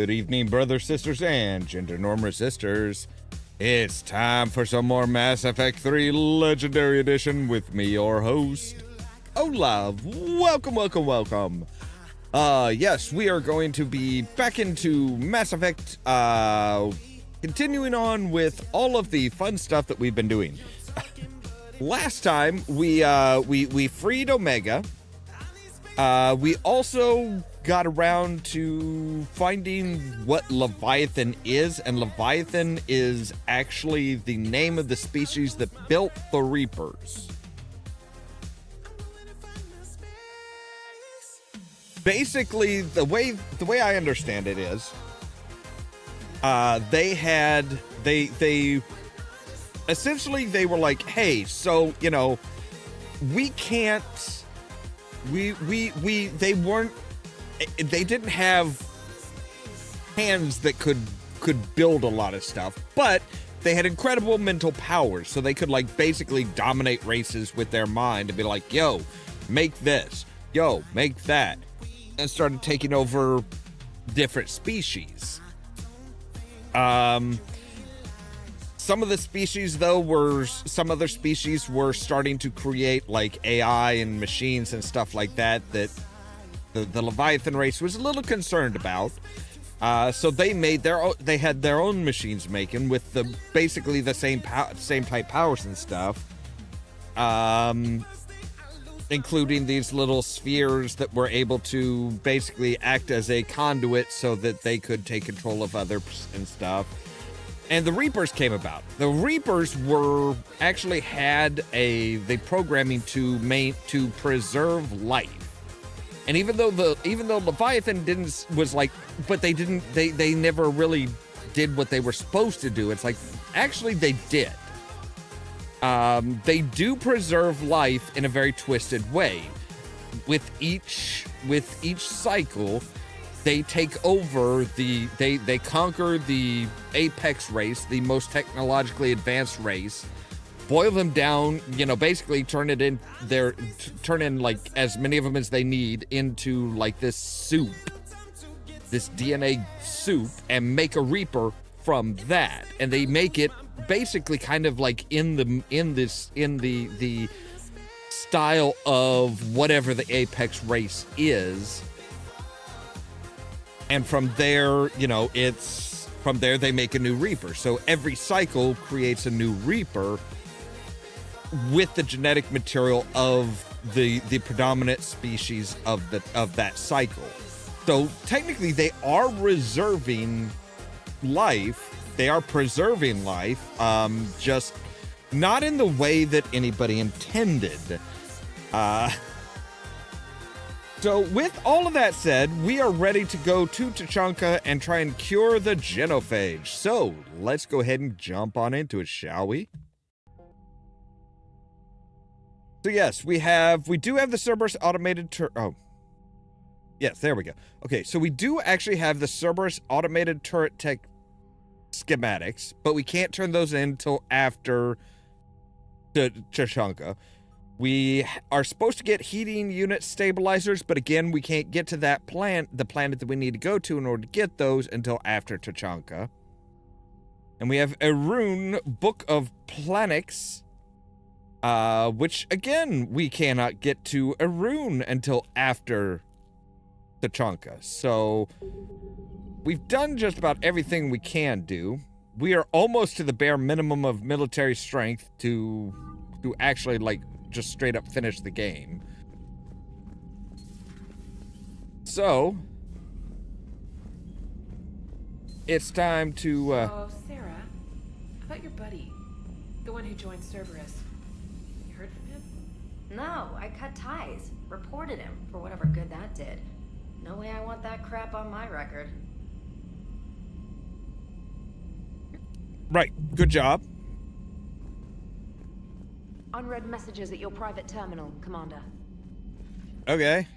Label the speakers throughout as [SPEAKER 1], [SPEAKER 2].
[SPEAKER 1] Good evening, brothers, sisters, and gender-norm resistors. It's time for some more Mass Effect 3 Legendary Edition with me, your host, Ollamh. Welcome. Yes, we are going to be back into Mass Effect, continuing on with all of the fun stuff that we've been doing. Last time, we freed Omega. We also got around to finding what Leviathan is, and Leviathan is actually the name of the species that built the Reapers. Basically, the way I understand it is, they essentially were like, hey, so, you know, we can't, they didn't have hands that could build a lot of stuff, but they had incredible mental powers, so they could, like, basically dominate races with their mind and be like, yo, make this, yo, make that, and started taking over different species. Some other species were starting to create, like, AI and machines and stuff like that the Leviathan race was a little concerned about. So they had their own machines making with basically the same type powers and stuff. Including these little spheres that were able to basically act as a conduit so that they could take control of others and stuff. And the Reapers came about. The Reapers had the programming to preserve life. And even though Leviathan they never really did what they were supposed to do. It's like, actually they did. They do preserve life in a very twisted way. With each cycle, they take over they conquer the apex race, the most technologically advanced race, boil them down, you know, basically turn in like as many of them as they need into like this soup, this DNA soup, and make a Reaper from that. And they make it basically kind of like in the style of whatever the apex race is. And from there, you know, they make a new Reaper. So every cycle creates a new Reaper with the genetic material of the predominant species of that cycle. So technically they are reserving life. They are preserving life, just not in the way that anybody intended. So with all of that said, we are ready to go to Tuchanka and try and cure the genophage. So let's go ahead and jump on into it, shall we? So yes, we do have the Cerberus automated yes, there we go. Okay, so we do actually have the Cerberus automated turret tech schematics, but we can't turn those in until after the Tuchanka. We are supposed to get heating unit stabilizers, but again, we can't get to the planet that we need to go to in order to get those until after Tuchanka. And we have a rune Book of Planix, which again, we cannot get to a rune until after Tuchanka. So we've done just about everything we can do. We are almost to the bare minimum of military strength to actually, like, just straight up finish the game. So it's time to
[SPEAKER 2] Oh, Sarah, about your buddy, the one who joined Cerberus. You heard from him?
[SPEAKER 3] No, I cut ties. Reported him for whatever good that did. No way I want that crap on my record.
[SPEAKER 1] right, good job.
[SPEAKER 4] Unread messages at your private terminal, Commander.
[SPEAKER 1] Okay.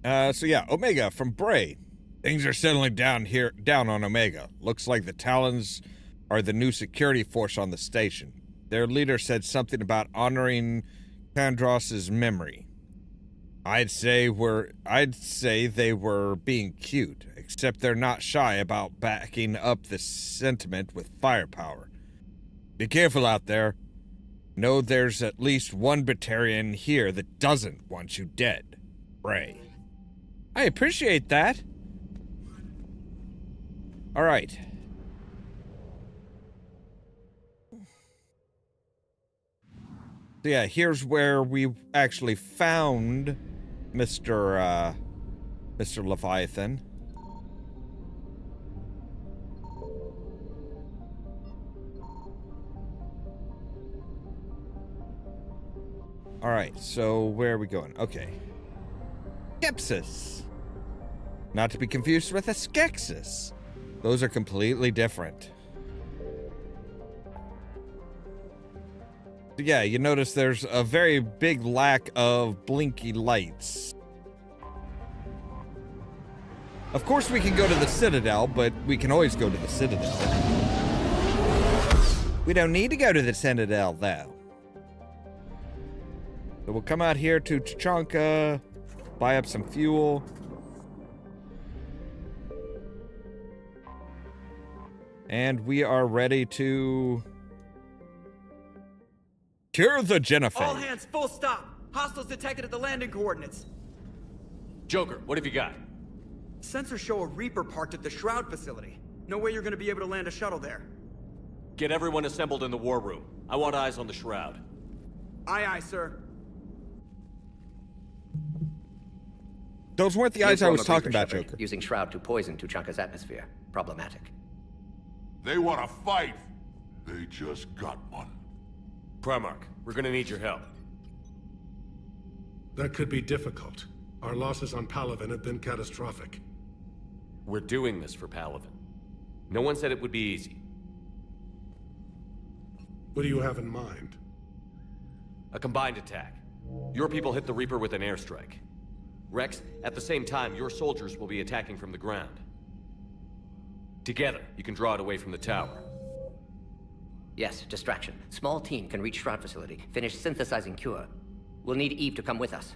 [SPEAKER 1] So yeah, Omega from Bray. Things are settling down on Omega. Looks like the Talons are the new security force on the station. Their leader said something about honoring Kandros's memory. I'd say they were being cute, except they're not shy about backing up this sentiment with firepower. Be careful out there. Know there's at least one Batarian here that doesn't want you dead. Ray. I appreciate that. All right. So yeah, here's where we actually found Mr. Leviathan. All right, so where are we going? Okay. Skepsis. Not to be confused with a Skeksis. Those are completely different. Yeah, you notice there's a very big lack of blinky lights. Of course we can go to the Citadel, but we can always go to the Citadel. We don't need to go to the Citadel, though. So we'll come out here to Tuchanka, buy up some fuel. And we are ready to cure the genophage.
[SPEAKER 5] All hands, full stop. Hostiles detected at the landing coordinates.
[SPEAKER 6] Joker, what have you got?
[SPEAKER 5] Sensors show a Reaper parked at the Shroud facility. No way you're gonna be able to land a shuttle there.
[SPEAKER 6] Get everyone assembled in the war room. I want eyes on the Shroud.
[SPEAKER 5] Aye, aye, sir.
[SPEAKER 1] Those weren't the eyes I was talking about, Joker.
[SPEAKER 7] Using Shroud to poison Tuchanka's atmosphere. Problematic.
[SPEAKER 8] They want to fight. They just got one.
[SPEAKER 6] Primarch, we're gonna need your help.
[SPEAKER 9] That could be difficult. Our losses on Palaven have been catastrophic.
[SPEAKER 6] We're doing this for Palaven. No one said it would be easy.
[SPEAKER 9] What do you have in mind?
[SPEAKER 6] A combined attack. Your people hit the Reaper with an airstrike. Rex, at the same time, your soldiers will be attacking from the ground. Together, you can draw it away from the tower.
[SPEAKER 7] Yes, distraction. Small team can reach Shroud facility. Finish synthesizing cure. We'll need Eve to come with us.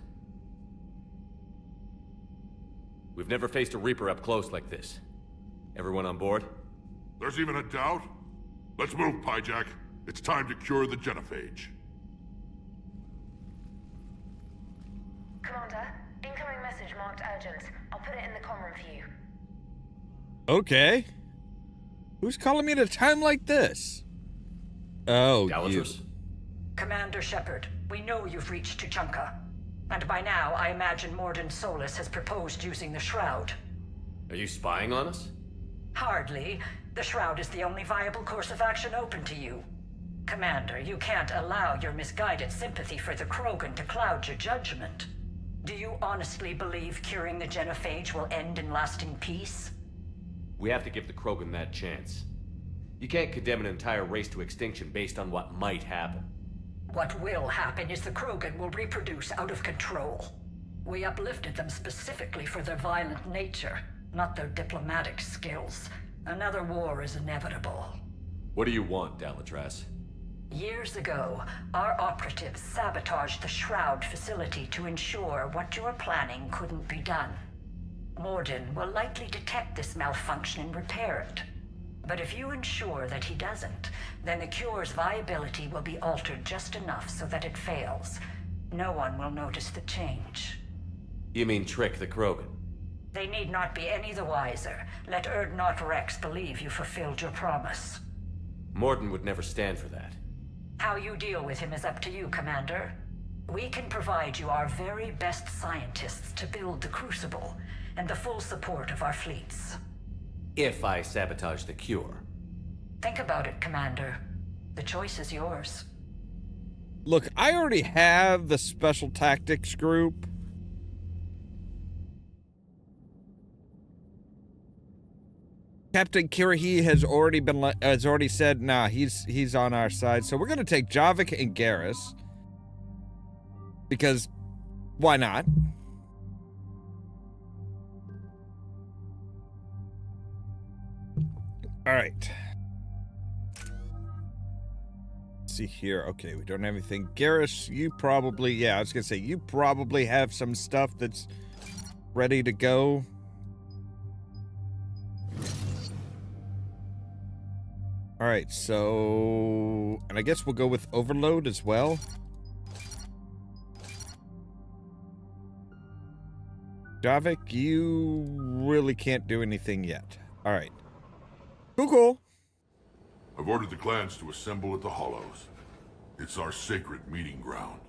[SPEAKER 6] We've never faced a Reaper up close like this. Everyone on board?
[SPEAKER 8] There's even a doubt? Let's move, Pyjack. It's time to cure the genophage.
[SPEAKER 10] Commander, incoming message marked urgent. I'll put it in the comm room for you.
[SPEAKER 1] Okay. Who's calling me at a time like this? Oh,
[SPEAKER 6] Galatrus?
[SPEAKER 11] Commander Shepard, we know you've reached Tuchanka. And by now, I imagine Morden Solus has proposed using the Shroud.
[SPEAKER 6] Are you spying on us?
[SPEAKER 11] Hardly. The Shroud is the only viable course of action open to you. Commander, you can't allow your misguided sympathy for the Krogan to cloud your judgment. Do you honestly believe curing the genophage will end in lasting peace?
[SPEAKER 6] We have to give the Krogan that chance. You can't condemn an entire race to extinction based on what might happen.
[SPEAKER 11] What will happen is the Krogan will reproduce out of control. We uplifted them specifically for their violent nature, not their diplomatic skills. Another war is inevitable.
[SPEAKER 6] What do you want, Dalatras?
[SPEAKER 11] Years ago, our operatives sabotaged the Shroud facility to ensure what you were planning couldn't be done. Morden will likely detect this malfunction and repair it. But if you ensure that he doesn't, then the cure's viability will be altered just enough so that it fails. No one will notice the change.
[SPEAKER 6] You mean trick the Krogan?
[SPEAKER 11] They need not be any the wiser. Let Urdnot Rex believe you fulfilled your promise.
[SPEAKER 6] Morden would never stand for that.
[SPEAKER 11] How you deal with him is up to you, Commander. We can provide you our very best scientists to build the Crucible, and the full support of our fleets.
[SPEAKER 6] If I sabotage the cure.
[SPEAKER 11] Think about it, Commander. The choice is yours.
[SPEAKER 1] Look, I already have the Special Tactics group. Captain Kirahi has already said, nah, he's on our side. So we're gonna take Javik and Garrus. Because why not? All right. let's see here. Okay, we don't have anything. Garrus, you probably, yeah, I was gonna say, you probably have some stuff that's ready to go. All right, so, and I guess we'll go with Overload as well. Javik, you really can't do anything yet. All right. Cool.
[SPEAKER 8] I've ordered the clans to assemble at the Hollows. It's our sacred meeting ground.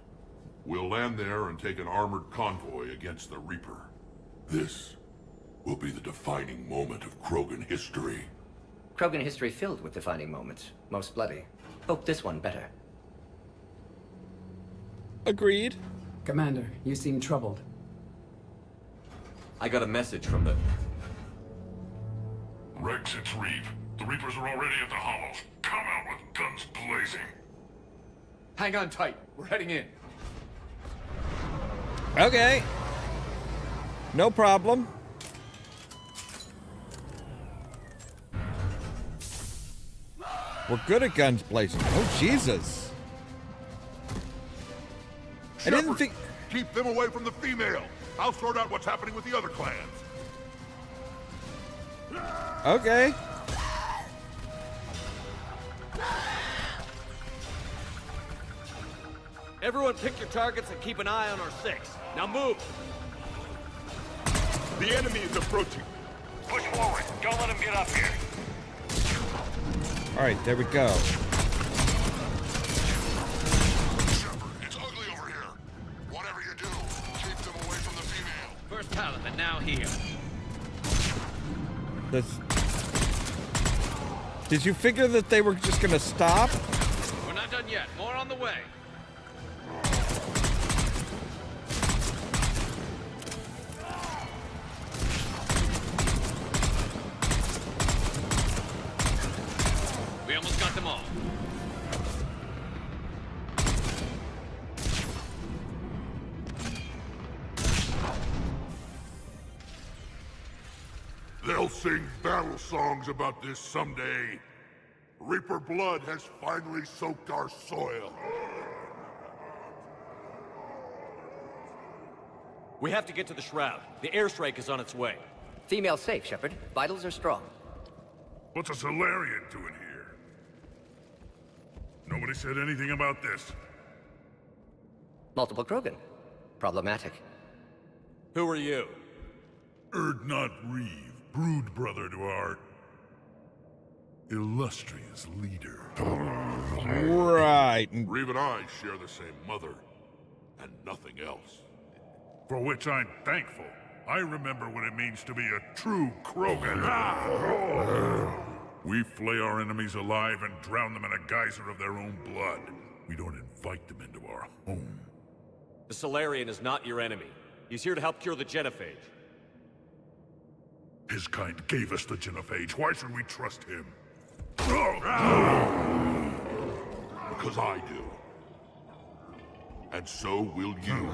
[SPEAKER 8] We'll land there and take an armored convoy against the Reaper. This will be the defining moment of Krogan history.
[SPEAKER 7] Krogan history filled with defining moments. Most bloody. Hope this one better.
[SPEAKER 1] Agreed.
[SPEAKER 12] Commander, you seem troubled.
[SPEAKER 6] I got a message from the...
[SPEAKER 8] Rex, it's Reeve. The Reapers are already at the Hollows. Come out with guns blazing.
[SPEAKER 13] Hang on tight. We're heading in.
[SPEAKER 1] Okay. No problem. We're good at guns blazing. Oh, Jesus. I didn't think...
[SPEAKER 8] Keep them away from the female. I'll sort out what's happening with the other clans.
[SPEAKER 1] Okay.
[SPEAKER 6] Everyone pick your targets and keep an eye on our 6. Now move!
[SPEAKER 8] The enemy is approaching.
[SPEAKER 14] Push forward. Don't let him get up here.
[SPEAKER 1] All right, there we go.
[SPEAKER 8] Shepard, it's ugly over here. Whatever you do, keep them away from the female.
[SPEAKER 14] First pallet, and now here.
[SPEAKER 1] Did you figure that they were just gonna stop?
[SPEAKER 14] We're not done yet. More on the way. We almost got them all.
[SPEAKER 8] They'll sing battle songs about this someday. Reaper blood has finally soaked our soil.
[SPEAKER 6] We have to get to the Shroud. The airstrike is on its way.
[SPEAKER 7] Female safe, Shepard. Vitals are strong.
[SPEAKER 8] What's a Solarian doing here? Nobody said anything about this.
[SPEAKER 7] Multiple Krogan. Problematic.
[SPEAKER 6] Who are you?
[SPEAKER 8] Erdnot Reeve, brood brother to our illustrious leader.
[SPEAKER 1] Right.
[SPEAKER 8] Reeve and I share the same mother, and nothing else. For which I'm thankful. I remember what it means to be a true Krogan. We flay our enemies alive and drown them in a geyser of their own blood. We don't invite them into our home.
[SPEAKER 6] The Solarian is not your enemy. He's here to help cure the genophage.
[SPEAKER 8] His kind gave us the genophage. Why should we trust him? Because I do. And so will you.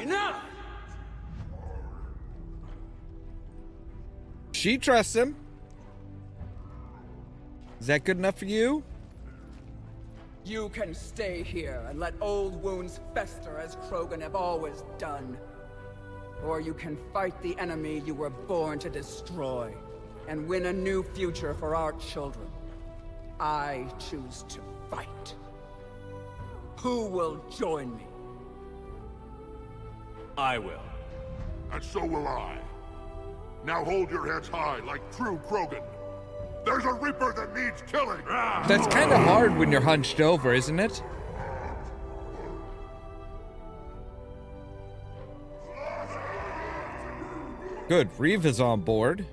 [SPEAKER 14] Enough!
[SPEAKER 1] She trusts him. Is that good enough for you?
[SPEAKER 12] You can stay here and let old wounds fester as Krogan have always done. Or you can fight the enemy you were born to destroy, and win a new future for our children. I choose to fight. Who will join me?
[SPEAKER 6] I will.
[SPEAKER 8] And so will I. Now hold your heads high like true Krogan. There's a Reaper that needs killing!
[SPEAKER 1] That's kind of hard when you're hunched over, isn't it? Good, Reeve is on board.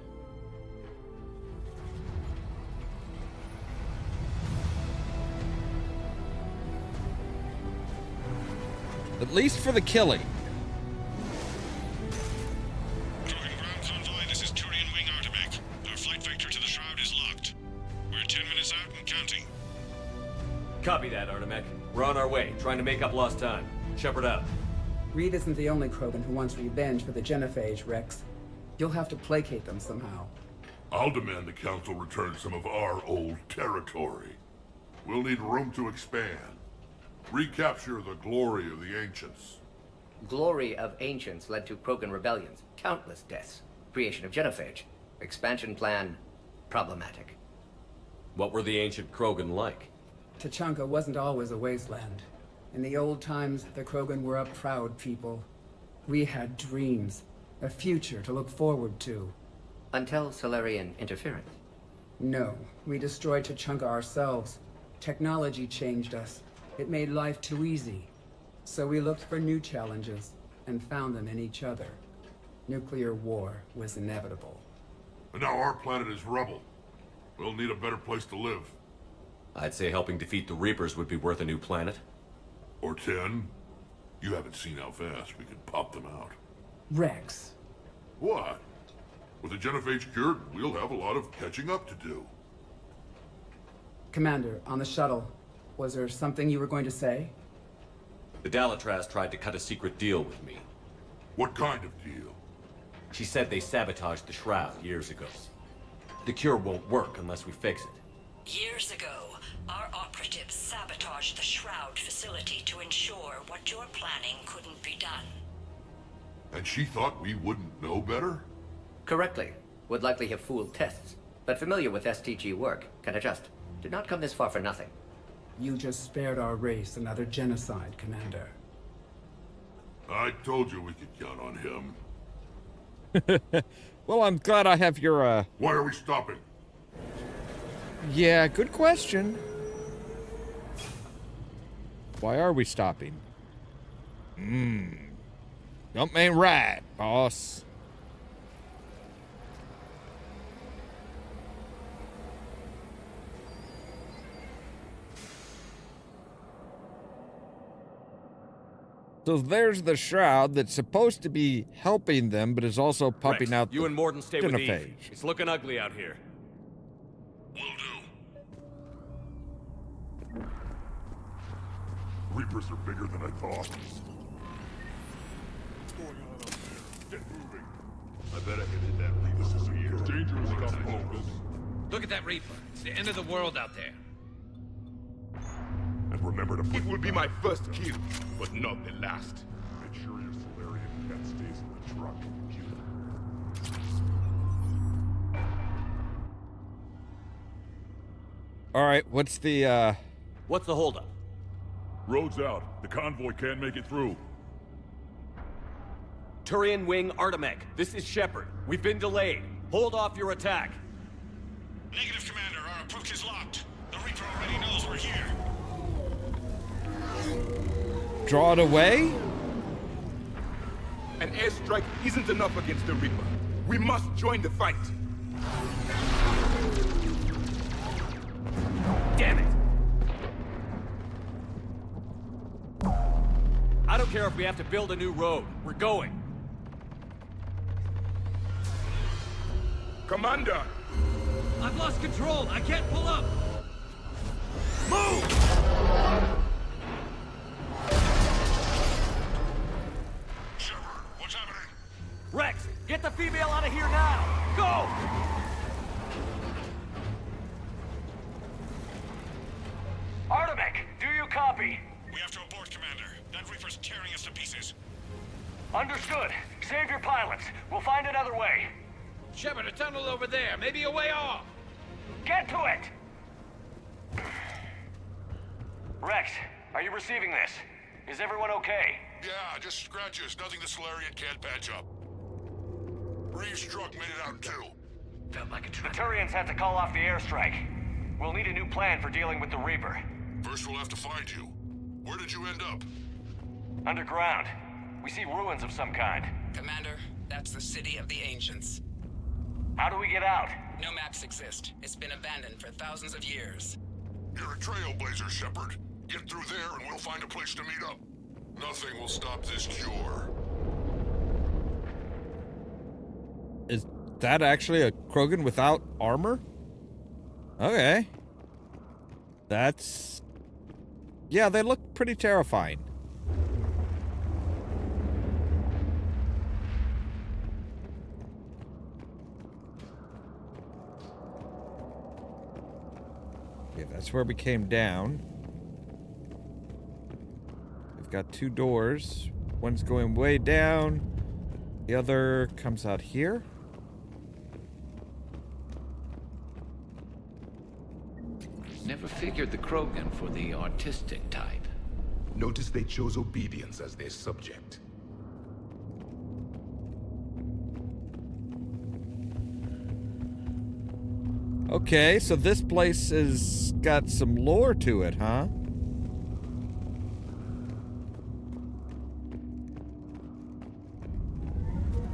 [SPEAKER 1] At least for the killing.
[SPEAKER 15] Krogan ground convoy, this is Turian Wing Artemek. Our flight vector to the Shroud is locked. We're 10 minutes out and counting.
[SPEAKER 6] Copy that, Artemek. We're on our way, trying to make up lost time. Shepard out.
[SPEAKER 12] Reed isn't the only Krogan who wants revenge for the genophage, Rex. You'll have to placate them somehow.
[SPEAKER 8] I'll demand the Council return some of our old territory. We'll need room to expand. Recapture the glory of the Ancients.
[SPEAKER 7] Glory of Ancients led to Krogan rebellions, countless deaths, creation of genophage. Expansion plan, problematic.
[SPEAKER 6] What were the ancient Krogan like?
[SPEAKER 12] Tuchanka wasn't always a wasteland. In the old times, the Krogan were a proud people. We had dreams, a future to look forward to.
[SPEAKER 7] Until Solarian interference.
[SPEAKER 12] No, we destroyed Tuchanka ourselves. Technology changed us. It made life too easy. So we looked for new challenges, and found them in each other. Nuclear war was inevitable.
[SPEAKER 8] And now our planet is rubble. We'll need a better place to live.
[SPEAKER 6] I'd say helping defeat the Reapers would be worth a new planet.
[SPEAKER 8] Or 10. You haven't seen how fast we could pop them out.
[SPEAKER 12] Rex.
[SPEAKER 8] What? With the genophage cured, we'll have a lot of catching up to do.
[SPEAKER 12] Commander, on the shuttle, was there something you were going to say?
[SPEAKER 6] The Dalatraz tried to cut a secret deal with me.
[SPEAKER 8] What kind of deal?
[SPEAKER 6] She said they sabotaged the Shroud years ago. The cure won't work unless we fix it.
[SPEAKER 11] Years ago, our operatives sabotaged the Shroud facility to ensure what you're planning couldn't be done.
[SPEAKER 8] And she thought we wouldn't know better?
[SPEAKER 7] Correctly. Would likely have fooled tests, but familiar with STG work, can adjust. Did not come this far for nothing.
[SPEAKER 12] You just spared our race another genocide, Commander.
[SPEAKER 8] I told you we could count on him.
[SPEAKER 1] Well, I'm glad I have your,
[SPEAKER 8] Why are we stopping?
[SPEAKER 1] Yeah, good question. Why are we stopping? Something ain't right, boss. So there's the Shroud that's supposed to be helping them, but is also pumping
[SPEAKER 6] Rex,
[SPEAKER 1] out
[SPEAKER 6] you
[SPEAKER 1] the
[SPEAKER 6] and Morden stay with Eve.
[SPEAKER 1] genophage.
[SPEAKER 6] It's looking ugly out here.
[SPEAKER 8] Will do. Reapers are bigger than I thought. What's going on out there? Get moving. I bet I can hit that Reaper. This is dangerous stuff, Focus.
[SPEAKER 14] Look at that Reaper. It's the end of the world out there.
[SPEAKER 8] And remember to put...
[SPEAKER 16] It will be my first kill, but not the last.
[SPEAKER 8] Make sure your Solarian cat stays in the truck.
[SPEAKER 1] All right, what's the
[SPEAKER 6] holdup?
[SPEAKER 8] Road's out. The convoy can't make it through.
[SPEAKER 6] Turian Wing Artemech, this is Shepard. We've been delayed. Hold off your attack.
[SPEAKER 15] Negative, Commander. Our approach is locked. The Reaper already knows we're here.
[SPEAKER 1] Draw it away?
[SPEAKER 16] An airstrike isn't enough against the Reaper. We must join the fight.
[SPEAKER 6] Damn it! I don't care if we have to build a new road. We're going.
[SPEAKER 16] Commander!
[SPEAKER 14] I've lost control. I can't pull up.
[SPEAKER 16] Move!
[SPEAKER 15] Shepard, what's happening?
[SPEAKER 6] Rex, get the female out of here now! Go! Artemech, do you copy?
[SPEAKER 15] We have to abort, Commander. That Reaper's tearing us to pieces.
[SPEAKER 6] Understood. Save your pilots. We'll find another way.
[SPEAKER 14] Shepard, a tunnel over there. Maybe a way off.
[SPEAKER 6] Get to it! Rex, are you receiving this? Is everyone okay?
[SPEAKER 8] Yeah, just scratches. Nothing the Solarian can't patch up. Reeves' truck made it out too.
[SPEAKER 6] Felt like a trap. The Turians had to call off the airstrike. We'll need a new plan for dealing with the Reaper.
[SPEAKER 8] First we'll have to find you. Where did you end up?
[SPEAKER 6] Underground. We see ruins of some kind.
[SPEAKER 12] Commander, that's the city of the Ancients.
[SPEAKER 6] How do we get out?
[SPEAKER 12] No maps exist. It's been abandoned for thousands of years.
[SPEAKER 8] You're a trailblazer, Shepard. Get through there and we'll find a place to meet up. Nothing will stop this cure.
[SPEAKER 1] Is that actually a Krogan without armor? Okay. That's... Yeah, they look pretty terrifying. Okay, that's where we came down. We've got 2 doors. One's going way down. The other comes out here.
[SPEAKER 17] Never figured the Krogan for the artistic type.
[SPEAKER 16] Notice they chose obedience as their subject.
[SPEAKER 1] Okay, so this place has got some lore to it, huh?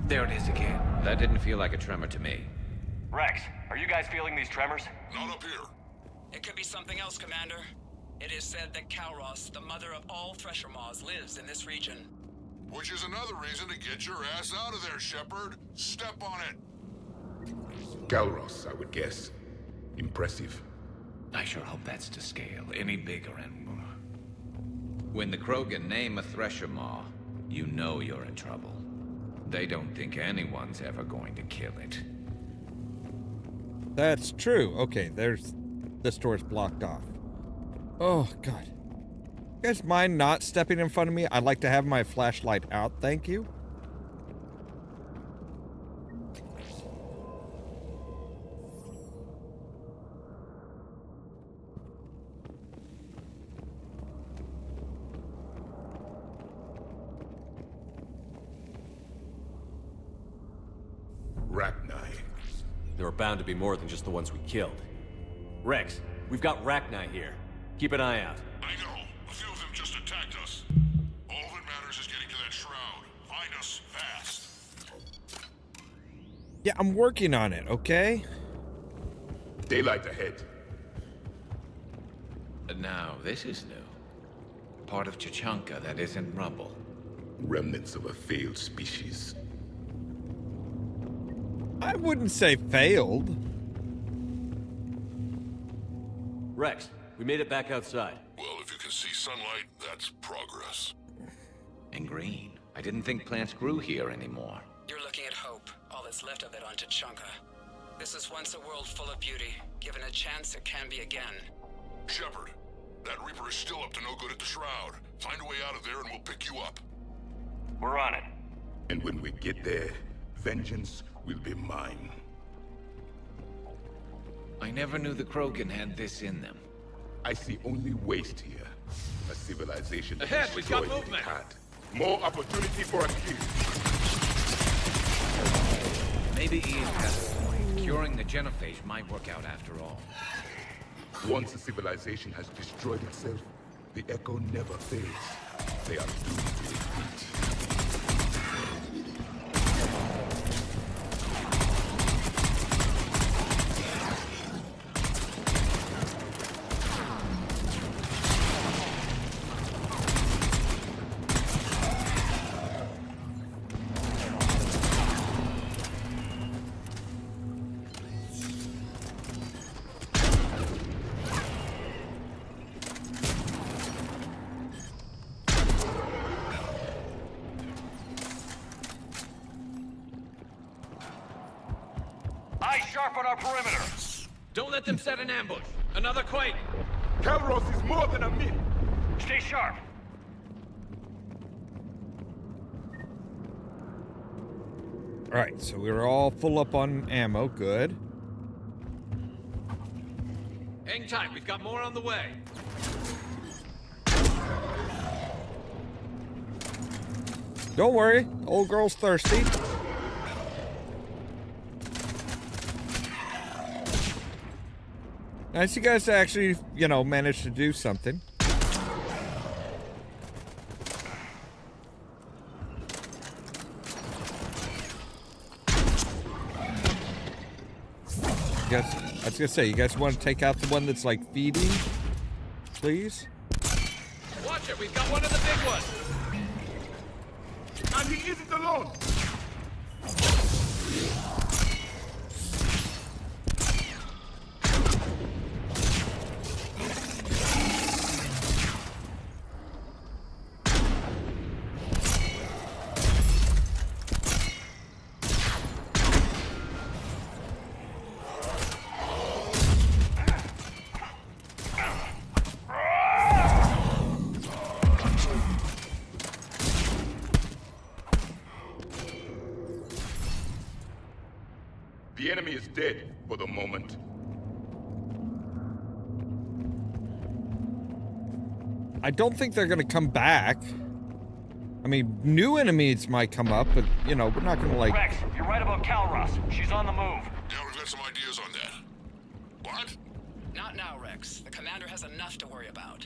[SPEAKER 17] There it is again. That didn't feel like a tremor to me.
[SPEAKER 6] Rex, are you guys feeling these tremors?
[SPEAKER 8] Not up here.
[SPEAKER 12] It could be something else, Commander. It is said that Kalros, the mother of all Thresher Maws, lives in this region.
[SPEAKER 8] Which is another reason to get your ass out of there, Shepard. Step on it.
[SPEAKER 16] Kalros, I would guess. Impressive.
[SPEAKER 17] I sure hope that's to scale. Any bigger and more. When the Krogan name a Thresher Maw, you know you're in trouble. They don't think anyone's ever going to kill it.
[SPEAKER 1] That's true. Okay, there's... This door's blocked off. Oh, God. You guys mind not stepping in front of me? I'd like to have my flashlight out, thank you.
[SPEAKER 8] Rachni.
[SPEAKER 6] There are bound to be more than just the ones we killed. Rex, we've got Rachni here. Keep an eye out.
[SPEAKER 8] I know. A few of them just attacked us. All that matters is getting to that shroud. Find us fast.
[SPEAKER 1] Yeah, I'm working on it, okay?
[SPEAKER 16] Daylight ahead.
[SPEAKER 17] Now, this is new. Part of Tuchanka that isn't rubble.
[SPEAKER 16] Remnants of a failed species.
[SPEAKER 1] I wouldn't say failed.
[SPEAKER 6] Rex, we made it back outside.
[SPEAKER 8] Well, if you can see sunlight, that's progress.
[SPEAKER 17] And green. I didn't think plants grew here anymore.
[SPEAKER 12] You're looking at hope, all that's left of it on Tuchanka. This is once a world full of beauty. Given a chance, it can be again.
[SPEAKER 8] Shepard, that Reaper is still up to no good at the Shroud. Find a way out of there and we'll pick you up.
[SPEAKER 6] We're on it.
[SPEAKER 16] And when we get there, vengeance will be mine.
[SPEAKER 17] I never knew the Krogan had this in them.
[SPEAKER 16] I see only waste here. A civilization that
[SPEAKER 14] Ahead, we've got
[SPEAKER 16] destroyed what it
[SPEAKER 14] movement.
[SPEAKER 16] had. More opportunity for a kill.
[SPEAKER 17] Maybe Ian has a point. Curing the genophage might work out after all.
[SPEAKER 16] Once a civilization has destroyed itself, the echo never fades. They are doomed to repeat.
[SPEAKER 14] Eyes sharp on our perimeter. Don't let them set an ambush. Another quake.
[SPEAKER 16] Kalros is more than a myth.
[SPEAKER 14] Stay sharp.
[SPEAKER 1] Alright, so we're all full up on ammo. Good.
[SPEAKER 14] Hang tight. We've got more on the way.
[SPEAKER 1] Don't worry, old girl's thirsty. Nice you guys actually, you know, managed to do something. You guys, I was gonna say, you guys want to take out the one that's like feeding? Please?
[SPEAKER 14] Watch it. We've got one of the big ones.
[SPEAKER 16] And he isn't alone! The enemy is dead for the moment.
[SPEAKER 1] I don't think they're gonna come back. I mean, new enemies might come up, but, you know, we're not gonna, like...
[SPEAKER 14] Rex, you're right about Calros. She's on the move.
[SPEAKER 8] Yeah, we've got some ideas on that. What?
[SPEAKER 18] Not now, Rex. The commander has enough to worry about.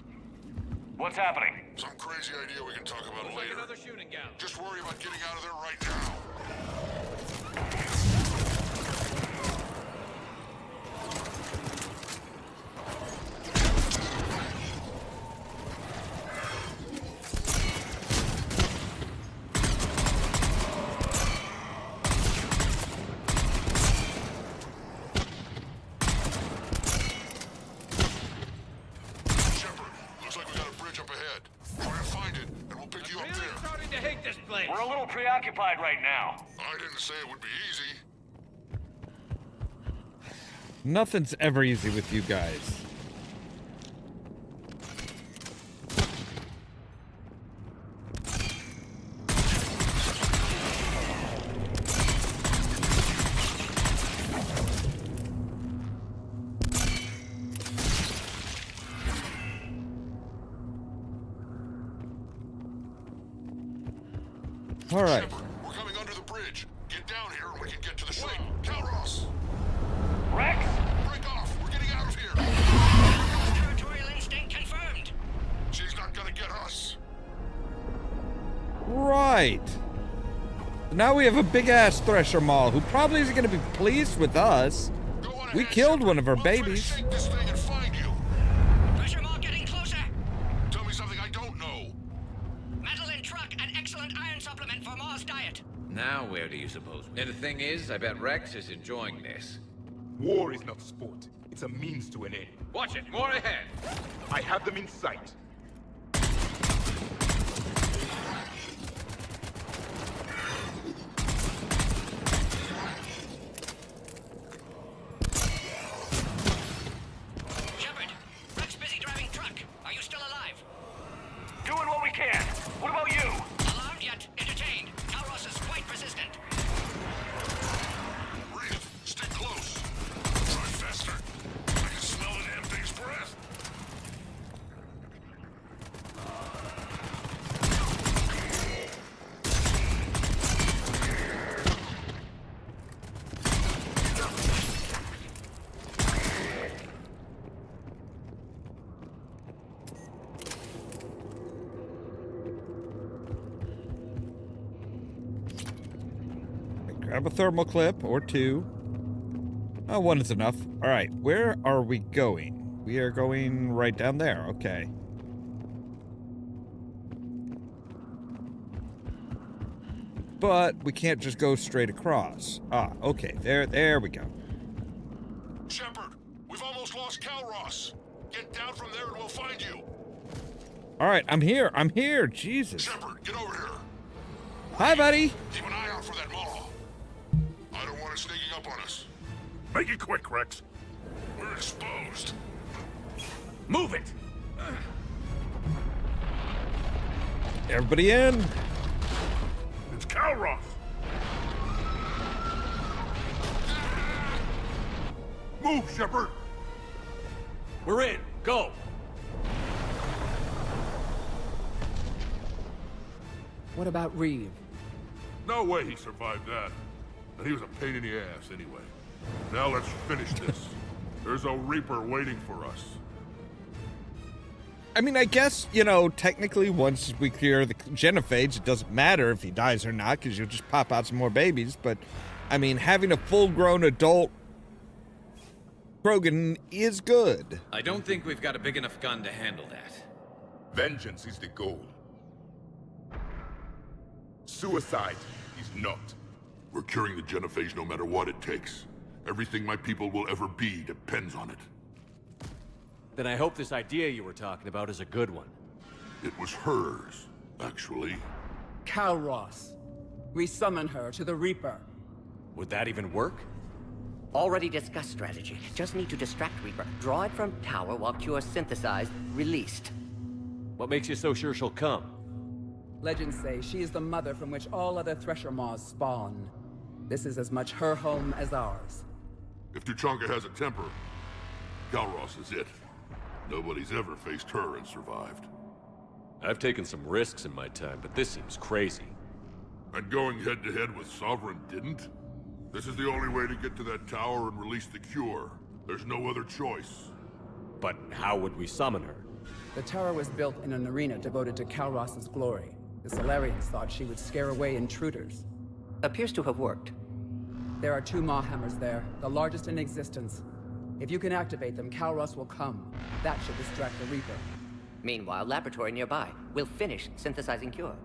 [SPEAKER 14] What's happening?
[SPEAKER 8] Some crazy idea we can talk about
[SPEAKER 14] Looks
[SPEAKER 8] later.
[SPEAKER 14] like another shooting gallery.
[SPEAKER 8] Just worry about getting out of there right now.
[SPEAKER 14] We're a little preoccupied right now.
[SPEAKER 8] I didn't say it would be easy.
[SPEAKER 1] Nothing's ever easy with you guys. All right.
[SPEAKER 8] Shepard, we're coming under the bridge. Get down here and we can get to the ship. Calros!
[SPEAKER 14] Rex!
[SPEAKER 8] Break off! We're getting out of here!
[SPEAKER 18] Territorial instinct confirmed.
[SPEAKER 8] She's not gonna get us.
[SPEAKER 1] Right. Now we have a big-ass Thresher Maw who probably isn't going to be pleased with us. We killed one of her babies.
[SPEAKER 8] Shake this thing and find you.
[SPEAKER 18] Pressure Maw getting closer.
[SPEAKER 8] Tell me something I don't know.
[SPEAKER 18] Metal in truck, an excellent iron supplement for Maw's diet.
[SPEAKER 17] Now where do you suppose? And the thing is, I bet Rex is enjoying this.
[SPEAKER 16] War is not sport. It's a means to an end.
[SPEAKER 14] Watch it, more ahead.
[SPEAKER 16] I have them in sight.
[SPEAKER 18] Shepard, Rex busy driving truck. Are you still alive?
[SPEAKER 14] Doing what we can. What about you?
[SPEAKER 18] Alarmed yet? Entertained. Calros is quite persistent.
[SPEAKER 8] Reeve, stay close. Drive faster. I can smell the damn thing's breath.
[SPEAKER 1] Grab a thermal clip or two. Oh, one is enough. All right, where are we going? We are going right down there. Okay. But we can't just go straight across. Ah, okay. There we go.
[SPEAKER 8] Shepard, we've almost lost Calros. Get down from there and we'll find you.
[SPEAKER 1] All right, I'm here. I'm here. Jesus.
[SPEAKER 8] Shepard, get over here.
[SPEAKER 1] Hi, buddy.
[SPEAKER 8] Keep an eye out for that Maw. I don't want it sneaking up on us.
[SPEAKER 16] Make it quick, Rex.
[SPEAKER 8] We're exposed.
[SPEAKER 14] Move it!
[SPEAKER 1] Everybody in.
[SPEAKER 16] It's Calros. Move, Shepard.
[SPEAKER 14] We're in. Go!
[SPEAKER 12] What about Reeve?
[SPEAKER 8] No way he survived that. And he was a pain in the ass anyway. Now let's finish this. There's a Reaper waiting for us.
[SPEAKER 1] I mean, I guess, you know, technically once we clear the genophage, it doesn't matter if he dies or not, because you'll just pop out some more babies. But, I mean, having a full-grown adult Krogan is good.
[SPEAKER 17] I don't think we've got a big enough gun to handle that.
[SPEAKER 16] Vengeance is the goal. Suicide is not.
[SPEAKER 8] We're curing the genophage no matter what it takes. Everything my people will ever be depends on it.
[SPEAKER 6] Then I hope this idea you were talking about is a good one.
[SPEAKER 8] It was hers, actually.
[SPEAKER 12] Calros. We summon her to the Reaper.
[SPEAKER 6] Would that even work?
[SPEAKER 7] Already discussed strategy. Just need to distract Reaper. Draw it from tower while Cure synthesized, released.
[SPEAKER 6] What makes you so sure she'll come?
[SPEAKER 12] Legends say she is the mother from which all other Thresher Maws spawn. This is as much her home as ours.
[SPEAKER 8] If Tuchanka has a temper, Calros is it. Nobody's ever faced her and survived.
[SPEAKER 6] I've taken some risks in my time, but this seems crazy.
[SPEAKER 8] And going head-to-head with Sovereign didn't? This is the only way to get to that tower and release the cure. There's no other choice.
[SPEAKER 6] But how would we summon her?
[SPEAKER 12] The tower was built in an arena devoted to Calros's glory. The Solarians thought she would scare away intruders.
[SPEAKER 7] Appears to have worked.
[SPEAKER 12] There are 2 Maw hammers there, the largest in existence. If you can activate them, Calros will come. That should distract the Reaper.
[SPEAKER 7] Meanwhile, laboratory nearby. We'll finish synthesizing cure.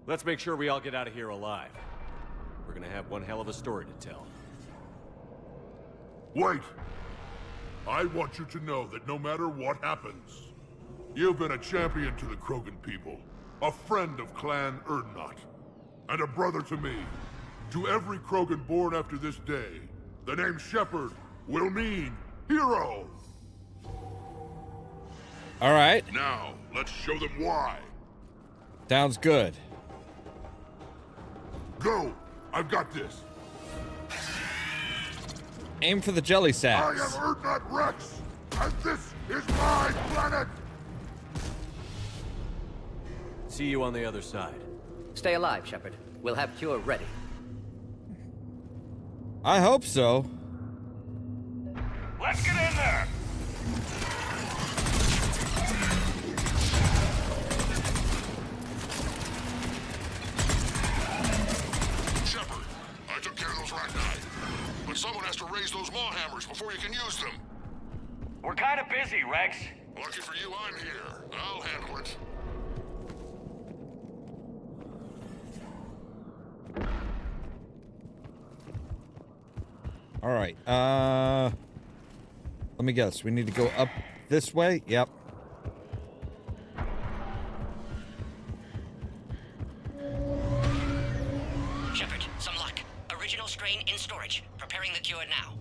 [SPEAKER 6] Let's make sure we all get out of here alive. We're gonna have one hell of a story to tell.
[SPEAKER 8] Wait! I want you to know that no matter what happens, you've been a champion to the Krogan people, a friend of Clan Erdnot, and a brother to me. To every Krogan born after this day, the name Shepard will mean hero!
[SPEAKER 1] Alright.
[SPEAKER 8] Now, let's show them why.
[SPEAKER 1] Sounds good.
[SPEAKER 8] Go! I've got this.
[SPEAKER 1] Aim for the jelly
[SPEAKER 8] I
[SPEAKER 1] sacks.
[SPEAKER 8] am Erdnot Rex, and this is my planet!
[SPEAKER 6] See you on the other side.
[SPEAKER 7] Stay alive, Shepard. We'll have cure ready.
[SPEAKER 1] I hope so.
[SPEAKER 14] Let's get in there!
[SPEAKER 8] Shepard, I took care of those Rachni. But someone has to raise those Maw hammers before you can use them.
[SPEAKER 14] We're kind of busy, Rex.
[SPEAKER 8] Lucky for you, I'm here. I'll handle it.
[SPEAKER 1] All right. Let me guess. We need to go up this way? Yep.
[SPEAKER 18] Shepard, some luck. Original strain in storage. Preparing the cure now.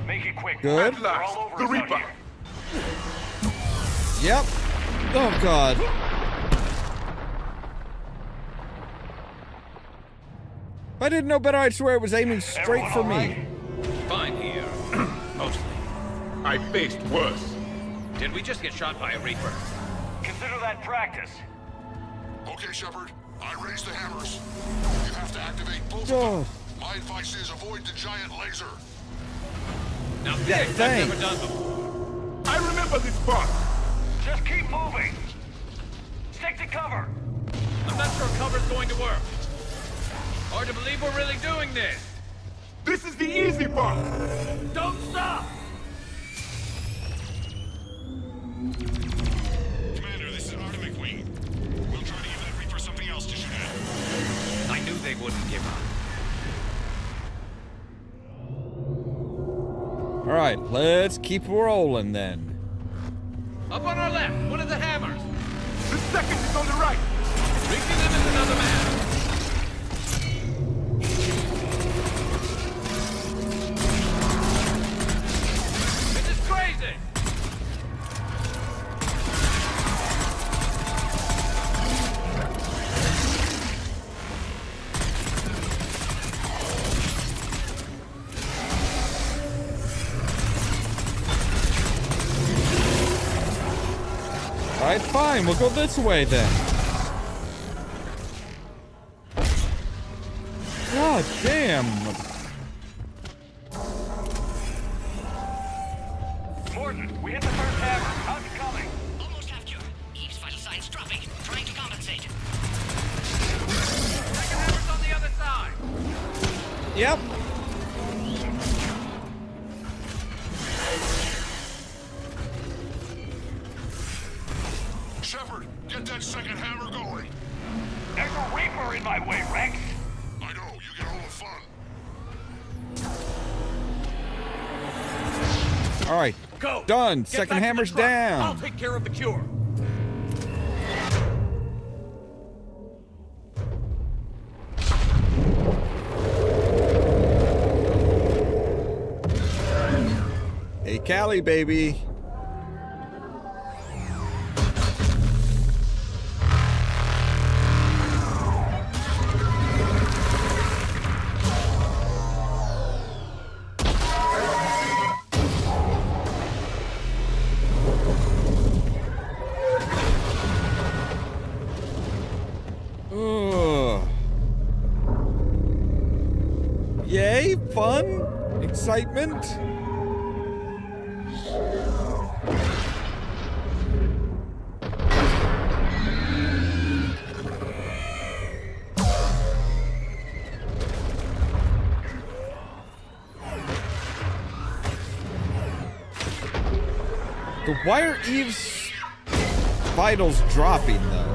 [SPEAKER 14] Make it quick.
[SPEAKER 1] Good.
[SPEAKER 14] We're all over
[SPEAKER 8] The
[SPEAKER 14] us out
[SPEAKER 8] Reaper.
[SPEAKER 14] here.
[SPEAKER 1] Yep. Oh, God. If I didn't know better, I'd swear it was aiming straight for me.
[SPEAKER 17] Fine here. Mostly.
[SPEAKER 16] I faced worse.
[SPEAKER 17] Did we just get shot by a Reaper?
[SPEAKER 14] Consider that practice.
[SPEAKER 8] Okay, Shepard. I raised the hammers. You have to activate both
[SPEAKER 1] Oh.
[SPEAKER 8] of them. My advice is avoid the giant laser.
[SPEAKER 17] Now
[SPEAKER 1] Yeah,
[SPEAKER 17] this I've never
[SPEAKER 1] thanks.
[SPEAKER 17] done before.
[SPEAKER 16] I remember this part.
[SPEAKER 14] Just keep moving. Stick to cover.
[SPEAKER 17] I'm not sure cover's going to work. Hard to believe we're really doing this.
[SPEAKER 16] This is the easy part.
[SPEAKER 14] Don't stop!
[SPEAKER 15] Commander, this is Artemic Wing. We'll try to give that Reaper something else to shoot at.
[SPEAKER 17] I knew they wouldn't give up.
[SPEAKER 1] All right, let's keep rolling then.
[SPEAKER 17] Up on our left, one of the hammers.
[SPEAKER 16] The second is on the right.
[SPEAKER 17] Reaching them is another man. This is crazy.
[SPEAKER 1] All right, fine. We'll go this way then. God damn.
[SPEAKER 14] Morton, we hit the first hammer. How's it coming?
[SPEAKER 18] Almost have cure. Eve's vital signs dropping. Trying to compensate.
[SPEAKER 14] Second hammer's on the other side.
[SPEAKER 1] Yep.
[SPEAKER 8] Shepard, get that second hammer going.
[SPEAKER 14] There's a Reaper in my way, Rex.
[SPEAKER 8] I know, you get all the fun.
[SPEAKER 1] All right.
[SPEAKER 14] Go.
[SPEAKER 1] Done.
[SPEAKER 14] Get
[SPEAKER 1] Second
[SPEAKER 14] back to the
[SPEAKER 1] hammer's
[SPEAKER 14] truck. I'll
[SPEAKER 1] down.
[SPEAKER 14] take care of the cure.
[SPEAKER 1] Hey, Callie, baby. Yay, fun, excitement. So why are Eve's vitals dropping, though?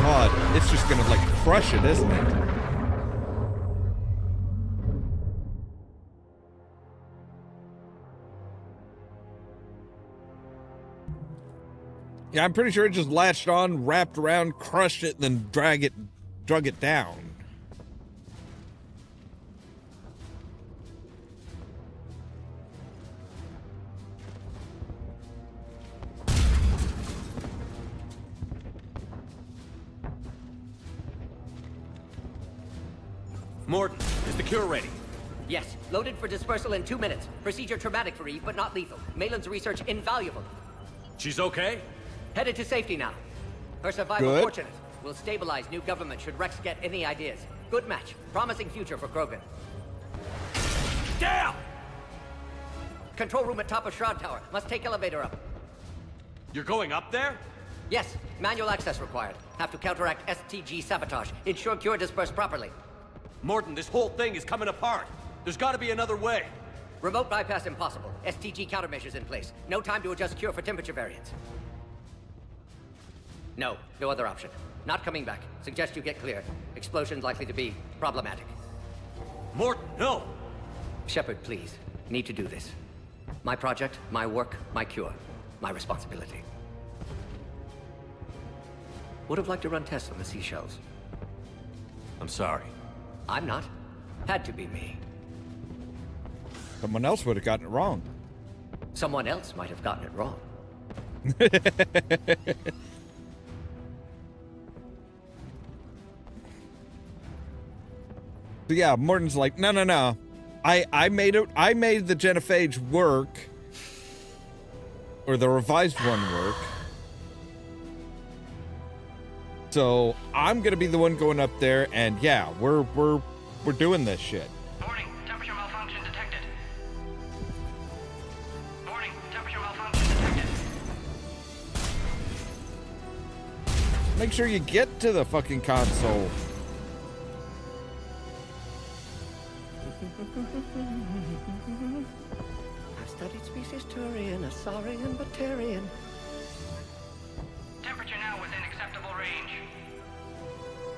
[SPEAKER 1] God, it's just gonna, like, crush it, isn't it? Yeah, I'm pretty sure it just latched on, wrapped around, crushed it, and then drug it down.
[SPEAKER 6] Morton, is the cure ready?
[SPEAKER 7] Yes, loaded for dispersal in 2 minutes. Procedure traumatic for Eve, but not lethal. Malin's research invaluable.
[SPEAKER 6] She's okay?
[SPEAKER 7] Headed to safety now. Her survival
[SPEAKER 1] Good.
[SPEAKER 7] fortunate. Will stabilize new government should Rex get any ideas. Good match. Promising future for Krogan.
[SPEAKER 6] Down!
[SPEAKER 7] Control room at top of Shroud Tower. Must take elevator up.
[SPEAKER 6] You're going up there?
[SPEAKER 7] Yes, manual access required. Have to counteract STG sabotage. Ensure cure dispersed properly.
[SPEAKER 6] Morton, this whole thing is coming apart. There's got to be another way.
[SPEAKER 7] Remote bypass impossible. STG countermeasures in place. No time to adjust cure for temperature variance. No other option. Not coming back. Suggest you get cleared. Explosion's likely to be problematic.
[SPEAKER 6] Morton, no!
[SPEAKER 7] Shepard, please. Need to do this. My project, my work, my cure. My responsibility. Would have liked to run tests on the seashells.
[SPEAKER 6] I'm sorry.
[SPEAKER 7] I'm not. Had to be me.
[SPEAKER 1] Someone else would have gotten it wrong.
[SPEAKER 7] Someone else might have gotten it wrong.
[SPEAKER 1] So yeah, Morton's like, no. I made the genophage work. Or the revised one work. So I'm gonna be the one going up there, and yeah, we're doing this shit.
[SPEAKER 10] Warning, temperature malfunction detected. Warning, temperature malfunction detected.
[SPEAKER 1] Make sure you get to the fucking console.
[SPEAKER 7] I've studied species Turian, Asaurian, Batarian.
[SPEAKER 10] Temperature now within acceptable range.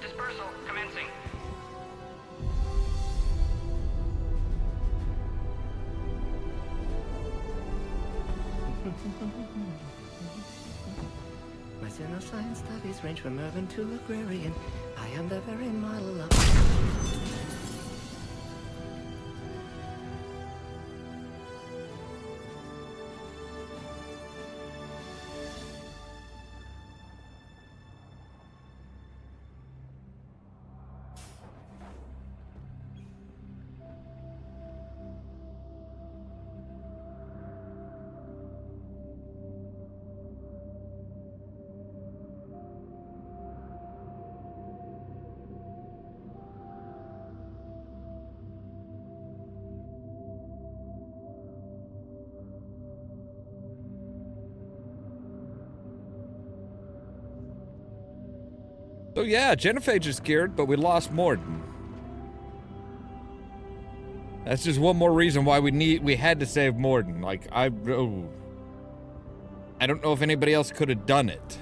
[SPEAKER 10] Dispersal commencing.
[SPEAKER 7] My xenoscience studies range from urban to agrarian. I am the very model of...
[SPEAKER 1] So yeah, genophage is scared, but we lost Morton. That's just one more reason why we had to save Morton. Like, I don't know if anybody else could have done it.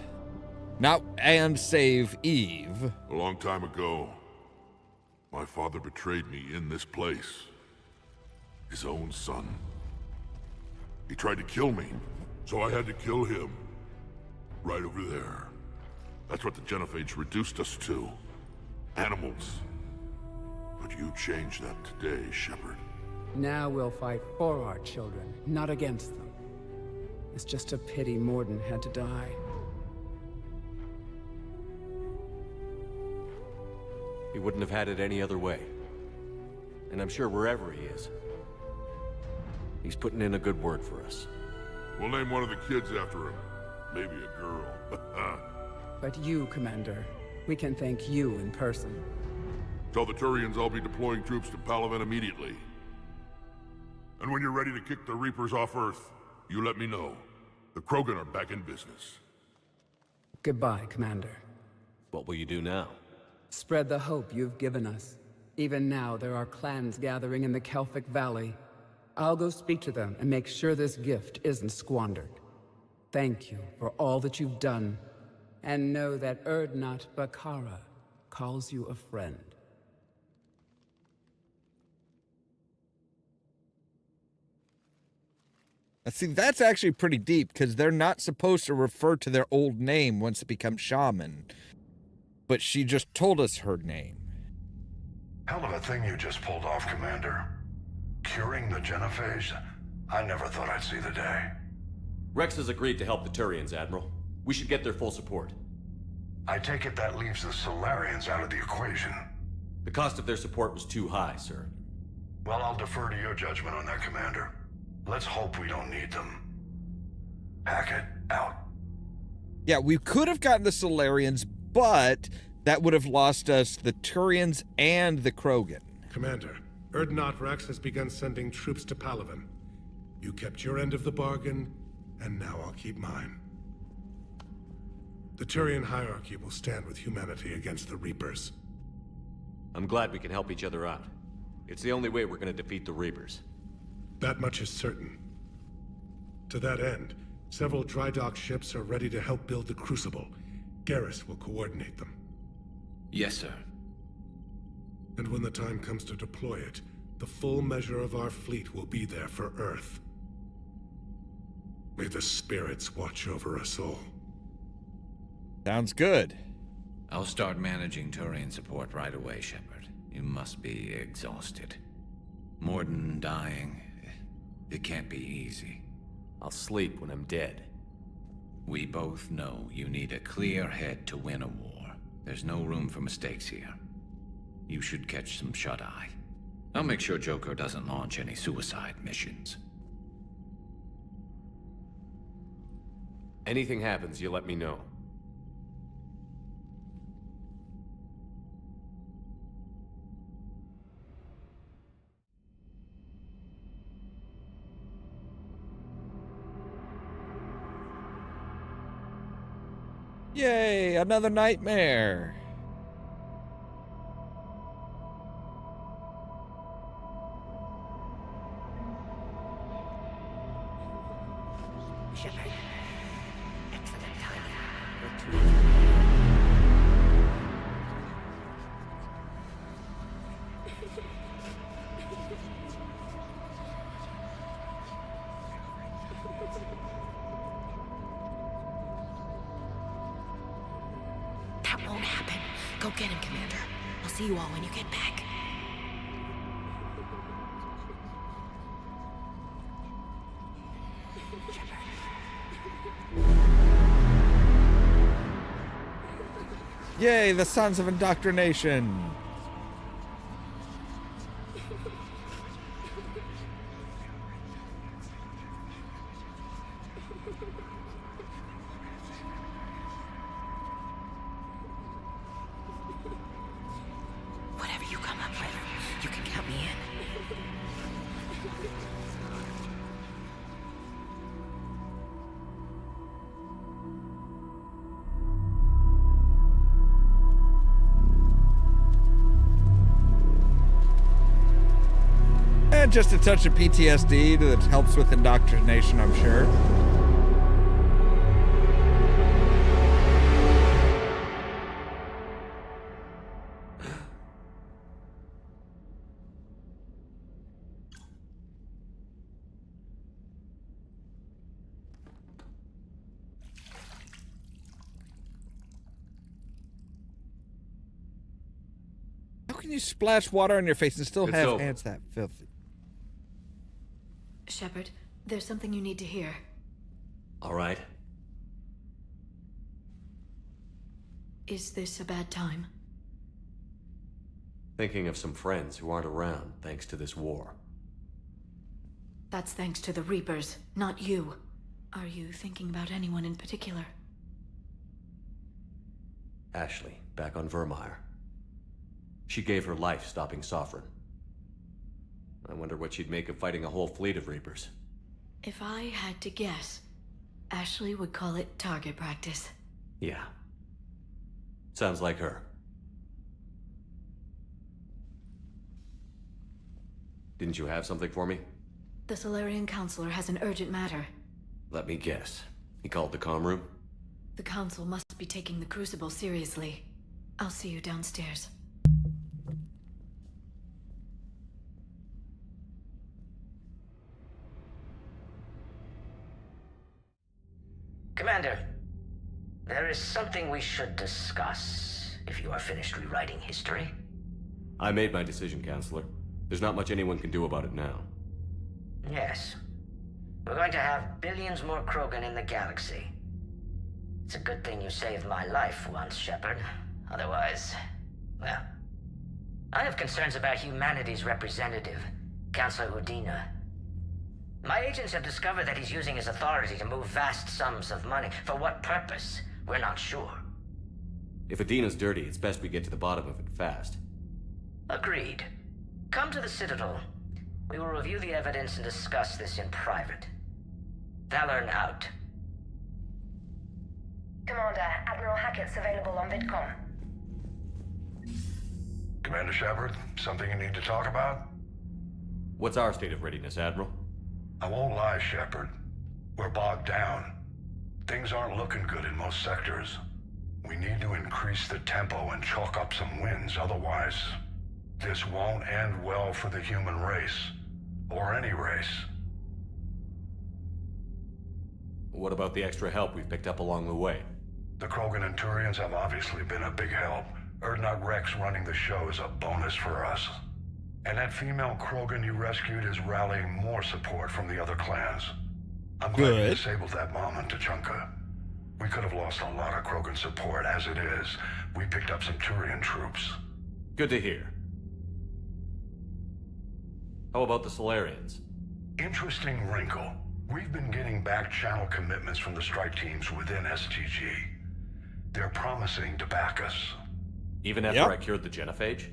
[SPEAKER 1] Not and save Eve.
[SPEAKER 8] A long time ago, my father betrayed me in this place. His own son. He tried to kill me, so I had to kill him. Right over there. That's what the genophage reduced us to. Animals. But you changed that today, Shepard.
[SPEAKER 12] Now we'll fight for our children, not against them. It's just a pity Morden had to die.
[SPEAKER 6] He wouldn't have had it any other way. And I'm sure wherever he is, he's putting in a good word for us.
[SPEAKER 8] We'll name one of the kids after him. Maybe a girl.
[SPEAKER 12] But you, Commander, we can thank you in person.
[SPEAKER 8] Tell the Turians I'll be deploying troops to Palaven immediately. And when you're ready to kick the Reapers off Earth, you let me know. The Krogan are back in business.
[SPEAKER 12] Goodbye, Commander.
[SPEAKER 6] What will you do now?
[SPEAKER 12] Spread the hope you've given us. Even now, there are clans gathering in the Kelphic Valley. I'll go speak to them and make sure this gift isn't squandered. Thank you for all that you've done. And know that Erdnot Bakara calls you a friend.
[SPEAKER 1] See, that's actually pretty deep, because they're not supposed to refer to their old name once it becomes shaman. But she just told us her name.
[SPEAKER 19] Hell of a thing you just pulled off, Commander. Curing the genophage? I never thought I'd see the day.
[SPEAKER 6] Rex has agreed to help the Turians, Admiral. We should get their full support.
[SPEAKER 19] I take it that leaves the Solarians out of the equation.
[SPEAKER 6] The cost of their support was too high, sir.
[SPEAKER 19] Well, I'll defer to your judgment on that, Commander. Let's hope we don't need them. Hackett, out.
[SPEAKER 1] Yeah, we could have gotten the Solarians, but that would have lost us the Turians and the Krogan.
[SPEAKER 9] Commander, Erdnot Rex has begun sending troops to Palaven. You kept your end of the bargain, and now I'll keep mine. The Turian hierarchy will stand with humanity against the Reapers.
[SPEAKER 6] I'm glad we can help each other out. It's the only way we're going to defeat the Reapers.
[SPEAKER 9] That much is certain. To that end, several dry dock ships are ready to help build the Crucible. Garrus will coordinate them.
[SPEAKER 17] Yes, sir.
[SPEAKER 9] And when the time comes to deploy it, the full measure of our fleet will be there for Earth. May the spirits watch over us all.
[SPEAKER 1] Sounds good.
[SPEAKER 17] I'll start managing Turian support right away, Shepard. You must be exhausted. Morden dying, it can't be easy.
[SPEAKER 6] I'll sleep when I'm dead.
[SPEAKER 17] We both know you need a clear head to win a war. There's no room for mistakes here. You should catch some shut-eye. I'll make sure Joker doesn't launch any suicide missions.
[SPEAKER 6] Anything happens, you let me know.
[SPEAKER 1] Yay, another nightmare.
[SPEAKER 18] Shepard. Excellent timing.
[SPEAKER 2] That won't happen. Go get him, Commander. I'll see you all when you get back.
[SPEAKER 1] Yay, the Sons of Indoctrination.
[SPEAKER 2] Whatever you come up with, you can count me in.
[SPEAKER 1] And just a touch of PTSD that helps with indoctrination, I'm sure. How can you splash water on your face and still
[SPEAKER 6] It's
[SPEAKER 1] have
[SPEAKER 6] over.
[SPEAKER 1] hands that filthy?
[SPEAKER 2] Shepard, there's something you need to hear.
[SPEAKER 6] All right.
[SPEAKER 2] Is this a bad time?
[SPEAKER 6] Thinking of some friends who aren't around thanks to this war.
[SPEAKER 2] That's thanks to the Reapers, not you. Are you thinking about anyone in particular?
[SPEAKER 6] Ashley, back on Vermeer. She gave her life stopping Sovereign. I wonder what she'd make of fighting a whole fleet of Reapers.
[SPEAKER 20] If I had to guess, Ashley would call it target practice.
[SPEAKER 6] Yeah. Sounds like her. Didn't you have something for me?
[SPEAKER 20] The Solarian Counselor has an urgent matter.
[SPEAKER 6] Let me guess. He called the comm room?
[SPEAKER 20] The Council must be taking the Crucible seriously. I'll see you downstairs.
[SPEAKER 18] Commander, there is something we should discuss, if you are finished rewriting history.
[SPEAKER 6] I made my decision, Counselor. There's not much anyone can do about it now.
[SPEAKER 18] Yes. We're going to have billions more Krogan in the galaxy. It's a good thing you saved my life once, Shepard. Otherwise, well... I have concerns about humanity's representative, Councilor Udina. My agents have discovered that he's using his authority to move vast sums of money. For what purpose? We're not sure.
[SPEAKER 6] If Adina's dirty, it's best we get to the bottom of it fast.
[SPEAKER 18] Agreed. Come to the Citadel. We will review the evidence and discuss this in private. Valorn out.
[SPEAKER 11] Commander, Admiral Hackett's available on VidCom.
[SPEAKER 19] Commander Shepard, something you need to talk about?
[SPEAKER 6] What's our state of readiness, Admiral?
[SPEAKER 19] I won't lie, Shepard. We're bogged down. Things aren't looking good in most sectors. We need to increase the tempo and chalk up some wins, otherwise... this won't end well for the human race. Or any race.
[SPEAKER 6] What about the extra help we've picked up along the way?
[SPEAKER 19] The Krogan and Turians have obviously been a big help. Urdnot Rex running the show is a bonus for us. And that female Krogan you rescued is rallying more support from the other clans. I'm glad you disabled that mom in Tuchanka. We could have lost a lot of Krogan support. As it is, we picked up some Turian troops.
[SPEAKER 6] Good to hear. How about the Solarians?
[SPEAKER 19] Interesting wrinkle. We've been getting back channel commitments from the strike teams within STG. They're promising to back us.
[SPEAKER 6] Even after I cured the genophage?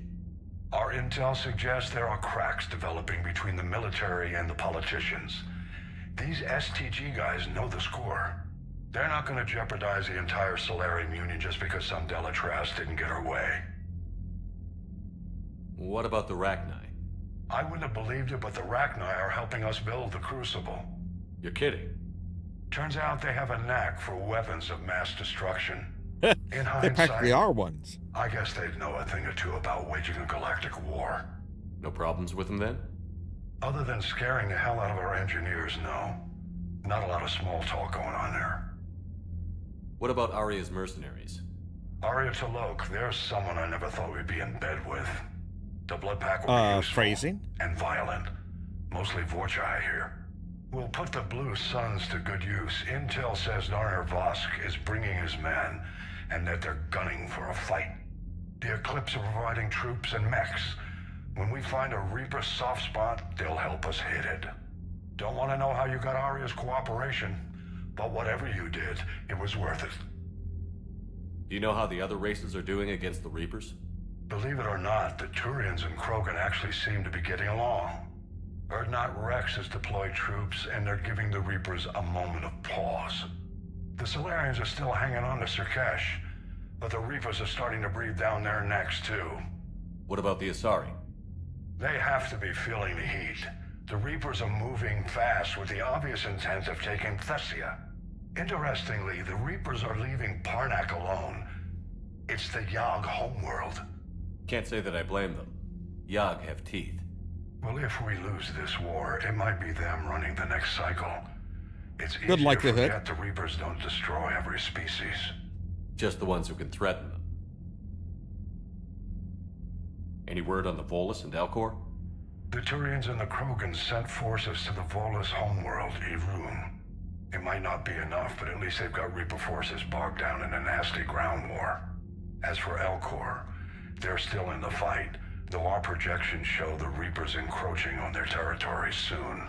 [SPEAKER 19] Our intel suggests there are cracks developing between the military and the politicians. These STG guys know the score. They're not going to jeopardize the entire Solarian Union just because some Delatras didn't get her way.
[SPEAKER 6] What about the Rachni?
[SPEAKER 19] I wouldn't have believed it, but the Rachni are helping us build the Crucible.
[SPEAKER 6] You're kidding.
[SPEAKER 19] Turns out they have a knack for weapons of mass destruction. In hindsight,
[SPEAKER 1] they practically are ones.
[SPEAKER 19] I guess they'd know a thing or two about waging a galactic war.
[SPEAKER 6] No problems with them then?
[SPEAKER 19] Other than scaring the hell out of our engineers, no. Not a lot of small talk going on there.
[SPEAKER 6] What about Aria's mercenaries?
[SPEAKER 19] Aria T'Loak, there's someone I never thought we'd be in bed with. The blood pack will be useful
[SPEAKER 1] phrasing?
[SPEAKER 19] And violent. Mostly Vorchai here. We'll put the Blue Suns to good use. Intel says Narner Vosk is bringing his men, and that they're gunning for a fight. The Eclipse are providing troops and mechs. When we find a Reaper soft spot, they'll help us hit it. Don't want to know how you got Aria's cooperation, but whatever you did, it was worth it.
[SPEAKER 6] Do you know how the other races are doing against the Reapers?
[SPEAKER 19] Believe it or not, the Turians and Krogan actually seem to be getting along. Urdnot Rex has deployed troops, and they're giving the Reapers a moment of pause. The Solarians are still hanging on to Sirkesh, but the Reapers are starting to breathe down their necks, too.
[SPEAKER 6] What about the Asari?
[SPEAKER 19] They have to be feeling the heat. The Reapers are moving fast with the obvious intent of taking Thessia. Interestingly, the Reapers are leaving Parnak alone. It's the Yogg homeworld.
[SPEAKER 6] Can't say that I blame them. Yogg have teeth.
[SPEAKER 19] Well, if we lose this war, it might be them running the next cycle. It's easy
[SPEAKER 1] Good
[SPEAKER 19] to
[SPEAKER 1] likelihood.
[SPEAKER 19] forget the Reapers don't destroy every species.
[SPEAKER 6] Just the ones who can threaten them. Any word on the Volus and Elcor?
[SPEAKER 19] The Turians and the Krogan sent forces to the Volus homeworld, Irun. It might not be enough, but at least they've got Reaper forces bogged down in a nasty ground war. As for Elcor, they're still in the fight, though our projections show the Reapers encroaching on their territory soon.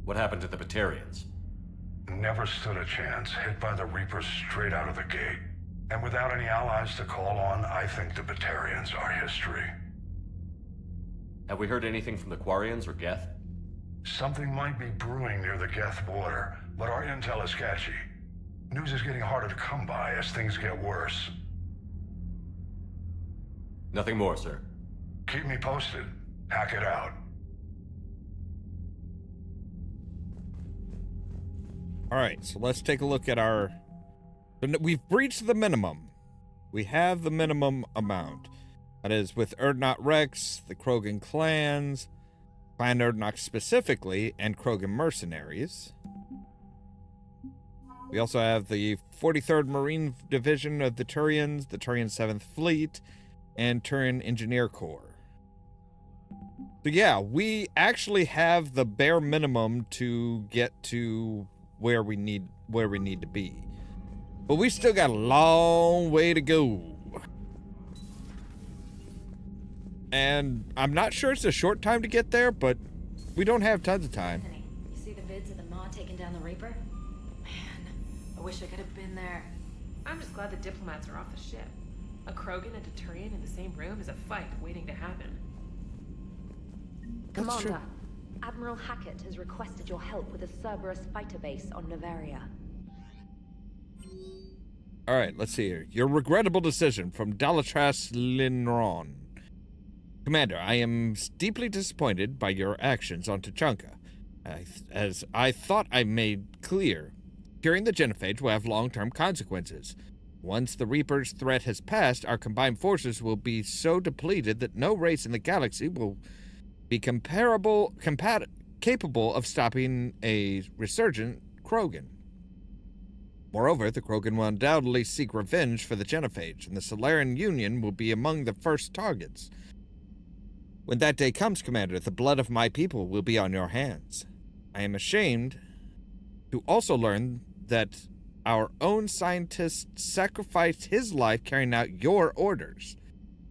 [SPEAKER 6] What happened to the Batarians?
[SPEAKER 19] Never stood a chance, hit by the Reapers straight out of the gate. And without any allies to call on, I think the Batarians are history.
[SPEAKER 6] Have we heard anything from the Quarians or Geth?
[SPEAKER 19] Something might be brewing near the Geth border, but our intel is sketchy. News is getting harder to come by as things get worse.
[SPEAKER 6] Nothing more, sir.
[SPEAKER 19] Keep me posted. Hack it out.
[SPEAKER 1] All right, so let's take a look at our... We've breached the minimum. We have the minimum amount. That is with Urdnot Rex, the Krogan clans, Clan Urdnot specifically, and Krogan mercenaries. We also have the 43rd Marine Division of the Turians, the Turian 7th Fleet, and Turian Engineer Corps. So yeah, we actually have the bare minimum to get to where we need to be. But we still got a long way to go. And I'm not sure it's a short time to get there, but we don't have tons of time.
[SPEAKER 3] You see the vids of the Maw taking down the Reaper? Man, I wish I could have been there.
[SPEAKER 2] I'm just glad the diplomats are off the ship. A Krogan and a Turian in the same room is a fight waiting to happen.
[SPEAKER 4] Commander, Admiral Hackett has requested your help with a Cerberus fighter base on Novaria.
[SPEAKER 1] All right, let's see here. Your regrettable decision from Dalatras Linron. Commander, I am deeply disappointed by your actions on Tuchanka. As I thought I made clear, curing the genophage will have long-term consequences. Once the Reaper's threat has passed, our combined forces will be so depleted that no race in the galaxy will be capable of stopping a resurgent Krogan. Moreover, the Krogan will undoubtedly seek revenge for the genophage, and the Solarian Union will be among the first targets. When that day comes, Commander, the blood of my people will be on your hands. I am ashamed to also learn that our own scientist sacrificed his life carrying out your orders.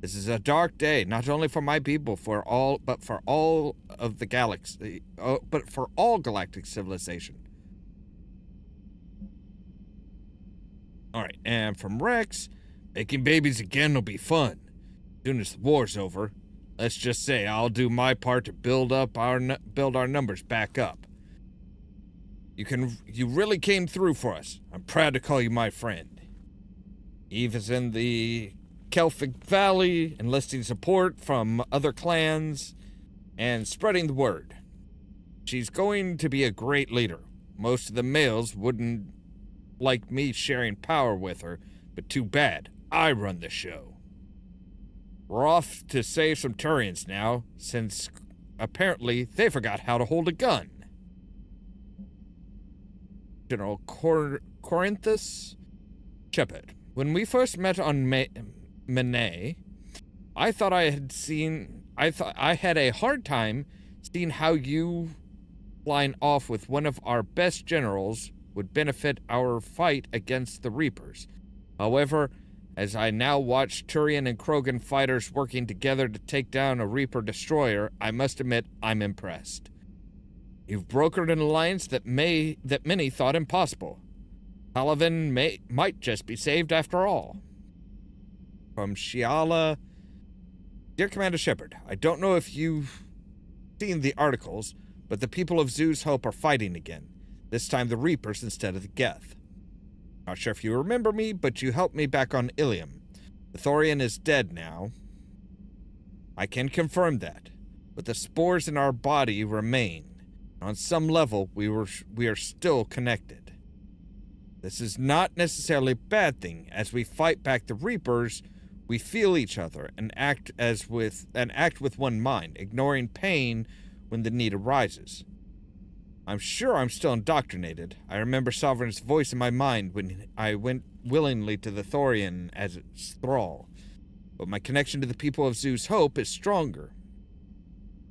[SPEAKER 1] This is a dark day, not only for my people, but for all of the galaxy, but for all galactic civilization. All right, and from Rex, making babies again will be fun. As soon as the war's over, let's just say I'll do my part to build our numbers back up. You really came through for us. I'm proud to call you my friend. Eve is in the Kelphic Valley, enlisting support from other clans and spreading the word. She's going to be a great leader. Most of the males wouldn't like me sharing power with her, but too bad. I run the show. We're off to save some Turians now, since apparently they forgot how to hold a gun. General Corinthus Shepard. When we first met on Menet, I thought I had a hard time seeing how you flying off with one of our best generals would benefit our fight against the Reapers. However, as I now watch Turian and Krogan fighters working together to take down a Reaper destroyer, I must admit I'm impressed. You've brokered an alliance that many thought impossible. Palavin might just be saved after all. From Shiala. Dear Commander Shepard, I don't know if you've seen the articles, but the people of Zoo's Hope are fighting again. This time the Reapers instead of the Geth. Not sure if you remember me, but you helped me back on Ollamh. The Thorian is dead now. I can confirm that, but the spores in our body remain. On some level, we are still connected. This is not necessarily a bad thing. As we fight back the Reapers, we feel each other and act with one mind, ignoring pain when the need arises. I'm sure I'm still indoctrinated. I remember Sovereign's voice in my mind when I went willingly to the Thorian as its thrall. But my connection to the people of Zoo's Hope is stronger.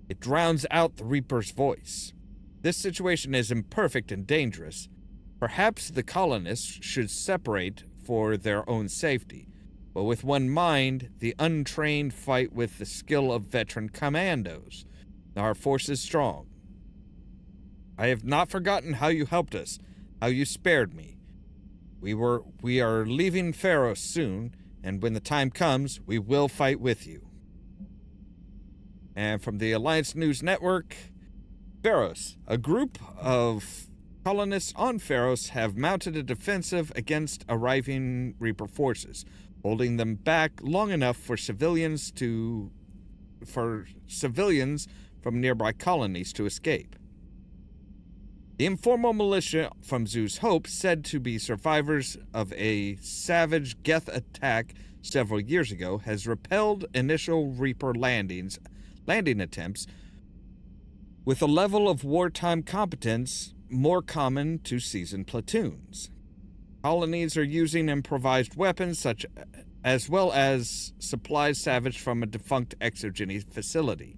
[SPEAKER 1] It drowns out the Reaper's voice. This situation is imperfect and dangerous. Perhaps the colonists should separate for their own safety. But with one mind, the untrained fight with the skill of veteran commandos. Our force is strong. I have not forgotten how you helped us, how you spared me. We are leaving Pharos soon, and when the time comes, we will fight with you. And from the Alliance News Network, Pharos, a group of colonists on Pharos have mounted a defensive against arriving Reaper forces, holding them back long enough for civilians from nearby colonies to escape. The informal militia from Zeus Hope, said to be survivors of a savage Geth attack several years ago, has repelled initial Reaper landing attempts with a level of wartime competence more common to seasoned platoons. Colonies are using improvised weapons as well as supplies salvaged from a defunct exogeny facility.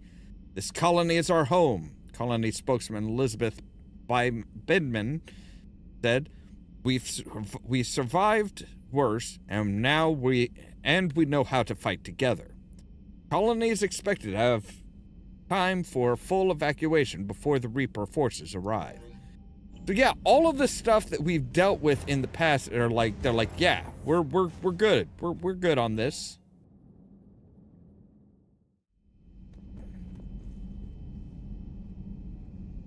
[SPEAKER 1] This colony is our home, colony spokesman Elizabeth Bidman said. We survived worse, and now we know how to fight together. Colony is expected to have time for full evacuation before the Reaper forces arrive. So yeah, all of the stuff that we've dealt with in the past they're like, yeah, we're good. We're good on this.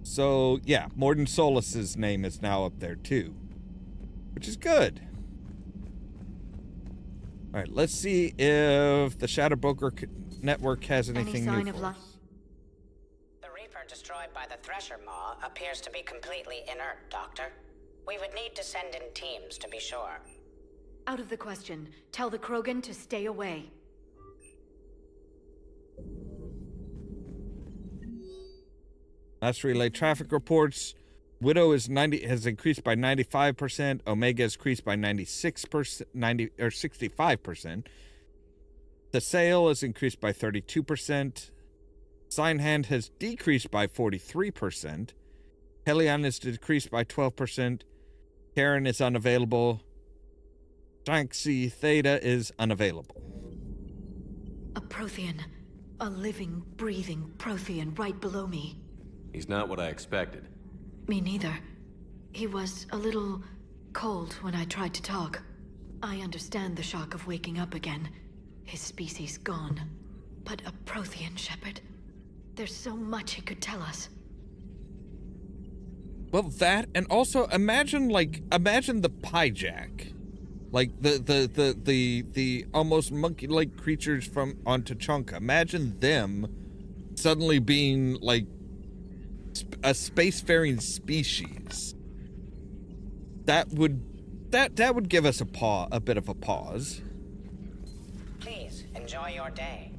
[SPEAKER 1] So yeah, Morden Solis's name is now up there too, which is good. All right, let's see if the Shadow Broker Network has anything new for us.
[SPEAKER 21] The Reaper destroyed by the Thresher Maw appears to be completely inert, Doctor. We would need to send in teams to be sure.
[SPEAKER 20] Out of the question. Tell the Krogan to stay away.
[SPEAKER 1] Let's relay traffic reports. Widow has increased by 95%. Omega has increased by 65%. The Sail has increased by 32%. Signhand has decreased by 43%. Helion is decreased by 12%. Karen is unavailable. Shanxi Theta is unavailable.
[SPEAKER 20] A Prothean. A living, breathing Prothean right below me.
[SPEAKER 6] He's not what I expected.
[SPEAKER 20] Me neither. He was a little cold when I tried to talk. I understand the shock of waking up again. His species gone. But a Prothean, Shepard. There's so much he could tell us.
[SPEAKER 1] Well, that, and also imagine the Pyjack. Like the almost monkey-like creatures on Tuchanka. Imagine them suddenly being like a spacefaring species. That would give us a bit of a pause.
[SPEAKER 21] Please enjoy your day.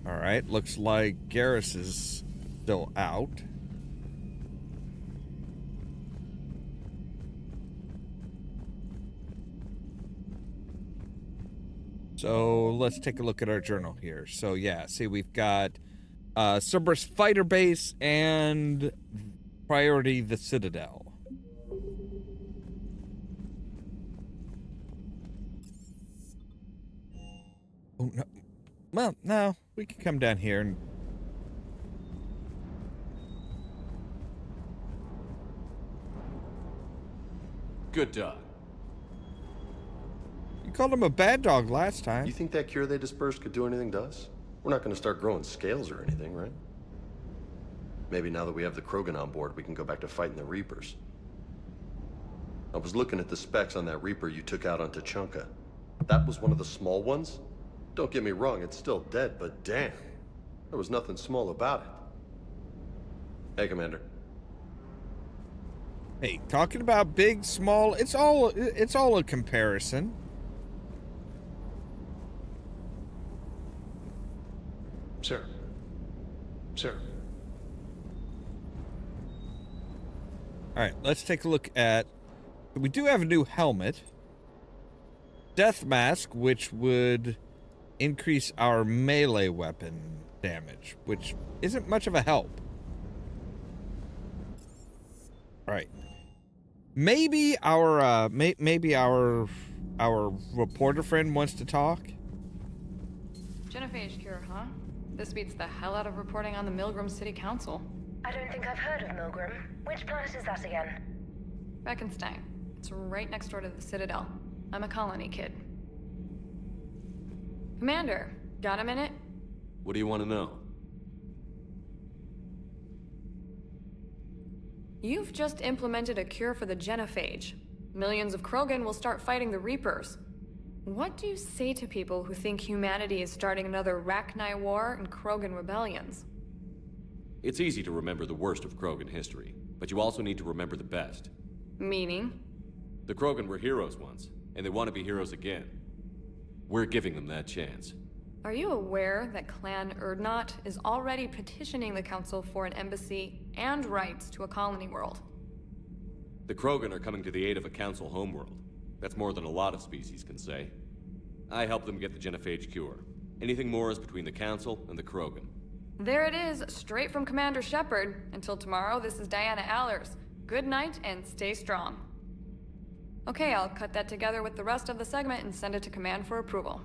[SPEAKER 1] All right, looks like Garrus is still out. So let's take a look at our journal here. So yeah, see, we've got Cerberus Fighter Base and Priority the Citadel. Oh no. Well, no, we can come down here and...
[SPEAKER 6] Good dog.
[SPEAKER 1] You called him a bad dog last time.
[SPEAKER 22] You think that cure they dispersed could do anything to us? We're not going to start growing scales or anything, right? Maybe now that we have the Krogan on board, we can go back to fighting the Reapers. I was looking at the specs on that Reaper you took out on Tuchanka. That was one of the small ones? Don't get me wrong, it's still dead, but damn. There was nothing small about it. Hey, Commander.
[SPEAKER 1] Hey, talking about big, small, it's all a comparison.
[SPEAKER 19] Sir. Sir.
[SPEAKER 1] All right, let's take a look at... We do have a new helmet. Death Mask, which would increase our melee weapon damage, which isn't much of a help. All right. Maybe our our reporter friend wants to talk.
[SPEAKER 2] Genophage cure, huh? This beats the hell out of reporting on the Milgram City Council.
[SPEAKER 4] I don't think I've heard of Milgram. Which planet is that again?
[SPEAKER 2] Beckenstein. It's right next door to the Citadel. I'm a colony kid. Commander, got a minute?
[SPEAKER 6] What do you want to know?
[SPEAKER 2] You've just implemented a cure for the genophage. Millions of Krogan will start fighting the Reapers. What do you say to people who think humanity is starting another Rachni War and Krogan rebellions?
[SPEAKER 6] It's easy to remember the worst of Krogan history, but you also need to remember the best.
[SPEAKER 2] Meaning?
[SPEAKER 6] The Krogan were heroes once, and they want to be heroes again. We're giving them that chance.
[SPEAKER 2] Are you aware that Clan Urdnot is already petitioning the Council for an embassy and rights to a colony world?
[SPEAKER 6] The Krogan are coming to the aid of a Council homeworld. That's more than a lot of species can say. I helped them get the genophage cure. Anything more is between the Council and the Krogan.
[SPEAKER 2] There it is, straight from Commander Shepard. Until tomorrow, this is Diana Allers. Good night and stay strong. Okay, I'll cut that together with the rest of the segment and send it to Command for approval.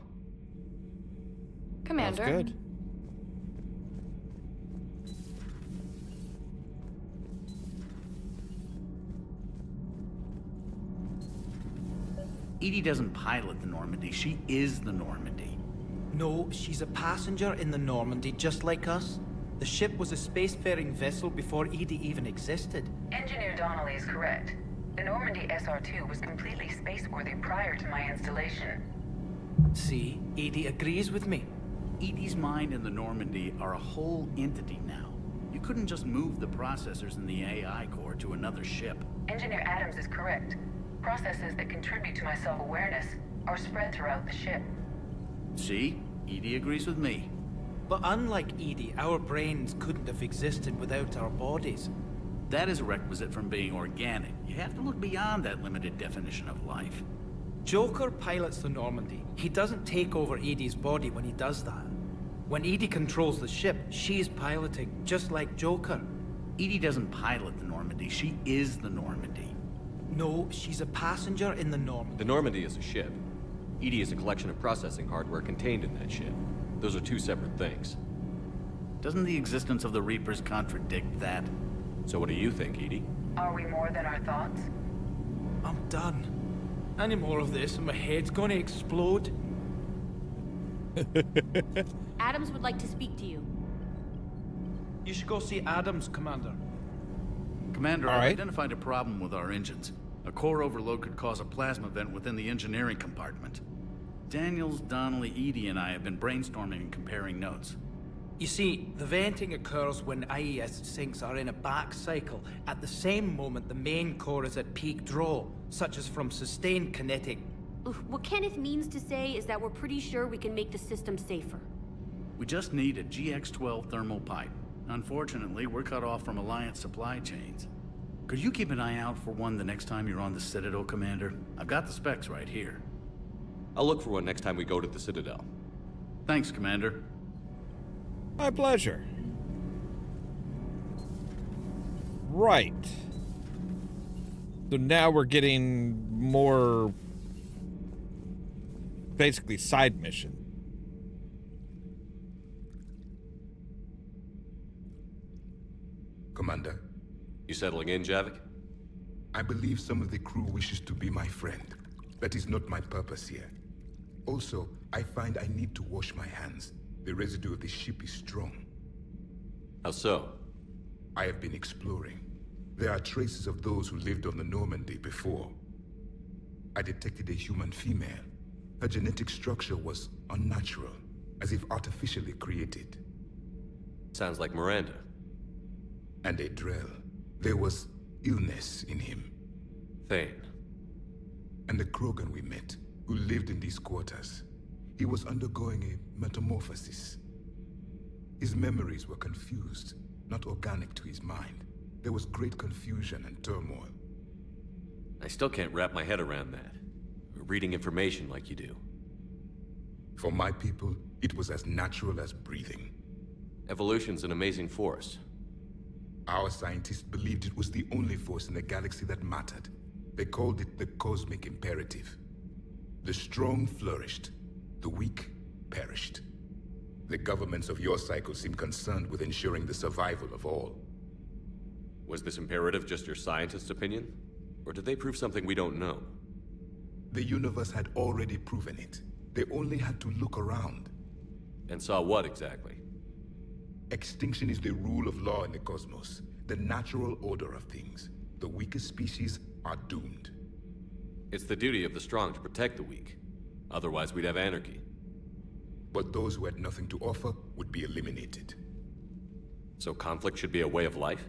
[SPEAKER 2] Commander.
[SPEAKER 1] That's good.
[SPEAKER 5] Edie doesn't pilot the Normandy, she is the Normandy.
[SPEAKER 13] No, she's a passenger in the Normandy, just like us. The ship was a spacefaring vessel before Edie even existed.
[SPEAKER 23] Engineer Donnelly is correct. The Normandy SR-2 was completely spaceworthy prior to my installation.
[SPEAKER 13] See, Edie agrees with me.
[SPEAKER 5] Edie's mind and the Normandy are a whole entity now. You couldn't just move the processors in the AI core to another ship.
[SPEAKER 23] Engineer Adams is correct. Processes that contribute to my self-awareness are spread throughout the ship.
[SPEAKER 5] See? Edie agrees with me.
[SPEAKER 13] But unlike Edie, our brains couldn't have existed without our bodies.
[SPEAKER 5] That is a requisite from being organic. You have to look beyond that limited definition of life.
[SPEAKER 13] Joker pilots the Normandy. He doesn't take over Edie's body when he does that. When Edie controls the ship, she's piloting, just like Joker.
[SPEAKER 5] Edie doesn't pilot the Normandy, she is the Normandy.
[SPEAKER 13] No, she's a passenger in the Normandy.
[SPEAKER 6] The Normandy is a ship. Edie is a collection of processing hardware contained in that ship. Those are two separate things.
[SPEAKER 5] Doesn't the existence of the Reapers contradict that?
[SPEAKER 6] So what do you think, Edie?
[SPEAKER 23] Are we more than our thoughts?
[SPEAKER 13] I'm done. Any more of this and my head's gonna explode.
[SPEAKER 24] Adams would like to speak to you.
[SPEAKER 13] You should go see Adams, Commander.
[SPEAKER 5] Commander, I've identified a problem with our engines. A core overload could cause a plasma vent within the engineering compartment. Daniels, Donnelly, Edie, and I have been brainstorming and comparing notes.
[SPEAKER 13] You see, the venting occurs when IES sinks are in a back cycle. At the same moment, the main core is at peak draw, such as from sustained kinetic.
[SPEAKER 24] What Kenneth means to say is that we're pretty sure we can make the system safer.
[SPEAKER 5] We just need a GX-12 thermal pipe. Unfortunately, we're cut off from Alliance supply chains. Could you keep an eye out for one the next time you're on the Citadel, Commander? I've got the specs right here.
[SPEAKER 6] I'll look for one next time we go to the Citadel.
[SPEAKER 5] Thanks, Commander.
[SPEAKER 1] My pleasure. Right. So now we're getting more basically side mission.
[SPEAKER 16] Commander.
[SPEAKER 6] You settling in, Javik?
[SPEAKER 16] I believe some of the crew wishes to be my friend. That is not my purpose here. Also, I find I need to wash my hands. The residue of the ship is strong.
[SPEAKER 6] How so?
[SPEAKER 16] I have been exploring. There are traces of those who lived on the Normandy before. I detected a human female. Her genetic structure was unnatural, as if artificially created.
[SPEAKER 6] Sounds like Miranda.
[SPEAKER 16] And a Drell. There was illness in him.
[SPEAKER 6] Thane.
[SPEAKER 16] And the Krogan we met, who lived in these quarters. He was undergoing a metamorphosis. His memories were confused, not organic to his mind. There was great confusion and turmoil.
[SPEAKER 6] I still can't wrap my head around that. Reading information like you do.
[SPEAKER 16] For my people, it was as natural as breathing.
[SPEAKER 6] Evolution's an amazing force.
[SPEAKER 16] Our scientists believed it was the only force in the galaxy that mattered. They called it the cosmic imperative. The strong flourished, the weak perished. The governments of your cycle seem concerned with ensuring the survival of all.
[SPEAKER 6] Was this imperative just your scientist's opinion? Or did they prove something we don't know?
[SPEAKER 16] The universe had already proven it. They only had to look around.
[SPEAKER 6] And saw what exactly?
[SPEAKER 16] Extinction is the rule of law in the cosmos, the natural order of things. The weakest species are doomed.
[SPEAKER 6] It's the duty of the strong to protect the weak. Otherwise, we'd have anarchy.
[SPEAKER 16] But those who had nothing to offer would be eliminated.
[SPEAKER 6] So conflict should be a way of life?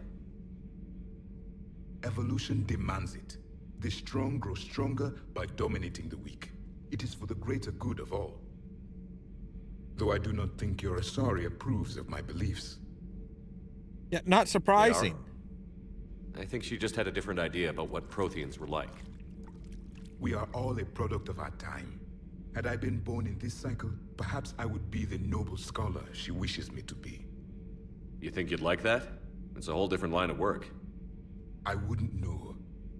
[SPEAKER 16] Evolution demands it. The strong grow stronger by dominating the weak. It is for the greater good of all. Though I do not think your Asari approves of my beliefs.
[SPEAKER 1] Yeah, not surprising.
[SPEAKER 6] I think she just had a different idea about what Protheans were like.
[SPEAKER 16] We are all a product of our time. Had I been born in this cycle, perhaps I would be the noble scholar she wishes me to be.
[SPEAKER 6] You think you'd like that? It's a whole different line of work.
[SPEAKER 16] I wouldn't know.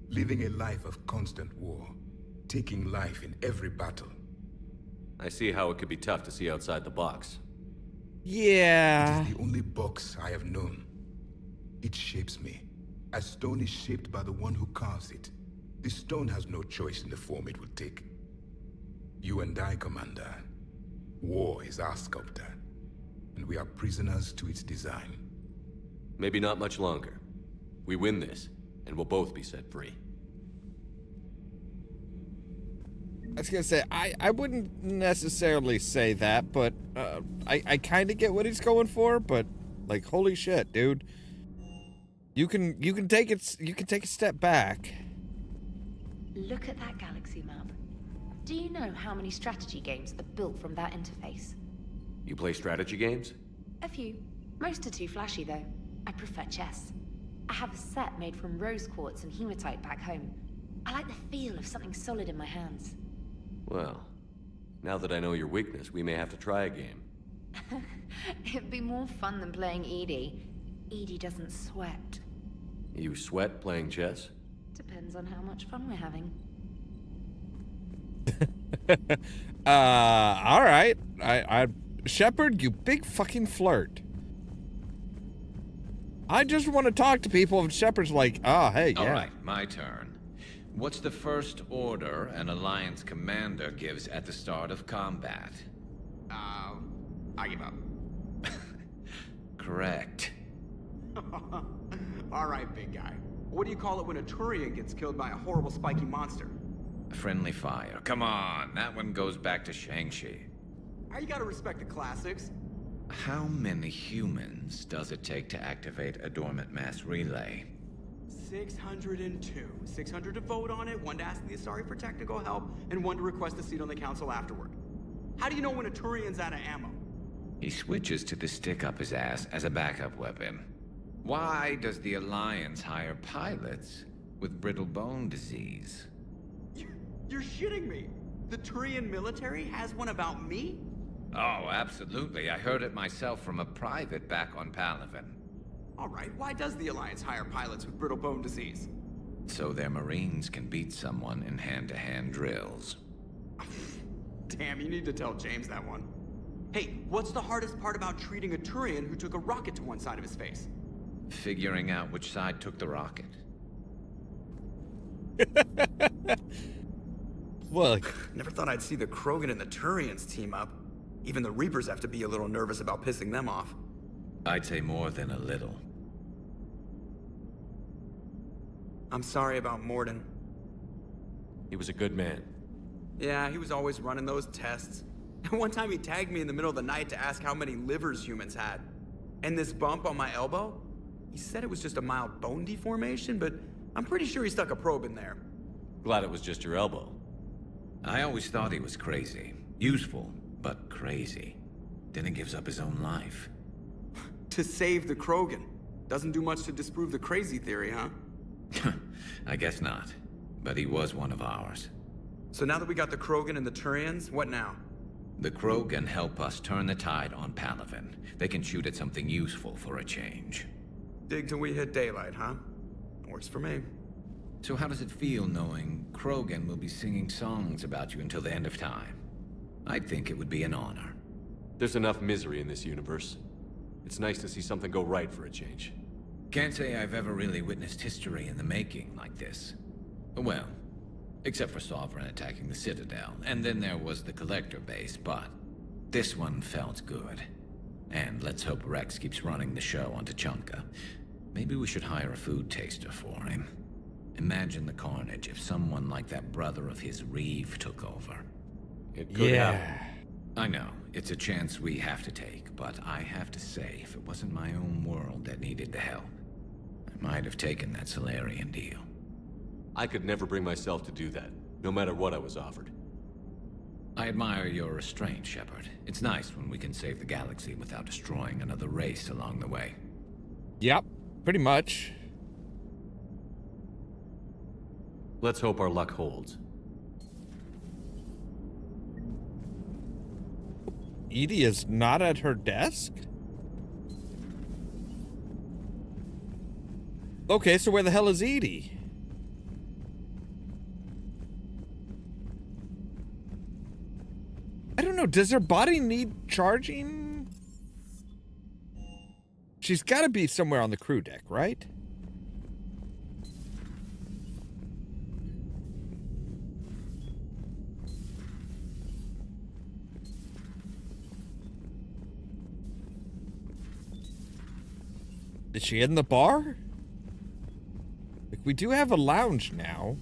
[SPEAKER 16] Living a life of constant war. Taking life in every battle.
[SPEAKER 6] I see how it could be tough to see outside the box.
[SPEAKER 1] Yeah.
[SPEAKER 16] It is the only box I have known. It shapes me, as stone is shaped by the one who carves it. The stone has no choice in the form it will take. You and I, Commander. War is our sculptor, and we are prisoners to its design.
[SPEAKER 6] Maybe not much longer. We win this, and we'll both be set free.
[SPEAKER 1] I was gonna say, I wouldn't necessarily say that, but I kind of get what he's going for. But like, holy shit, dude, you can take it. You can take a step back.
[SPEAKER 4] Look at that galaxy map. Do you know how many strategy games are built from that interface?
[SPEAKER 6] You play strategy games?
[SPEAKER 4] A few. Most are too flashy, though. I prefer chess. I have a set made from rose quartz and hematite back home. I like the feel of something solid in my hands.
[SPEAKER 6] Well, now that I know your weakness, we may have to try a game.
[SPEAKER 4] It'd be more fun than playing Edie. Edie doesn't sweat.
[SPEAKER 6] You sweat playing chess?
[SPEAKER 4] Depends on how much fun we're having.
[SPEAKER 1] All right. Shepard, you big fucking flirt. I just want to talk to people, and Shepard's like, oh, hey, yeah.
[SPEAKER 17] All right, my turn. What's the first order an Alliance commander gives at the start of combat?
[SPEAKER 7] I give up.
[SPEAKER 17] Correct.
[SPEAKER 7] All right, big guy. What do you call it when a Turian gets killed by a horrible spiky monster?
[SPEAKER 17] Friendly fire. Come on, that one goes back to Shang-Chi.
[SPEAKER 7] You gotta respect the classics.
[SPEAKER 17] How many humans does it take to activate a dormant mass relay?
[SPEAKER 7] 602. 600 to vote on it, 1 to ask the Asari for technical help, and 1 to request a seat on the council afterward. How do you know when a Turian's out of ammo?
[SPEAKER 17] He switches to the stick up his ass as a backup weapon. Why does the Alliance hire pilots with brittle bone disease?
[SPEAKER 7] You're shitting me! The Turian military has one about me?
[SPEAKER 17] Oh, absolutely. I heard it myself from a private back on Palaven.
[SPEAKER 7] Alright, why does the Alliance hire pilots with brittle bone disease?
[SPEAKER 17] So their Marines can beat someone in hand-to-hand drills.
[SPEAKER 7] Damn, you need to tell James that one. Hey, what's the hardest part about treating a Turian who took a rocket to one side of his face?
[SPEAKER 17] Figuring out which side took the rocket.
[SPEAKER 1] Look.
[SPEAKER 7] Never thought I'd see the Krogan and the Turians team up. Even the Reapers have to be a little nervous about pissing them off.
[SPEAKER 17] I'd say more than a little.
[SPEAKER 7] I'm sorry about Morden.
[SPEAKER 6] He was a good man.
[SPEAKER 7] Yeah, he was always running those tests. And one time he tagged me in the middle of the night to ask how many livers humans had. And this bump on my elbow? He said it was just a mild bone deformation, but I'm pretty sure he stuck a probe in there.
[SPEAKER 6] Glad it was just your elbow.
[SPEAKER 17] I always thought he was crazy. Useful, but crazy. Then he gives up his own life.
[SPEAKER 7] To save the Krogan. Doesn't do much to disprove the crazy theory, huh?
[SPEAKER 17] I guess not. But he was one of ours.
[SPEAKER 7] So now that we got the Krogan and the Turians, what now?
[SPEAKER 17] The Krogan help us turn the tide on Palaven. They can shoot at something useful for a change.
[SPEAKER 7] Dig till we hit daylight, huh? Works for me.
[SPEAKER 17] So how does it feel knowing Krogan will be singing songs about you until the end of time? I'd think it would be an honor.
[SPEAKER 6] There's enough misery in this universe. It's nice to see something go right for a change.
[SPEAKER 17] Can't say I've ever really witnessed history in the making like this. Well, except for Sovereign attacking the Citadel, and then there was the Collector base, but this one felt good. And let's hope Rex keeps running the show on Tuchanka. Maybe we should hire a food taster for him. Imagine the carnage if someone like that brother of his, Reeve, took over.
[SPEAKER 6] It could happen.
[SPEAKER 17] I know, it's a chance we have to take, but I have to say, if it wasn't my own world that needed the help, I might have taken that Solarian deal.
[SPEAKER 6] I could never bring myself to do that, no matter what I was offered.
[SPEAKER 17] I admire your restraint, Shepard. It's nice when we can save the galaxy without destroying another race along the way.
[SPEAKER 1] Yep, pretty much.
[SPEAKER 6] Let's hope our luck holds.
[SPEAKER 1] Edie is not at her desk? Okay, so where the hell is Edie? I don't know, does her body need charging? She's got to be somewhere on the crew deck, right? Is she in the bar? Like, we do have a lounge now.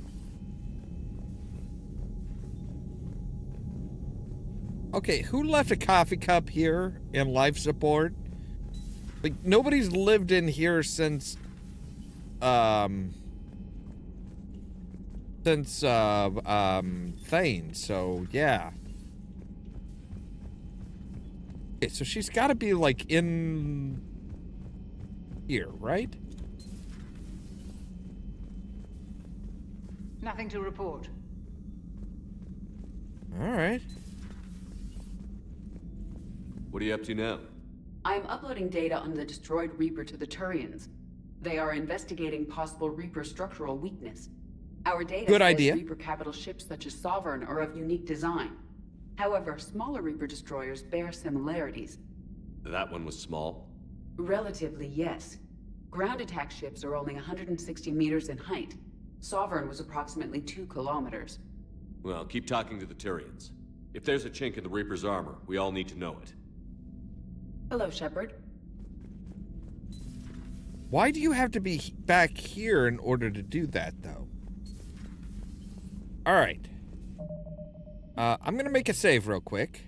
[SPEAKER 1] Okay, who left a coffee cup here in life support? Like, nobody's lived in here since Thane, so yeah. Okay, so she's gotta be like in here, right?
[SPEAKER 23] Nothing to report.
[SPEAKER 1] Alright.
[SPEAKER 6] What are you up to now?
[SPEAKER 23] I am uploading data on the destroyed Reaper to the Turians. They are investigating possible Reaper structural weakness. Our data
[SPEAKER 1] Good
[SPEAKER 23] says
[SPEAKER 1] idea.
[SPEAKER 23] Reaper capital ships such as Sovereign are of unique design. However, smaller Reaper destroyers bear similarities.
[SPEAKER 6] That one was small.
[SPEAKER 23] Relatively, yes. Ground attack ships are only 160 meters in height. Sovereign was approximately 2 kilometers.
[SPEAKER 6] Well, keep talking to the Turians. If there's a chink in the Reaper's armor, we all need to know it.
[SPEAKER 23] Hello, Shepard.
[SPEAKER 1] Why do you have to be back here in order to do that, though? Alright. I'm gonna make a save real quick.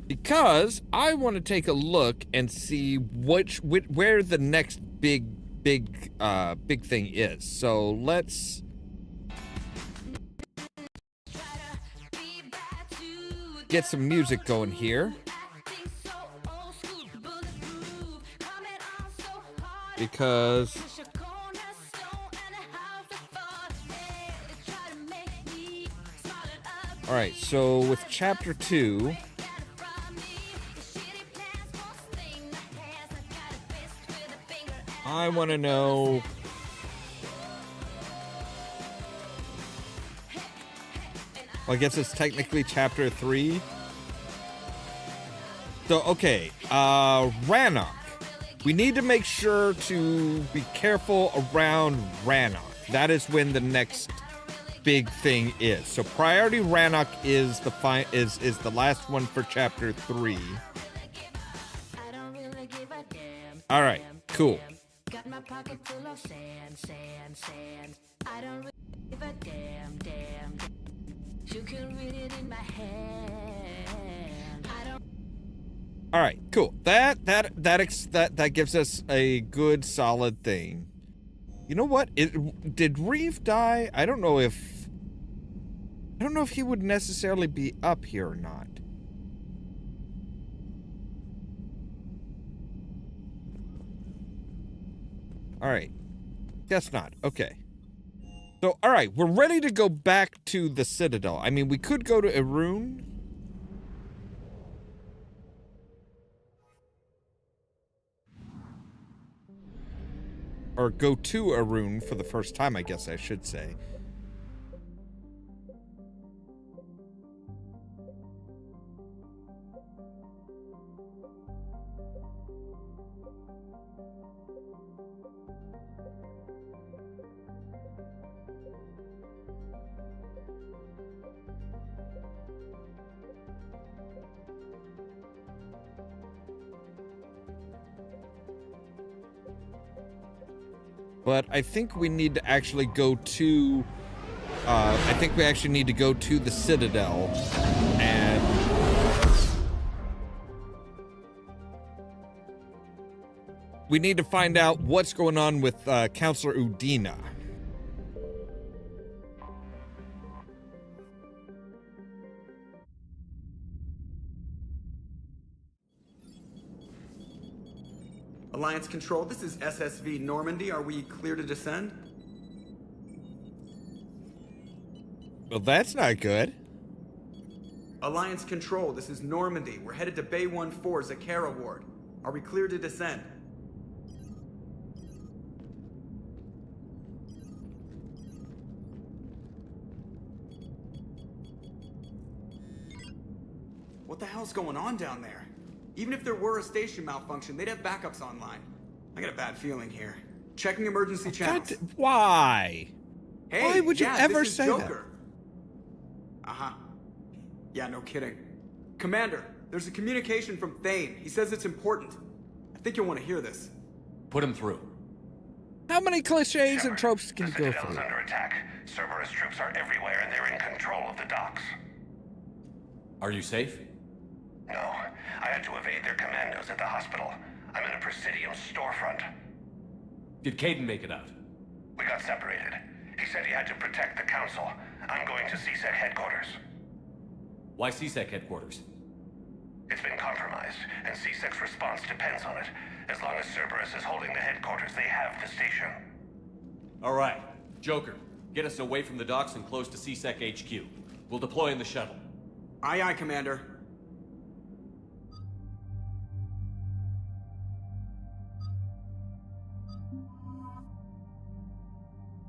[SPEAKER 1] Because I want to take a look and see where the next big thing is. So let's get some music going here. Because all right, so with chapter 2, I want to know well, I guess it's technically chapter 3. So okay, Rannoch. We need to make sure to be careful around Rannoch. That is when the next big thing is. So priority Rannoch is the last one for chapter 3. All right, cool.
[SPEAKER 8] Got my pocket full of sand. I don't really give a damn. You can read it in my hand. I don't.
[SPEAKER 1] All right, cool. That gives us a good solid thing. You know what? Did Reeve die? I don't know if he would necessarily be up here or not. All right. Guess not. Okay. So, all right, we're ready to go back to the Citadel. I mean, we could go to Irun. or go to Arun for the first time, I guess I should say. But I think we need to actually go to, I think we actually need to go to the Citadel and we need to find out what's going on with Counselor Udina.
[SPEAKER 7] Alliance Control, this is SSV Normandy. Are we clear to descend?
[SPEAKER 1] Well, that's not good.
[SPEAKER 7] Alliance Control, this is Normandy. We're headed to Bay 1-4, Zakara Ward. Are we clear to descend? What the hell's going on down there? Even if there were a station malfunction, they'd have backups online. I got a bad feeling here. Checking emergency channels.
[SPEAKER 1] Why?
[SPEAKER 7] Hey,
[SPEAKER 1] why would you ever
[SPEAKER 7] this is
[SPEAKER 1] say
[SPEAKER 7] Joker. Uh-huh. Yeah, no kidding. Commander, there's a communication from Thane. He says it's important. I think you'll want to hear this.
[SPEAKER 6] Put him through.
[SPEAKER 1] How many cliches and tropes can you go
[SPEAKER 19] Citadel's
[SPEAKER 1] through?
[SPEAKER 19] under attack. Cerberus troops are everywhere and they're in control of the docks.
[SPEAKER 6] Are you safe?
[SPEAKER 19] No, I had to evade their commandos at the hospital. I'm in a Presidium storefront.
[SPEAKER 6] Did Caden make it out?
[SPEAKER 19] We got separated. He said he had to protect the Council. I'm going to CSEC headquarters.
[SPEAKER 6] Why CSEC headquarters?
[SPEAKER 19] It's been compromised, and CSEC's response depends on it. As long as Cerberus is holding the headquarters, they have the station.
[SPEAKER 6] All right. Joker, get us away from the docks and close to CSEC HQ. We'll deploy in the shuttle.
[SPEAKER 7] Aye, aye, Commander.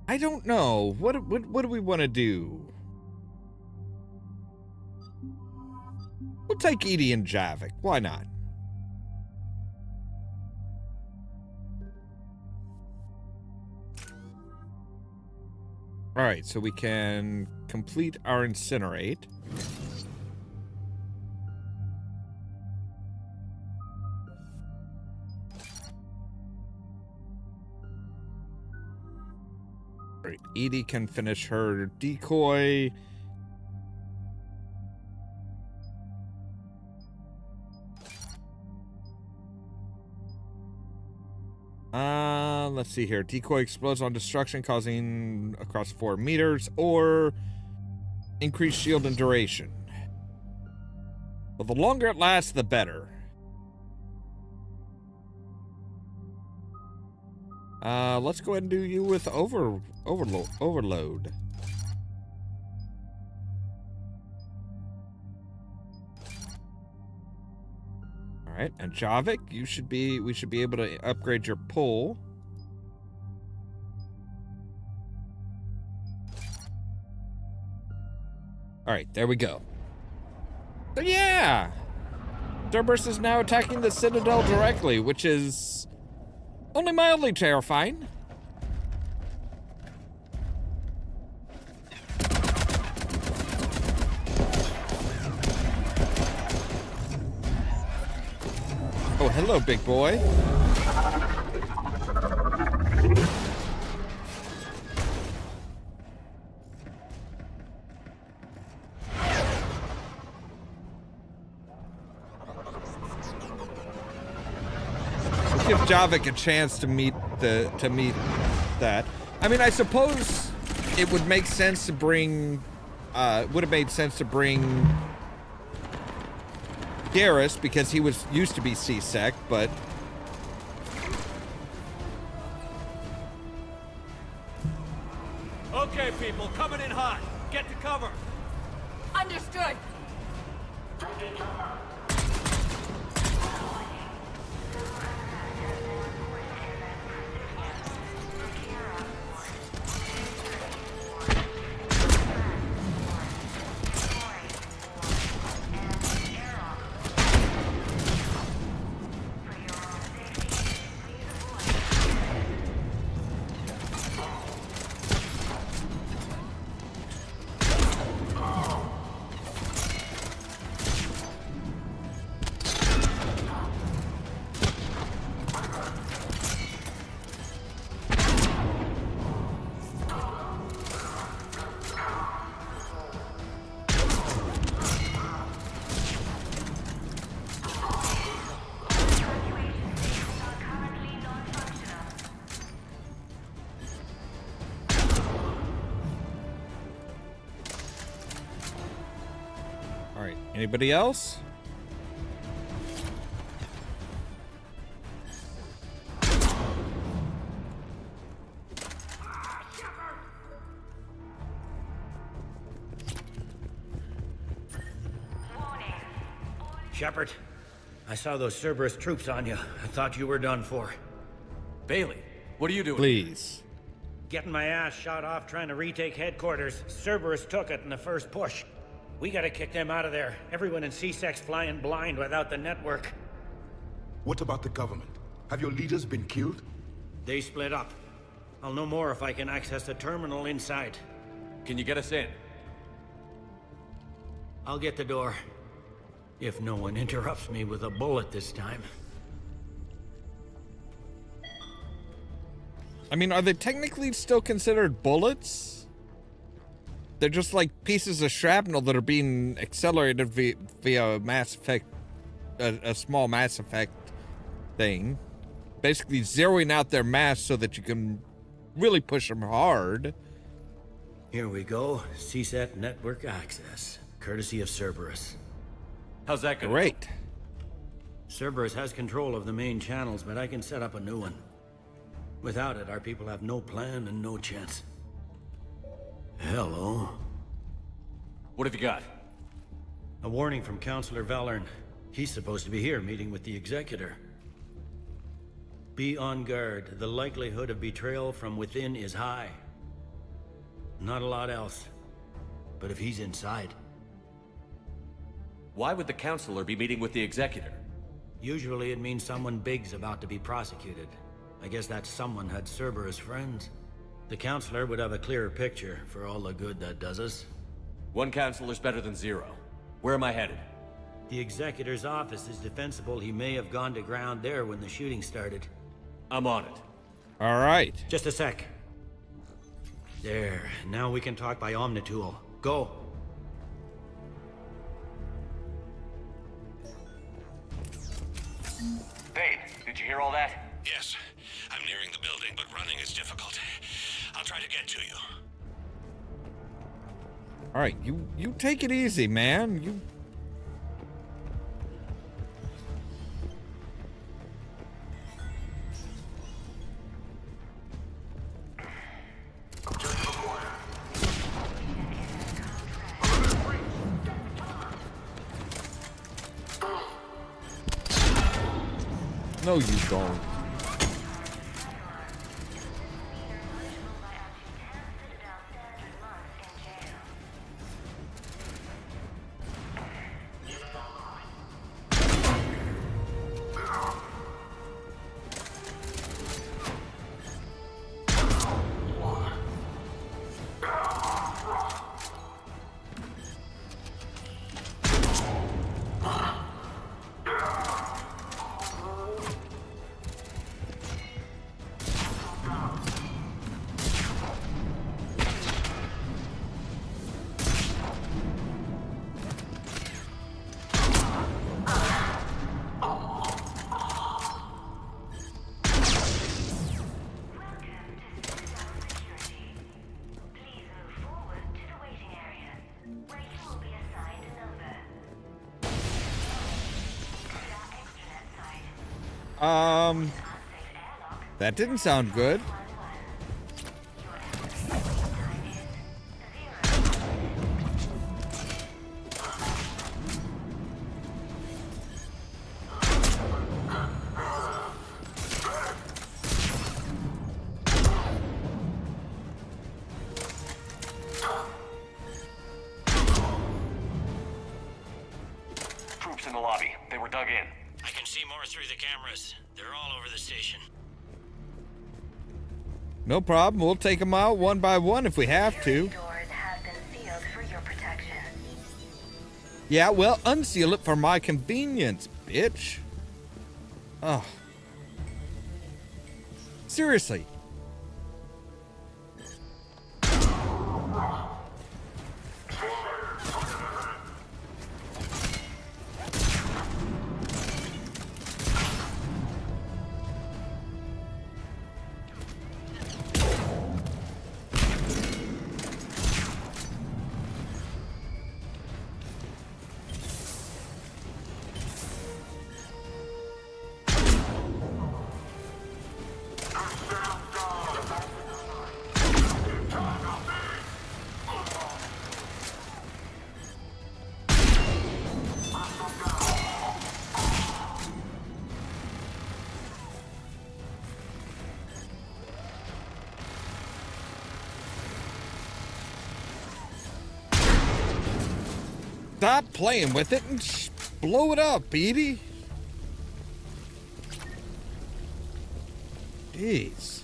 [SPEAKER 1] I don't know. What do we want to do? We'll take Edie and Javik. Why not? All right, so we can complete our incinerate. All right, Edie can finish her decoy. Let's see here. Decoy explodes on destruction, causing across 4 meters, or increased shield and duration. Well, the longer it lasts, the better. Let's go ahead and do you with overload. All right, and Javik, we should be able to upgrade your pull. All right, there we go. So yeah, Cerberus is now attacking the Citadel directly, which is only mildly terrifying. Oh, hello, big boy. Give Javik a chance to meet that. I mean, I suppose it would make sense to bring would have made sense to bring Garrus because he used to be CSEC, but
[SPEAKER 6] okay, people, coming in hot. Get to cover.
[SPEAKER 24] Understood.
[SPEAKER 1] Anybody else?
[SPEAKER 10] Shepard, I saw those Cerberus troops on you. I thought you were done for.
[SPEAKER 6] Bailey, what are you doing?
[SPEAKER 1] Please.
[SPEAKER 10] Getting my ass shot off trying to retake headquarters. Cerberus took it in the first push. We gotta kick them out of there. Everyone in C-Sec's flying blind without the network.
[SPEAKER 16] What about the government? Have your leaders been killed?
[SPEAKER 10] They split up. I'll know more if I can access the terminal inside.
[SPEAKER 6] Can you get us in?
[SPEAKER 10] I'll get the door. If no one interrupts me with a bullet this time.
[SPEAKER 1] I mean, are they technically still considered bullets? They're just like pieces of shrapnel that are being accelerated via Mass Effect, a small Mass Effect thing. Basically zeroing out their mass so that you can really push them hard.
[SPEAKER 10] Here we go. CSAT network access, courtesy of Cerberus.
[SPEAKER 6] How's that going?
[SPEAKER 1] Great.
[SPEAKER 10] Cerberus has control of the main channels, but I can set up a new one. Without it, our people have no plan and no chance. Hello.
[SPEAKER 6] What have you got?
[SPEAKER 10] A warning from Counselor Valern. He's supposed to be here meeting with the Executor. Be on guard. The likelihood of betrayal from within is high. Not a lot else. But if he's inside...
[SPEAKER 6] Why would the Counselor be meeting with the Executor?
[SPEAKER 10] Usually it means someone big's about to be prosecuted. I guess that someone had Cerberus friends. The Counselor would have a clearer picture for all the good that does us.
[SPEAKER 6] One Counselor's better than zero. Where am I headed?
[SPEAKER 10] The Executor's office is defensible. He may have gone to ground there when the shooting started.
[SPEAKER 6] I'm on it.
[SPEAKER 1] All right.
[SPEAKER 10] Just a sec. There. Now we can talk by Omnitool. Go.
[SPEAKER 12] Babe, did you hear all that?
[SPEAKER 14] Yes. I'm nearing the building, but running is difficult. I'll try to get to you.
[SPEAKER 1] All right, you take it easy, man. You... No, you don't. That didn't sound good.
[SPEAKER 12] Troops in the lobby. They were dug in.
[SPEAKER 10] I can see more through the cameras. They're all over the station.
[SPEAKER 1] No problem. We'll take them out one by one if we have to.
[SPEAKER 11] Doors have been sealed for your protection.
[SPEAKER 1] Yeah, well, unseal it for my convenience, bitch. Oh. Seriously. Stop playing with it and blow it up, Edie. Jeez.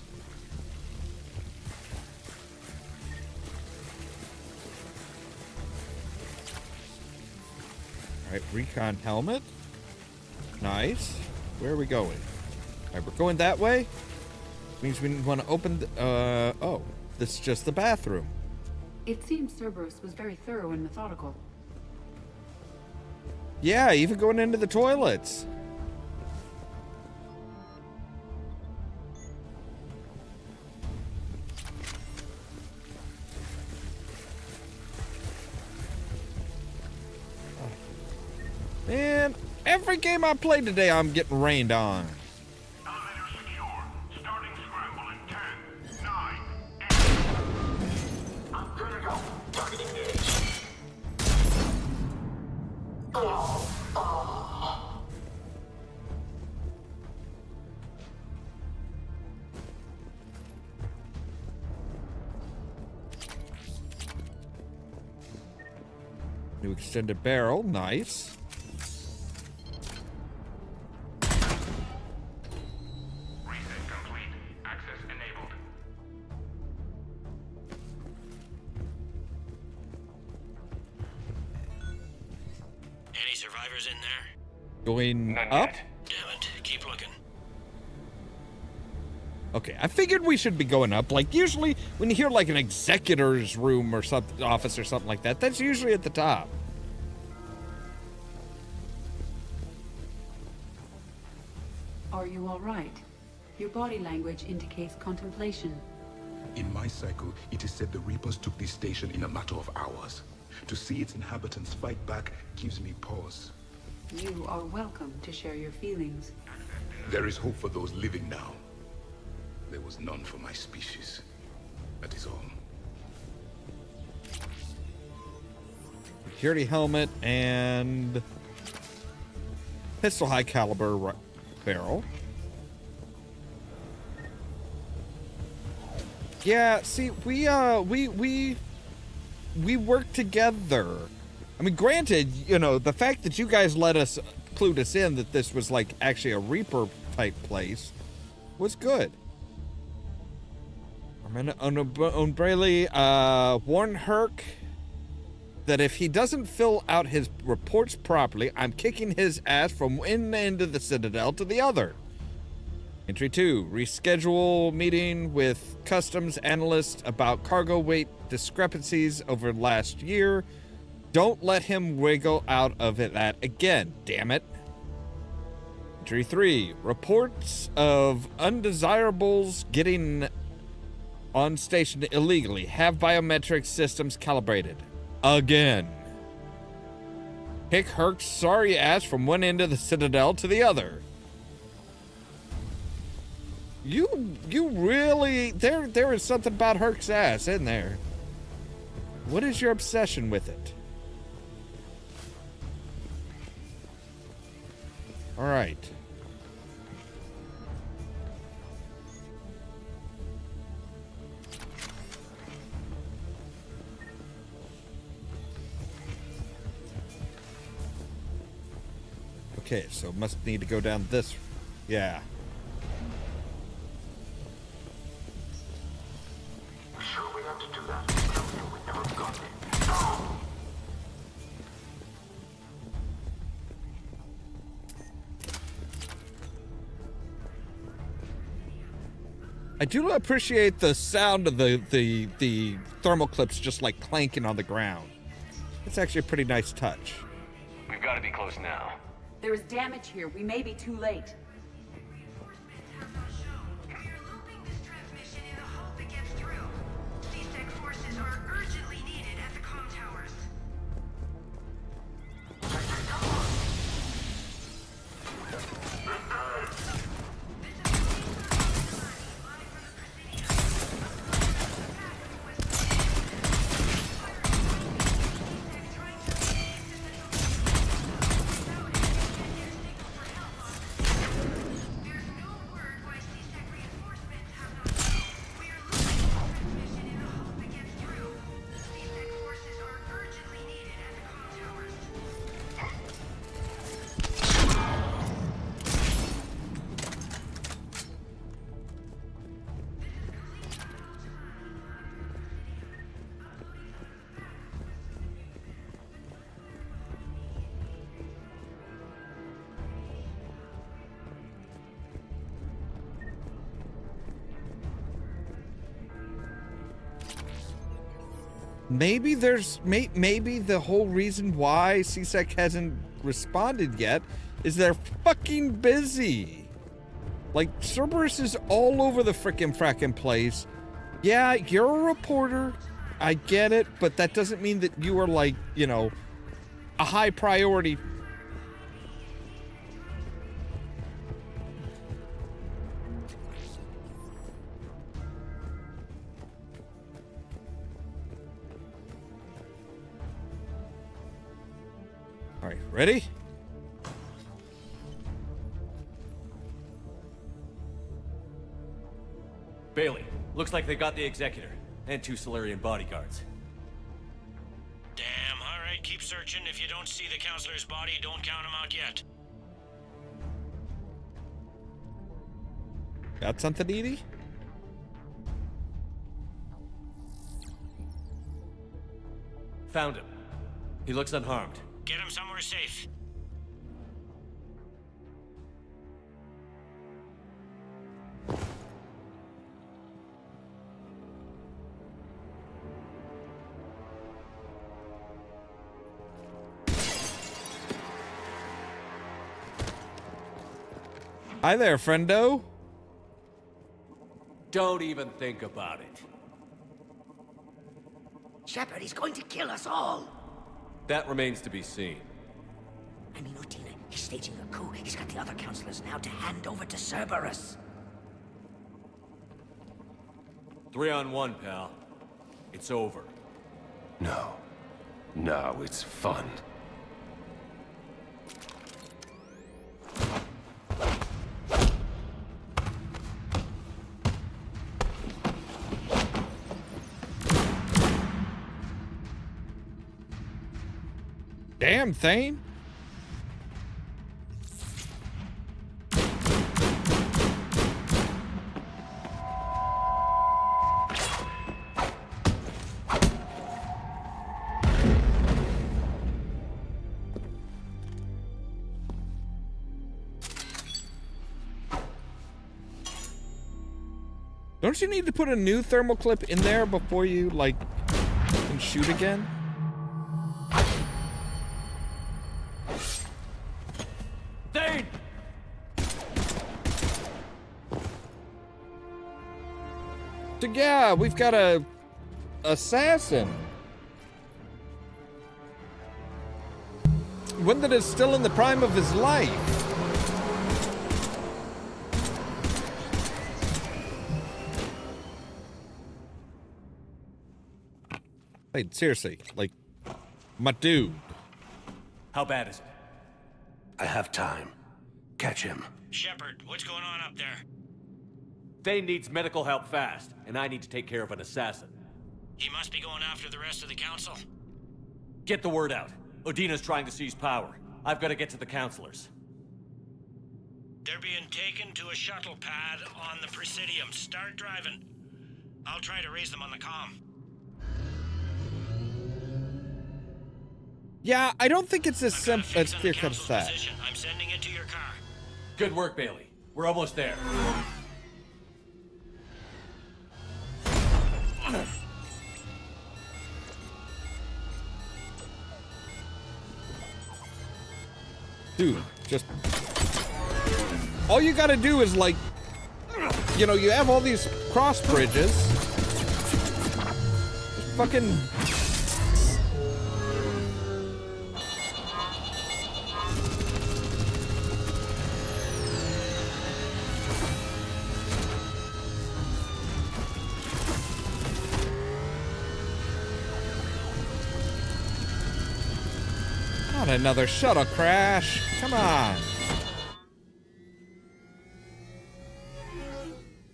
[SPEAKER 1] Alright, recon helmet. Nice. Where are we going? Alright, we're going that way. Means we want to open the, oh, this is just the bathroom.
[SPEAKER 23] It seems Cerberus was very thorough and methodical.
[SPEAKER 1] Yeah, even going into the toilets. Man, every game I played today, I'm getting rained on. New extended barrel, nice.
[SPEAKER 19] Reset complete. Access enabled.
[SPEAKER 14] Any survivors in there?
[SPEAKER 1] Going
[SPEAKER 14] None
[SPEAKER 1] up?
[SPEAKER 14] yet. Damn it. Keep looking.
[SPEAKER 1] Okay, I figured we should be going up. Like, usually when you hear like an executor's room or something, office or something like that, that's usually at the top.
[SPEAKER 23] Are you all right? Your body language indicates contemplation.
[SPEAKER 16] In my cycle, it is said the Reapers took this station in a matter of hours. To see its inhabitants fight back gives me pause.
[SPEAKER 23] You are welcome to share your feelings.
[SPEAKER 16] There is hope for those living now. There was none for my species. That is all.
[SPEAKER 1] Security helmet and pistol high caliber barrel. Yeah, see, we work together. I mean, granted, you know, the fact that you guys let us clued us in that this was like actually a Reaper type place was good. Umbrella, warn Herc that if he doesn't fill out his reports properly, I'm kicking his ass from one end of the Citadel to the other. Entry 2, reschedule meeting with customs analyst about cargo weight discrepancies over last year. Don't let him wiggle out of it that again, damn it. Entry 3, reports of undesirables getting on station illegally. Have biometric systems calibrated. Again. Kick Herc's sorry ass from one end of the Citadel to the other. You really, there is something about Herc's ass in there. What is your obsession with it? All right. Okay, so must need to go down this. Yeah.
[SPEAKER 19] Sure we have to do that. We never got it.
[SPEAKER 1] I do appreciate the sound of the thermal clips just like clanking on the ground. It's actually a pretty nice touch.
[SPEAKER 12] We've got to be close now.
[SPEAKER 23] There is damage here. We may be too late.
[SPEAKER 1] Maybe maybe the whole reason why CSEC hasn't responded yet is they're fucking busy. Like, Cerberus is all over the frickin' place. Yeah, you're a reporter. I get it, but that doesn't mean that you are, like, you know, a high priority. All right, ready?
[SPEAKER 6] Bailey, looks like they got the Executor and 2 Solarian bodyguards.
[SPEAKER 10] Damn, all right, keep searching. If you don't see the counselor's body, don't count him out yet.
[SPEAKER 1] Got something, Edie?
[SPEAKER 6] Found him. He looks unharmed.
[SPEAKER 10] Get him somewhere safe.
[SPEAKER 1] Hi there, friendo.
[SPEAKER 6] Don't even think about it.
[SPEAKER 3] Shepard, he's going to kill us all.
[SPEAKER 6] That remains to be seen.
[SPEAKER 3] I mean, Udina, he's staging a coup. He's got the other counselors now to hand over to Cerberus.
[SPEAKER 6] 3-on-1, pal. It's over.
[SPEAKER 9] No. No, it's fun.
[SPEAKER 1] Damn, Thane. Don't you need to put a new thermal clip in there before you, like, can shoot again?
[SPEAKER 6] Thane!
[SPEAKER 1] So yeah, we've got a assassin. One that is still in the prime of his life. Wait, seriously, like, my dude.
[SPEAKER 6] How bad is it?
[SPEAKER 9] I have time. Catch him.
[SPEAKER 10] Shepard, what's going on up there?
[SPEAKER 6] Thane needs medical help fast, and I need to take care of an assassin.
[SPEAKER 10] He must be going after the rest of the council.
[SPEAKER 6] Get the word out. Odina's trying to seize power. I've got to get to the counselors.
[SPEAKER 10] They're being taken to a shuttle pad on the Presidium. Start driving. I'll try to raise them on the comm.
[SPEAKER 1] Yeah, I don't think it's as simple as clear cut as that.
[SPEAKER 10] I'm sending it to your car.
[SPEAKER 6] Good work, Bailey. We're almost there.
[SPEAKER 1] Dude, just... all you gotta do is, like... you know, you have all these cross bridges. Just fucking... Not another shuttle crash. Come on.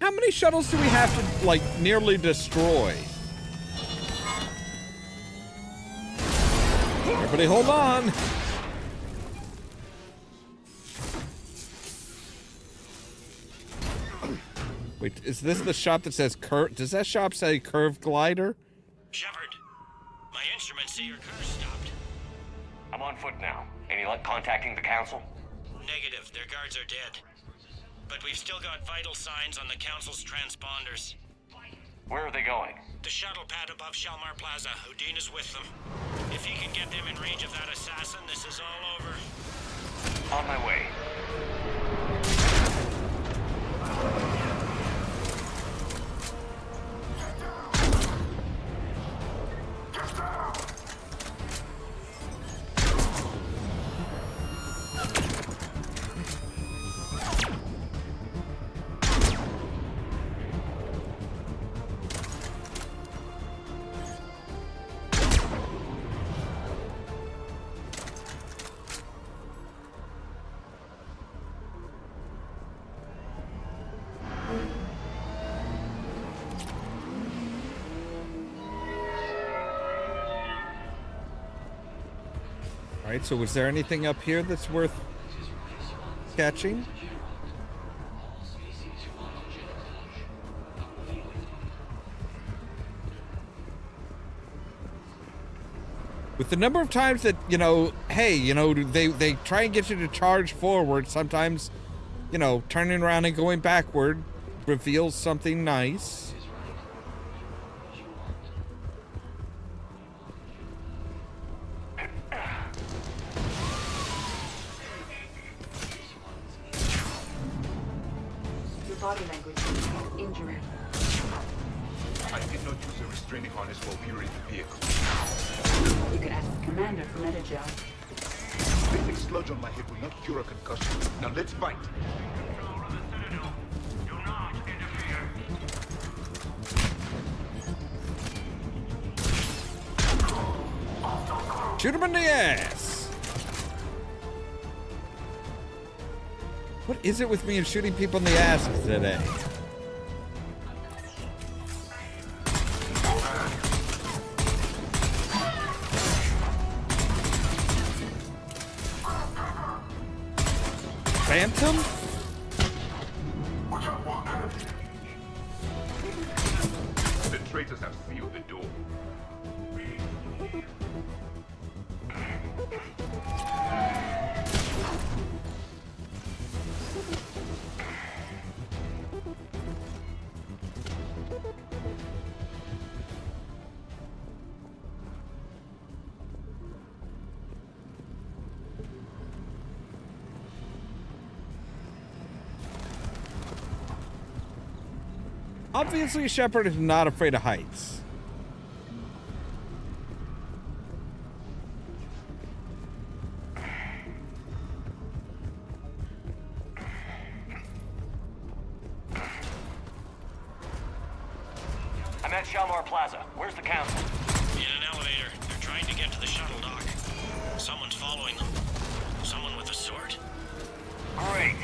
[SPEAKER 1] How many shuttles do we have to, like, nearly destroy? Everybody hold on. Wait, is this the shop that says curve? Does that shop say curved glider?
[SPEAKER 10] Shepard, my instruments say your car's stopped.
[SPEAKER 12] I'm on foot now. Any luck contacting the council?
[SPEAKER 10] Negative. Their guards are dead. But we've still got vital signs on the council's transponders.
[SPEAKER 12] Where are they going?
[SPEAKER 15] The shuttle pad above Shalmar Plaza. Udine is with them. If he can get them in range of that assassin, this is all over.
[SPEAKER 12] On my way.
[SPEAKER 1] Alright, so was there anything up here that's worth catching? With the number of times that, you know, hey, you know, they try and get you to charge forward, sometimes, you know, turning around and going backward reveals something nice.
[SPEAKER 23] Your body language indicates injury.
[SPEAKER 18] I did not use a restraining harness while viewing the vehicle.
[SPEAKER 23] You could ask the commander for Metagel.
[SPEAKER 18] Basic sludge on my head will not cure a concussion. Now let's fight.
[SPEAKER 1] Shoot him in the ass! What is it with me and shooting people in the ass today? Phantom?
[SPEAKER 18] The traitors have sealed the door.
[SPEAKER 1] Obviously, Shepard is not afraid of heights.
[SPEAKER 12] I'm at Shalmar Plaza. Where's the council?
[SPEAKER 15] In an elevator. They're trying to get to the shuttle dock. Someone's following them. Someone with a sword.
[SPEAKER 12] Great.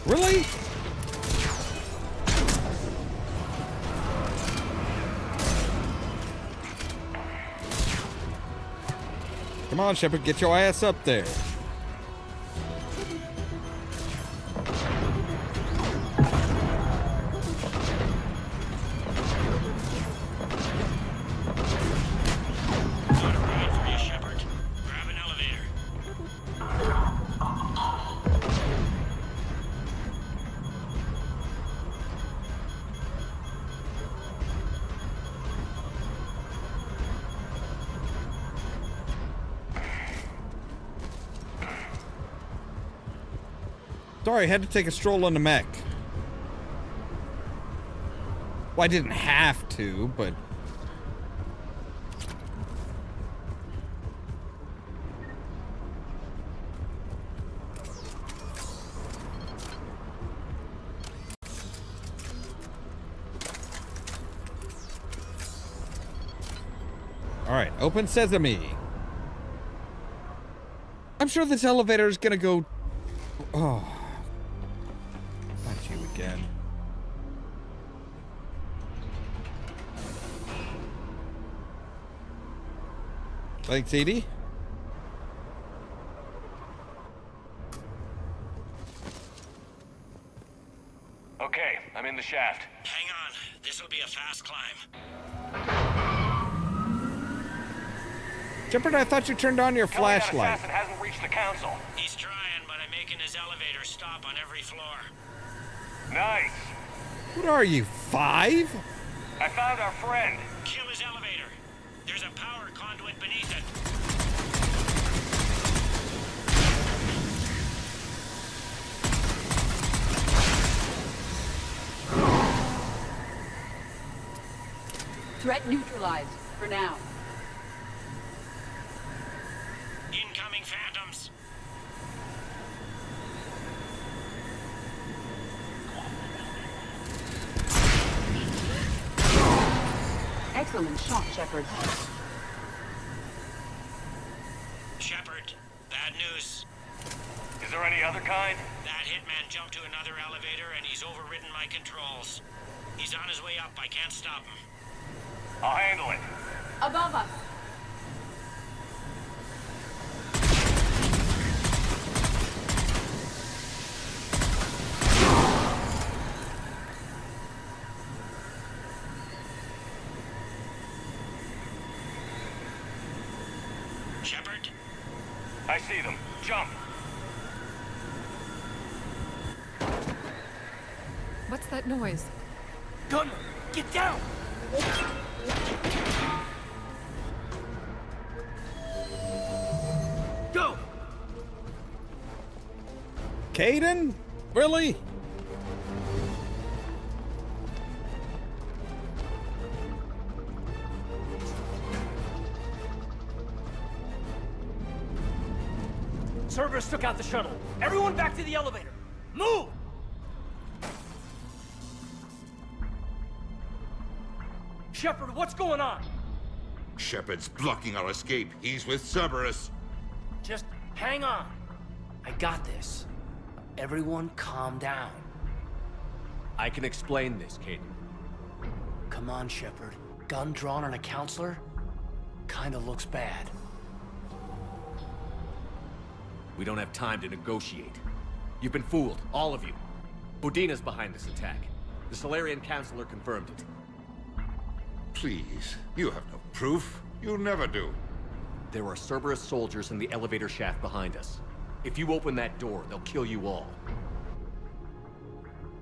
[SPEAKER 1] Really? Come on, Shepard, get your ass up there. Sorry, I had to take a stroll on the mech. Well, I didn't have to, but... Alright, open sesame. I'm sure this elevator is gonna go... Oh... Not you again. Thanks, Edie.
[SPEAKER 12] Okay, I'm in the shaft.
[SPEAKER 15] Hang on. This'll be a fast climb.
[SPEAKER 1] Shepard, I thought you turned on your flashlight.
[SPEAKER 12] Assassin hasn't reached the council.
[SPEAKER 15] He's trying, but I'm making his elevator stop on every floor.
[SPEAKER 12] Nice.
[SPEAKER 1] What are you, 5?
[SPEAKER 12] I found our friend.
[SPEAKER 15] Kill his elevator. There's a power conduit beneath it.
[SPEAKER 23] Threat neutralized, for now.
[SPEAKER 15] Incoming phantoms.
[SPEAKER 23] Excellent shot, Shepard.
[SPEAKER 15] Shepard, bad news.
[SPEAKER 12] Is there any other kind?
[SPEAKER 15] That hitman jumped to another elevator and he's overridden my controls. He's on his way up. I can't stop him.
[SPEAKER 12] I'll handle it.
[SPEAKER 23] Above us.
[SPEAKER 15] Shepard?
[SPEAKER 12] I see them. Jump.
[SPEAKER 2] What's that noise?
[SPEAKER 13] Gunner, get down! Go!
[SPEAKER 1] Caden? Really?
[SPEAKER 13] Cerberus took out the shuttle. Everyone back to the elevator. Move! Shepard, what's going on?
[SPEAKER 18] Shepard's blocking our escape. He's with Cerberus.
[SPEAKER 13] Just hang on. I got this. Everyone calm down.
[SPEAKER 6] I can explain this, Caden.
[SPEAKER 13] Come on, Shepard. Gun drawn on a counselor? Kinda looks bad.
[SPEAKER 6] We don't have time to negotiate. You've been fooled, all of you. Udina's behind this attack. The Solarian Counselor confirmed it.
[SPEAKER 18] Please, you have no proof. You never do.
[SPEAKER 6] There are Cerberus soldiers in the elevator shaft behind us. If you open that door, they'll kill you all.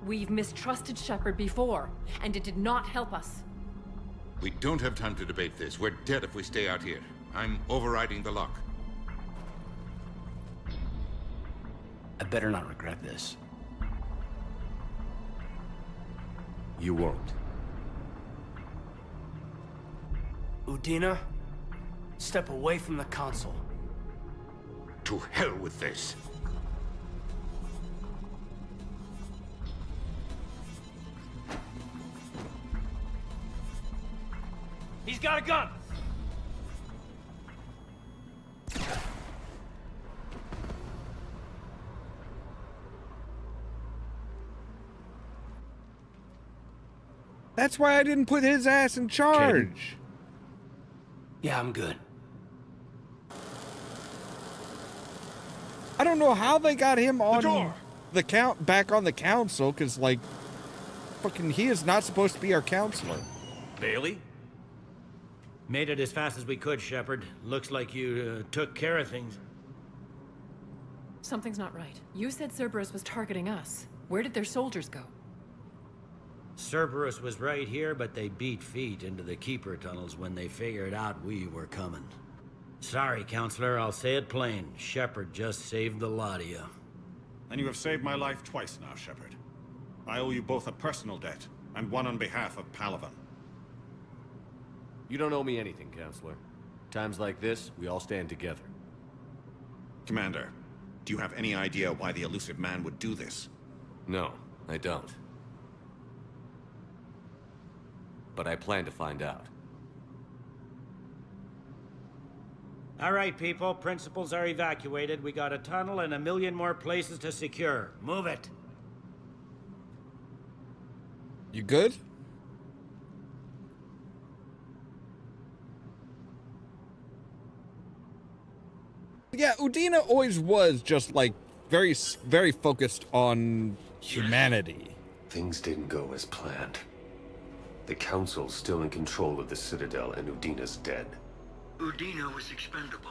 [SPEAKER 2] We've mistrusted Shepard before, and it did not help us.
[SPEAKER 18] We don't have time to debate this. We're dead if we stay out here. I'm overriding the lock.
[SPEAKER 13] I better not regret this.
[SPEAKER 6] You won't.
[SPEAKER 13] Udina, step away from the console.
[SPEAKER 18] To hell with this.
[SPEAKER 13] He's got a gun!
[SPEAKER 1] That's why I didn't put his ass in charge.
[SPEAKER 13] Yeah, I'm good.
[SPEAKER 1] I don't know how they got him on the count back on the council, because like fucking he is not supposed to be our counselor.
[SPEAKER 6] Bailey?
[SPEAKER 10] Made it as fast as we could, Shepard. Looks like you took care of things.
[SPEAKER 2] Something's not right. You said Cerberus was targeting us. Where did their soldiers go?
[SPEAKER 10] Cerberus was right here, but they beat feet into the Keeper tunnels when they figured out we were coming. Sorry, Counselor, I'll say it plain. Shepard just saved the lot of you.
[SPEAKER 20] And you have saved my life twice now, Shepard. I owe you both a personal debt, and one on behalf of Palaven.
[SPEAKER 6] You don't owe me anything, Counselor. Times like this, we all stand together.
[SPEAKER 20] Commander, do you have any idea why the elusive man would do this?
[SPEAKER 6] No, I don't. But I plan to find out.
[SPEAKER 10] All right, people. Principals are evacuated. We got a tunnel and 1 million more places to secure. Move it.
[SPEAKER 1] You good? Yeah, Udina always was just like very focused on humanity.
[SPEAKER 9] Things didn't go as planned. The Council's still in control of the Citadel, and Udina's dead.
[SPEAKER 4] Udina was expendable.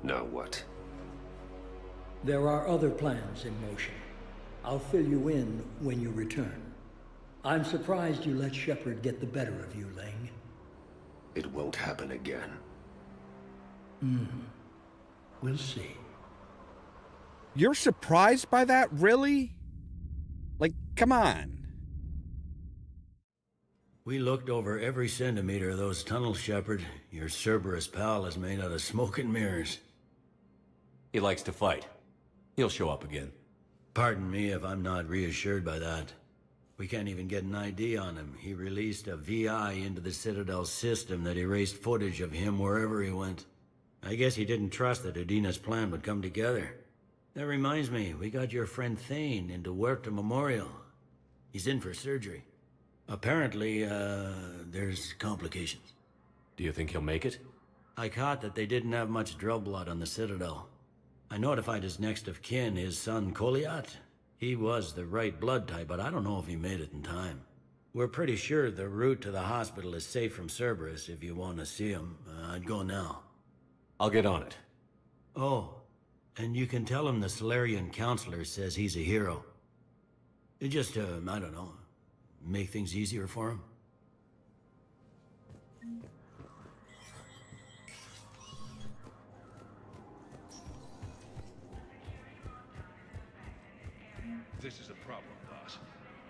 [SPEAKER 9] Now what?
[SPEAKER 4] There are other plans in motion. I'll fill you in when you return. I'm surprised you let Shepard get the better of you, Ling.
[SPEAKER 9] It won't happen again.
[SPEAKER 4] We'll see.
[SPEAKER 1] You're surprised by that, really? Like, come on.
[SPEAKER 10] We looked over every centimeter of those tunnels, Shepard. Your Cerberus pal is made out of smoke and mirrors.
[SPEAKER 6] He likes to fight. He'll show up again.
[SPEAKER 10] Pardon me if I'm not reassured by that. We can't even get an ID on him. He released a VI into the Citadel system that erased footage of him wherever he went. I guess he didn't trust that Udina's plan would come together. That reminds me, we got your friend Thane into Huerta Memorial. He's in for surgery. Apparently, there's complications.
[SPEAKER 6] Do you think he'll make it?
[SPEAKER 10] I caught that they didn't have much drill blood on the Citadel. I notified his next of kin, his son Koliat. He was the right blood type, but I don't know if he made it in time. We're pretty sure the route to the hospital is safe from Cerberus if you want to see him. I'd go now.
[SPEAKER 6] I'll get on it.
[SPEAKER 10] Oh, and you can tell him the Solarian counselor says he's a hero. Just, I don't know, make things easier for him.
[SPEAKER 5] This is a problem, boss.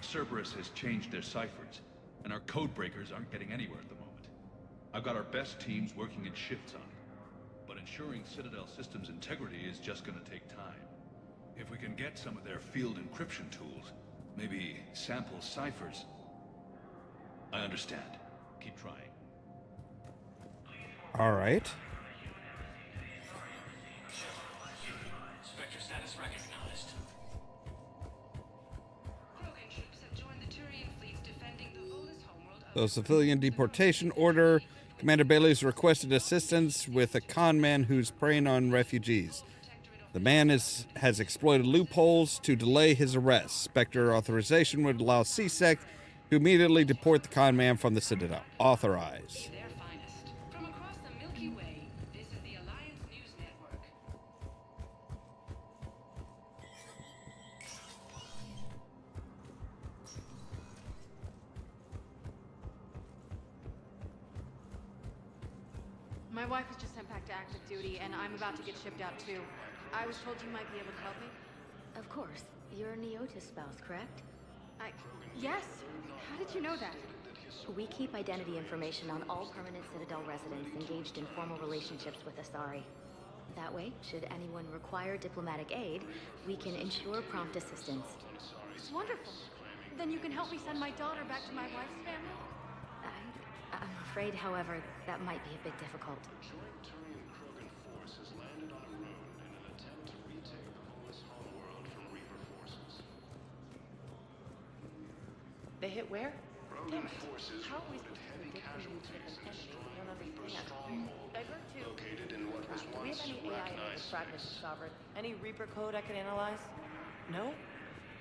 [SPEAKER 5] Cerberus has changed their ciphers, and our code breakers aren't getting anywhere at the moment. I've got our best teams working in shifts on it, but ensuring Citadel systems integrity is just gonna take time. If we can get some of their field encryption tools, maybe sample ciphers. I understand. Keep trying.
[SPEAKER 1] All right.
[SPEAKER 15] Spectre status recognized.
[SPEAKER 8] Krogan troops have joined the Turian fleets defending the Volus homeworld.
[SPEAKER 1] The civilian deportation order. Commander Bailey's requested assistance with a con man who's preying on refugees. The man has exploited loopholes to delay his arrest. Spectre authorization would allow CSEC to immediately deport the con man from the Citadel. Authorize.
[SPEAKER 8] Their finest. From across the Milky Way, this is the Alliance News Network.
[SPEAKER 24] My wife was just sent back to active duty, and I'm about to get shipped out too. I was told you might be able to help me.
[SPEAKER 21] Of course. You're Neota's spouse, correct?
[SPEAKER 24] Yes. How did you know that?
[SPEAKER 21] We keep identity information on all permanent Citadel residents engaged in formal relationships with Asari. That way, should anyone require diplomatic aid, we can ensure prompt assistance.
[SPEAKER 24] Wonderful. Then you can help me send my daughter back to my wife's family?
[SPEAKER 21] I'm afraid, however, that might be a bit difficult.
[SPEAKER 19] Turian Krogan force has landed on a road in an attempt to retake the Volus homeworld from Reaper forces.
[SPEAKER 22] They hit where?
[SPEAKER 19] Krogan forces
[SPEAKER 22] How are we
[SPEAKER 19] reported
[SPEAKER 22] supposed to
[SPEAKER 19] heavy
[SPEAKER 22] predict where you
[SPEAKER 19] casualties
[SPEAKER 22] live
[SPEAKER 19] in
[SPEAKER 22] and
[SPEAKER 19] destroying
[SPEAKER 22] I don't
[SPEAKER 19] Reaper
[SPEAKER 22] understand.
[SPEAKER 19] stronghold
[SPEAKER 22] I heard too.
[SPEAKER 19] located in what was
[SPEAKER 22] Do we
[SPEAKER 19] once
[SPEAKER 22] have any AI with
[SPEAKER 19] recognized
[SPEAKER 22] fragments of
[SPEAKER 19] space.
[SPEAKER 22] Sovereign? Any Reaper code I can analyze? No?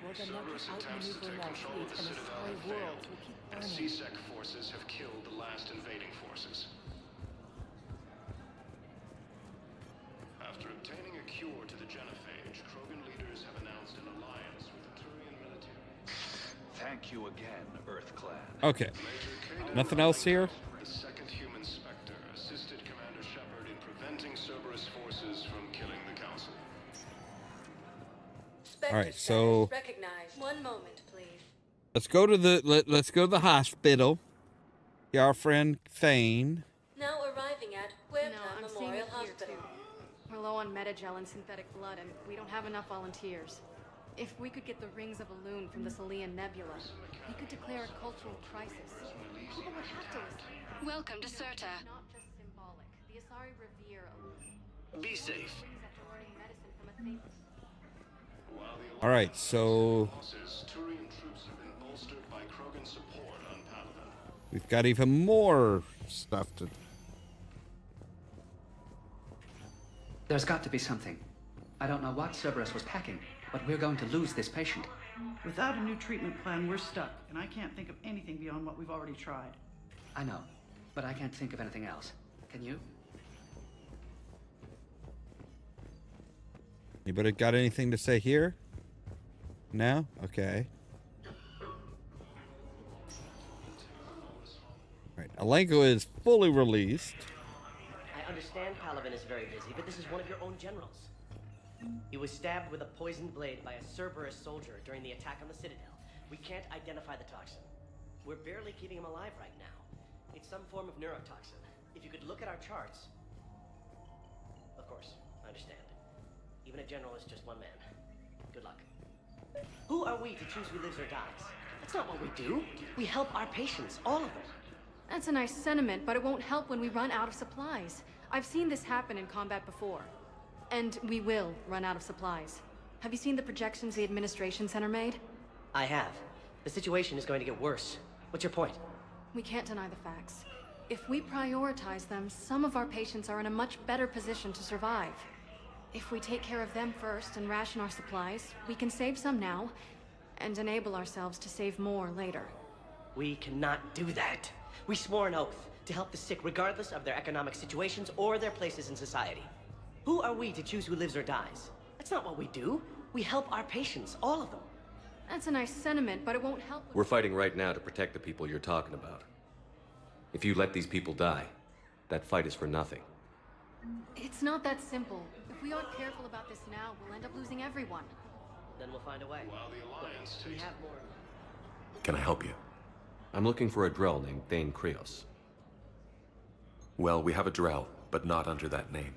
[SPEAKER 22] Well, then that
[SPEAKER 19] Cerberus
[SPEAKER 22] keep
[SPEAKER 19] attempts to take
[SPEAKER 22] outmaneuvering our
[SPEAKER 19] control of
[SPEAKER 22] fleet,
[SPEAKER 19] the
[SPEAKER 22] and the
[SPEAKER 19] Citadel
[SPEAKER 22] Asari
[SPEAKER 19] have
[SPEAKER 22] world
[SPEAKER 19] failed,
[SPEAKER 22] will keep
[SPEAKER 19] and
[SPEAKER 22] burning.
[SPEAKER 19] CSEC forces have killed the last invading forces. After obtaining a cure to the genophage, Krogan leaders have announced an alliance with the Turian military.
[SPEAKER 5] Thank you again, Earth Clan.
[SPEAKER 1] Okay. Nothing else here?
[SPEAKER 19] The second human Spectre assisted Commander Shepard in preventing Cerberus forces from killing the Council.
[SPEAKER 1] All right, so
[SPEAKER 24] Recognized. One moment, please.
[SPEAKER 1] let's go to the hospital. Yeah, our friend Thane.
[SPEAKER 24] Now arriving at Memorial Hospital. We're low on metagel and synthetic blood, and we don't have enough volunteers. If we could get the rings of Ollamh from the Salian Nebula, we could declare a cultural crisis. People would have to listen.
[SPEAKER 8] Welcome to Serta.
[SPEAKER 24] Not just symbolic. The Asari revere Ollamh.
[SPEAKER 4] Be safe.
[SPEAKER 24] Medicine from a thing.
[SPEAKER 1] All right, so
[SPEAKER 19] Turian troops have been bolstered by Krogan support on Palaven.
[SPEAKER 1] we've got even more stuff to.
[SPEAKER 7] There's got to be something. I don't know what Cerberus was packing, but we're going to lose this patient.
[SPEAKER 11] Without a new treatment plan, we're stuck, and I can't think of anything beyond what we've already tried.
[SPEAKER 7] I know, but I can't think of anything else. Can you?
[SPEAKER 1] Anybody got anything to say here? No? Okay. Alright, Alenko is fully released.
[SPEAKER 3] I understand Paladin is very busy, but this is one of your own generals. He was stabbed with a poisoned blade by a Cerberus soldier during the attack on the Citadel. We can't identify the toxin. We're barely keeping him alive right now. It's some form of neurotoxin. If you could look at our charts... Of course, I understand. Even a general is just one man. Good luck. Who are we to choose who lives or dies? That's not what we do. We help our patients, all of them.
[SPEAKER 24] That's a nice sentiment, but it won't help when we run out of supplies. I've seen this happen in combat before. And we will run out of supplies. Have you seen the projections the Administration Center made?
[SPEAKER 3] I have. The situation is going to get worse. What's your point?
[SPEAKER 24] We can't deny the facts. If we prioritize them, some of our patients are in a much better position to survive. If we take care of them first and ration our supplies, we can save some now, and enable ourselves to save more later.
[SPEAKER 3] We cannot do that. We swore an oath to help the sick regardless of their economic situations or their places in society. Who are we to choose who lives or dies? That's not what we do. We help our patients, all of them.
[SPEAKER 24] That's a nice sentiment, but it won't help.
[SPEAKER 6] We're fighting right now to protect the people you're talking about. If you let these people die, that fight is for nothing.
[SPEAKER 24] It's not that simple. If we aren't careful about this now, we'll end up losing everyone.
[SPEAKER 3] Then we'll find a way.
[SPEAKER 12] While the Alliance
[SPEAKER 3] we have more.
[SPEAKER 9] Can I help you?
[SPEAKER 6] I'm looking for a Drell named Thane Krios.
[SPEAKER 9] Well, we have a Drell, but not under that name.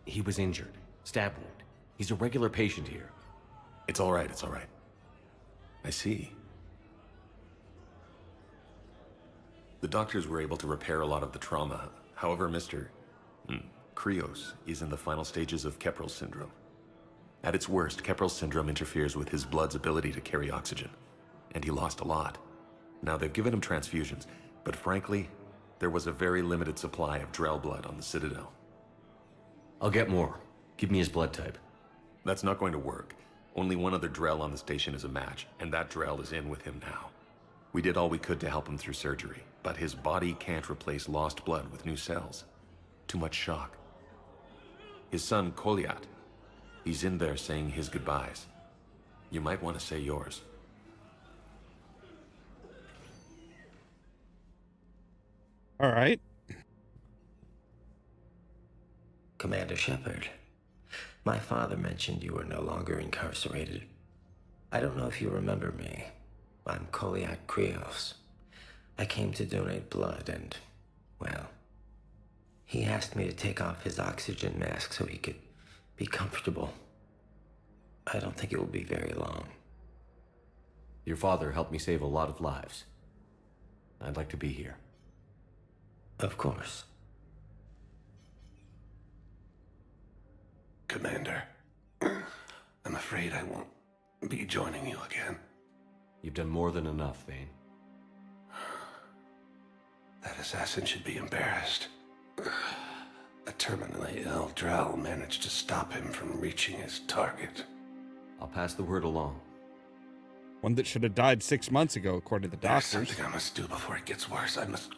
[SPEAKER 6] He was injured. Stab wound. He's a regular patient here.
[SPEAKER 9] It's all right, it's all right. I see. The doctors were able to repair a lot of the trauma. However, Mr. Krios is in the final stages of Keprel syndrome. At its worst, Keprel syndrome interferes with his blood's ability to carry oxygen, and he lost a lot. Now, they've given him transfusions, but frankly, there was a very limited supply of Drell blood on the Citadel.
[SPEAKER 6] I'll get more. Give me his blood type.
[SPEAKER 9] That's not going to work. Only one other Drell on the station is a match, and that Drell is in with him now. We did all we could to help him through surgery, but his body can't replace lost blood with new cells. Too much shock. His son, Koliat, he's in there saying his goodbyes. You might want to say yours.
[SPEAKER 1] All right.
[SPEAKER 14] Commander Shepard, my father mentioned you were no longer incarcerated. I don't know if you remember me. I'm Koliat Krios. I came to donate blood and, well, he asked me to take off his oxygen mask so he could be comfortable. I don't think it will be very long.
[SPEAKER 6] Your father helped me save a lot of lives. I'd like to be here.
[SPEAKER 14] Of course.
[SPEAKER 19] Commander, I'm afraid I won't be joining you again.
[SPEAKER 6] You've done more than enough, Thane.
[SPEAKER 19] That assassin should be embarrassed. A terminally ill Drell managed to stop him from reaching his target.
[SPEAKER 6] I'll pass the word along.
[SPEAKER 1] One that should have died 6 months ago, according to the
[SPEAKER 19] There's
[SPEAKER 1] doctors.
[SPEAKER 19] something I must do before it gets worse. I must...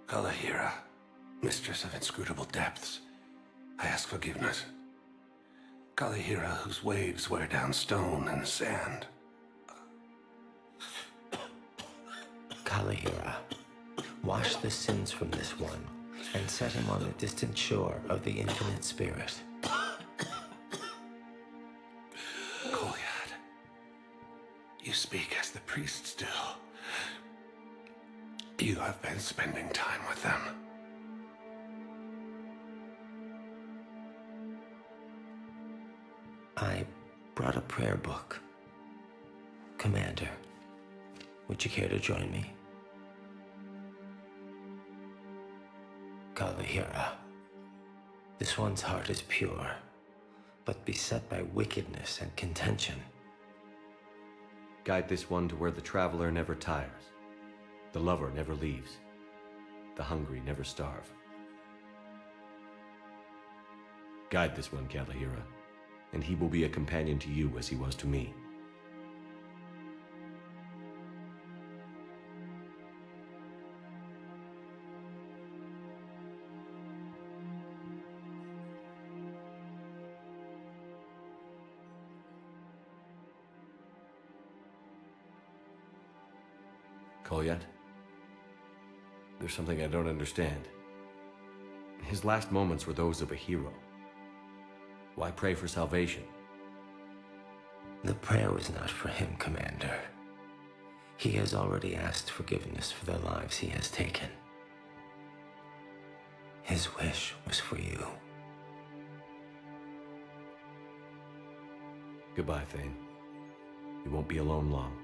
[SPEAKER 19] Kalahira, mistress of inscrutable depths, I ask forgiveness. Kalahira, whose waves wear down stone and sand.
[SPEAKER 14] Kalahira, wash the sins from this one and set him on the distant shore of the infinite spirit.
[SPEAKER 19] Koliat, you speak as the priests do. You have been spending time with them.
[SPEAKER 14] I brought a prayer book. Commander, would you care to join me? Kalahira, this one's heart is pure, but beset by wickedness and contention.
[SPEAKER 6] Guide this one to where the traveler never tires, the lover never leaves, the hungry never starve. Guide this one, Kalahira, and he will be a companion to you as he was to me. Kolyat? There's something I don't understand. His last moments were those of a hero. Why pray for salvation?
[SPEAKER 14] The prayer was not for him, Commander. He has already asked forgiveness for the lives he has taken. His wish was for you.
[SPEAKER 6] Goodbye, Thane. You won't be alone long.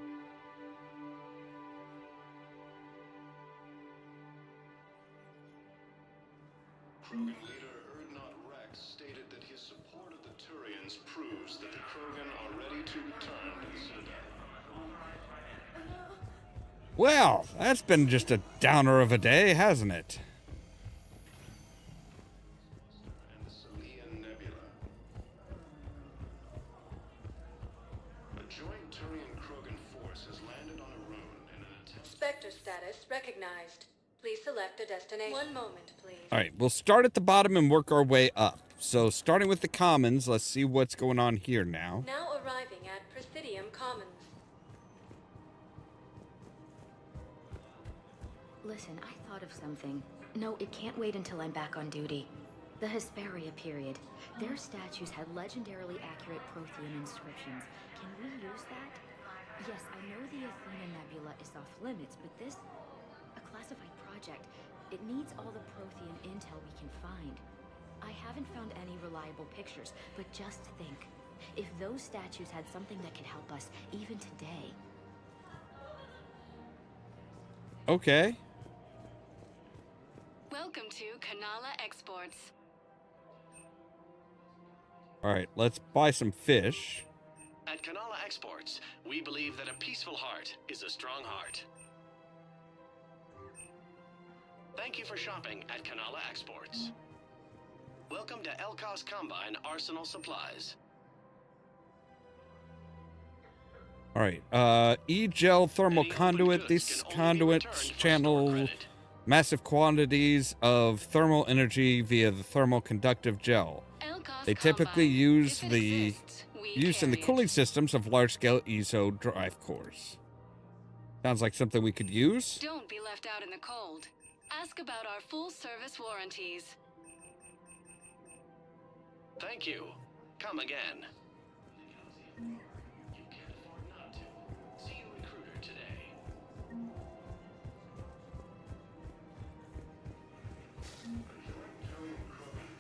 [SPEAKER 16] Krogan leader Erdnot Rex stated that his support of the Turians proves that the Krogan are ready to return to the Citadel.
[SPEAKER 1] Well, that's been just a downer of a day, hasn't it?
[SPEAKER 16] And the Salian Nebula. A joint Turian-Krogan force has landed on a rune in an attempt.
[SPEAKER 8] Spectre status recognized. Please select a destination. One moment, please.
[SPEAKER 1] All right, we'll start at the bottom and work our way up. So starting with the Commons, let's see what's going on here now.
[SPEAKER 8] Now arriving at Presidium Commons.
[SPEAKER 21] Listen, I thought of something. No, it can't wait until I'm back on duty. The Hesperia period. Their statues had legendarily accurate Prothean inscriptions. Can we use that? Yes, I know the Athena Nebula is off limits, but this... a classified project. It needs all the Prothean intel we can find. I haven't found any reliable pictures, but just think. If those statues had something that could help us, even today.
[SPEAKER 1] Okay.
[SPEAKER 8] Welcome to Kanala Exports.
[SPEAKER 1] All right, let's buy some fish.
[SPEAKER 12] At Kanala Exports, we believe that a peaceful heart is a strong heart. Thank you for shopping at Kanala Exports. Welcome to Elkos Combine Arsenal Supplies.
[SPEAKER 1] All right, E-gel thermal conduit. These conduits channel massive quantities of thermal energy via the thermal conductive gel. They typically use in the cooling systems of large-scale ESO drive cores. Sounds like something we could use.
[SPEAKER 8] Don't be left out in the cold. Ask about our full-service warranties.
[SPEAKER 12] Thank you. Come again. See you, recruiter, today.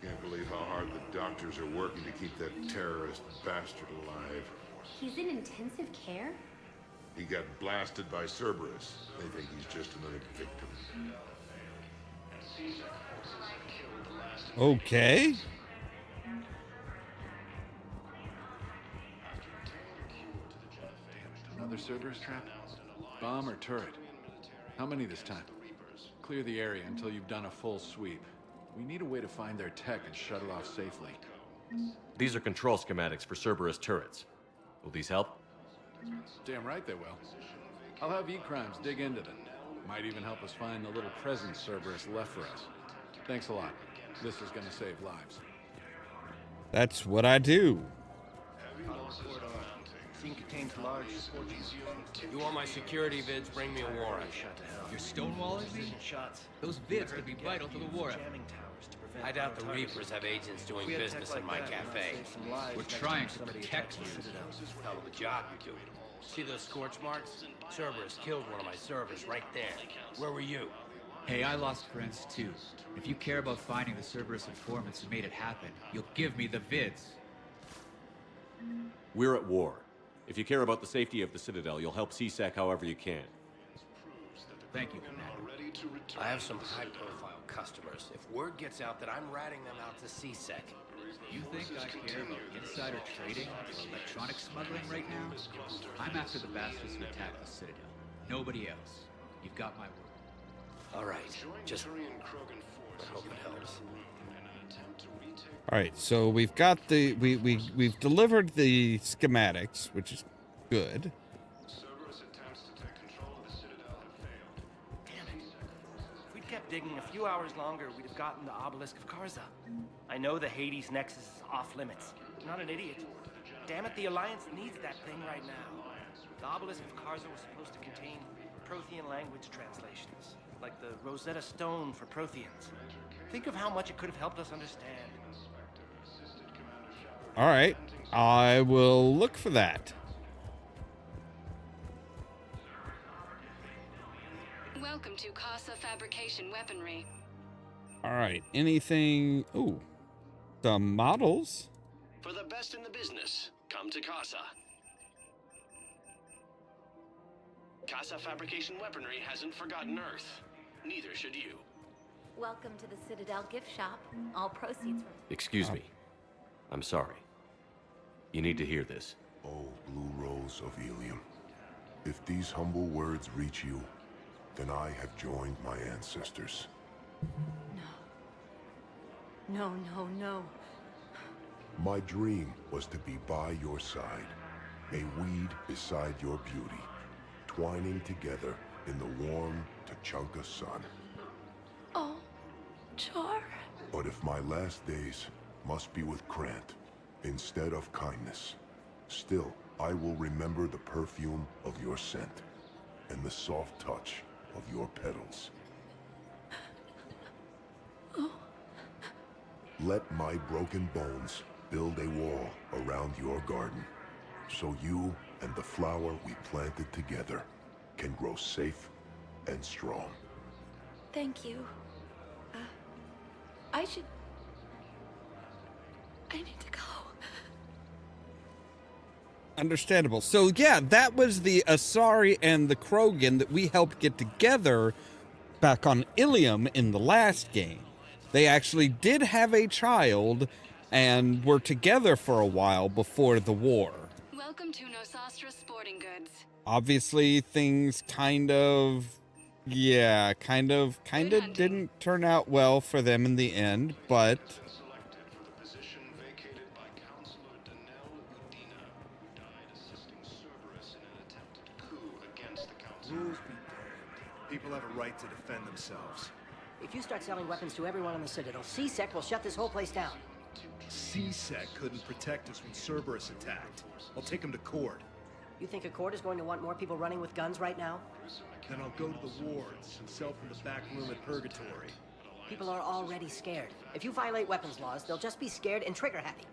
[SPEAKER 19] Can't believe how hard the doctors are working to keep that terrorist bastard alive.
[SPEAKER 21] He's in intensive care?
[SPEAKER 19] He got blasted by Cerberus. They think he's just another victim.
[SPEAKER 1] Okay.
[SPEAKER 17] Another Cerberus trap? Bomb or turret? How many this time? Clear the area until you've done a full sweep. We need a way to find their tech and shut it off safely.
[SPEAKER 6] These are control schematics for Cerberus turrets. Will these help?
[SPEAKER 17] Damn right they will. I'll have E-Crimes dig into them. Might even help us find the little present Cerberus left for us. Thanks a lot. This is gonna save lives.
[SPEAKER 1] That's what I do.
[SPEAKER 18] You want my security vids, bring me a warrant.
[SPEAKER 23] You're stonewalling me? Those vids could be vital to the war effort.
[SPEAKER 18] I doubt the Reapers have agents doing business in my cafe.
[SPEAKER 23] We're trying to protect you.
[SPEAKER 18] Hell of a job you're doing. See those scorch marks? Cerberus killed one of my servers right there. Where were you?
[SPEAKER 23] Hey, I lost friends too. If you care about finding the Cerberus informants who made it happen, you'll give me the vids.
[SPEAKER 6] We're at war. If you care about the safety of the Citadel, you'll help CSEC however you can.
[SPEAKER 23] Thank you, Commander.
[SPEAKER 18] I have some high-profile customers if word gets out that I'm ratting them out to CSEC.
[SPEAKER 23] You think I care about insider trading or electronic smuggling right now? I'm after the bastards who attacked the Citadel. Nobody else. You've got my word.
[SPEAKER 18] All right, just I hope it helps.
[SPEAKER 1] All right, so we've got the we've delivered the schematics, which is good.
[SPEAKER 3] If we'd kept digging a few hours longer, we'd have gotten the obelisk of Karza. I know the Hades Nexus is off limits. I'm not an idiot. Damn it, the Alliance needs that thing right now. The obelisk of Karza was supposed to contain Prothean language translations, like the Rosetta Stone for Protheans. Think of how much it could have helped us understand.
[SPEAKER 1] All right, I will look for that.
[SPEAKER 8] Welcome to Casa Fabrication Weaponry.
[SPEAKER 1] All right, anything? Ooh, some models.
[SPEAKER 12] For the best in the business, come to Casa. Casa Fabrication Weaponry hasn't forgotten Earth. Neither should you.
[SPEAKER 21] Welcome to the Citadel gift shop. All proceeds from...
[SPEAKER 6] Excuse me. I'm sorry. You need to hear this.
[SPEAKER 2] Oh, Blue Rose of Ollamh. If these humble words reach you, then I have joined my ancestors.
[SPEAKER 22] No, no, no.
[SPEAKER 2] My dream was to be by your side, a weed beside your beauty, twining together in the warm Tuchanka sun.
[SPEAKER 22] Oh, Char.
[SPEAKER 2] But if my last days must be with Krant instead of kindness, still I will remember the perfume of your scent and the soft touch of your petals.
[SPEAKER 22] Oh.
[SPEAKER 2] Let my broken bones build a wall around your garden, so you and the flower we planted together can grow safe and strong.
[SPEAKER 22] Thank you. I need to go.
[SPEAKER 1] Understandable. So yeah, that was the Asari and the Krogan that we helped get together back on Ollamh in the last game. They actually did have a child and were together for a while before the war.
[SPEAKER 8] Welcome to Nosastra Sporting Goods.
[SPEAKER 1] Obviously, things kind of didn't turn out well for them in the end, but
[SPEAKER 10] Rules be damned. People have a right to defend themselves.
[SPEAKER 3] If you start selling weapons to everyone on the Citadel, CSEC will shut this whole place down.
[SPEAKER 10] CSEC couldn't protect us when Cerberus attacked. I'll take them to court.
[SPEAKER 3] You think a court is going to want more people running with guns right now?
[SPEAKER 10] Then I'll go to the wards and sell from the back room at Purgatory.
[SPEAKER 3] People are already scared. If you violate weapons laws, they'll just be scared and trigger-happy.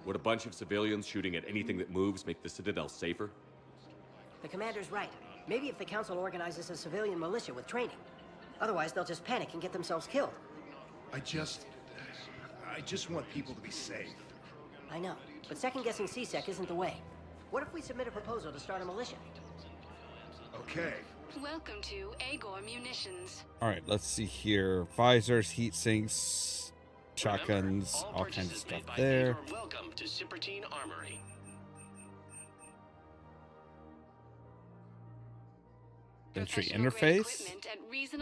[SPEAKER 6] Would a bunch of civilians shooting at anything that moves make the Citadel safer?
[SPEAKER 3] The commander's right. Maybe if the council organizes a civilian militia with training. Otherwise, they'll just panic and get themselves killed.
[SPEAKER 10] I just want people to be safe.
[SPEAKER 3] I know, but second-guessing CSEC isn't the way. What if we submit a proposal to start a militia?
[SPEAKER 10] Okay.
[SPEAKER 8] Welcome to Agor Munitions.
[SPEAKER 1] all right, let's see here. Visors, heat sinks, shotguns, all kinds of stuff there.
[SPEAKER 12] Welcome to Cyprtine Armory.
[SPEAKER 1] Entry interface.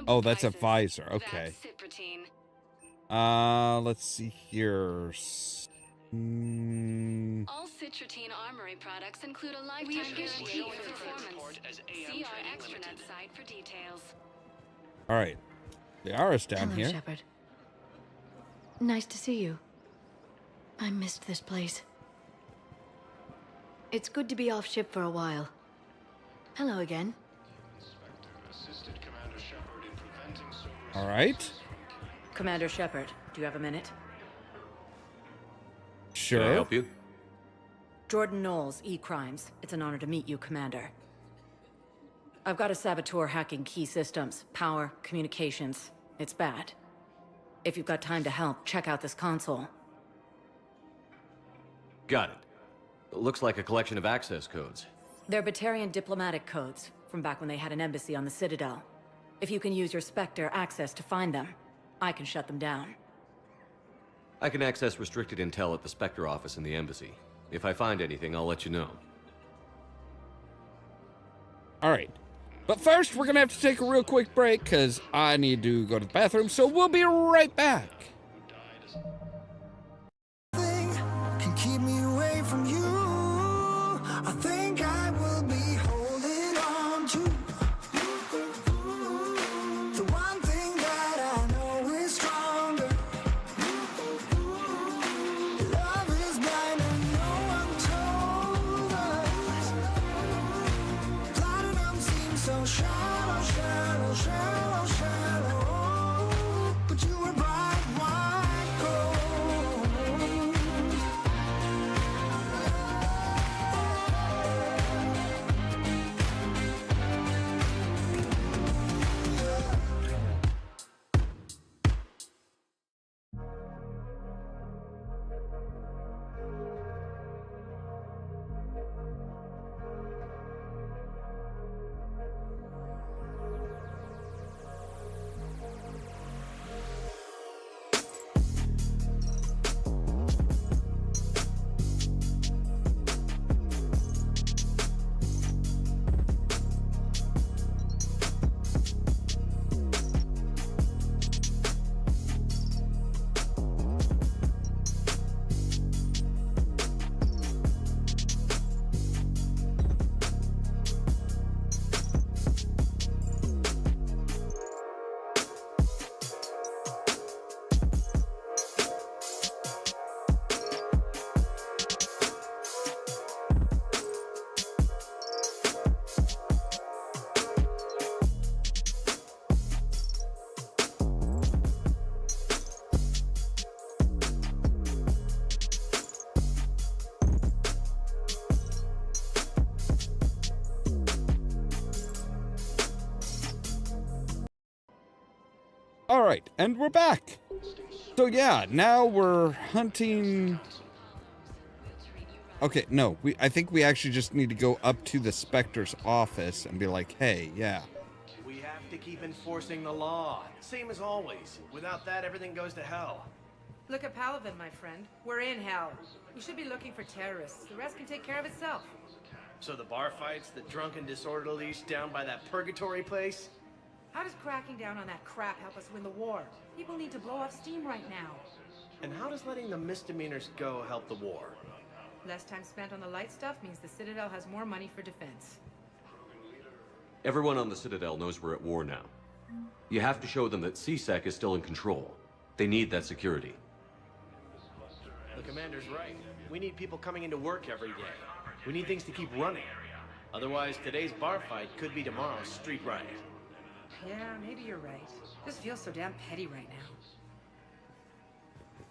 [SPEAKER 1] Oh, that's a visor. Okay. Let's see here.
[SPEAKER 8] All Cyprtine Armory products include a lifetime guarantee for performance. See our extranet site for details.
[SPEAKER 1] All right. The Ara's down
[SPEAKER 21] Hello,
[SPEAKER 1] here.
[SPEAKER 21] Shepard. Nice to see you. I missed this place. It's good to be off ship for a while. Hello again.
[SPEAKER 1] All right.
[SPEAKER 22] Commander Shepard, do you have a minute?
[SPEAKER 1] Sure.
[SPEAKER 6] Can I help you?
[SPEAKER 22] Jordan Knowles, E-Crimes. It's an honor to meet you, Commander. I've got a saboteur hacking key systems, power, communications. It's bad. If you've got time to help, check out this console.
[SPEAKER 6] Got it. It looks like a collection of access codes.
[SPEAKER 22] They're Batarian diplomatic codes, from back when they had an embassy on the Citadel. If you can use your Spectre access to find them, I can shut them down.
[SPEAKER 6] I can access restricted intel at the Spectre office in the embassy. If I find anything, I'll let you know.
[SPEAKER 1] All right. But first, we're going to have to take a real quick break because I need to go to the bathroom, so we'll be right back.
[SPEAKER 5] Can keep me away from you. I think I will be holding on to the one thing that I know is stronger. Love is blind and no one told us. Platinum seems so shallow, shallow, shallow, shallow. But you were bright white gold.
[SPEAKER 1] All right, and we're back. So yeah, now we're hunting. Okay, no, I think we actually just need to go up to the Spectre's office and be like, hey, yeah.
[SPEAKER 18] We have to keep enforcing the law. Same as always. Without that, everything goes to hell.
[SPEAKER 13] Look at Palavin, my friend. We're in hell. We should be looking for terrorists. The rest can take care of itself.
[SPEAKER 18] So the bar fights, the drunken disorderlies down by that purgatory place?
[SPEAKER 13] How does cracking down on that crap help us win the war? People need to blow off steam right now.
[SPEAKER 18] And how does letting the misdemeanors go help the war?
[SPEAKER 13] Less time spent on the light stuff means the Citadel has more money for defense.
[SPEAKER 6] Everyone on the Citadel knows we're at war now. You have to show them that CSEC is still in control. They need that security.
[SPEAKER 18] The commander's right. We need people coming into work every day. We need things to keep running. Otherwise, today's bar fight could be tomorrow's street riot.
[SPEAKER 13] Yeah, maybe you're right. This feels so damn petty right now.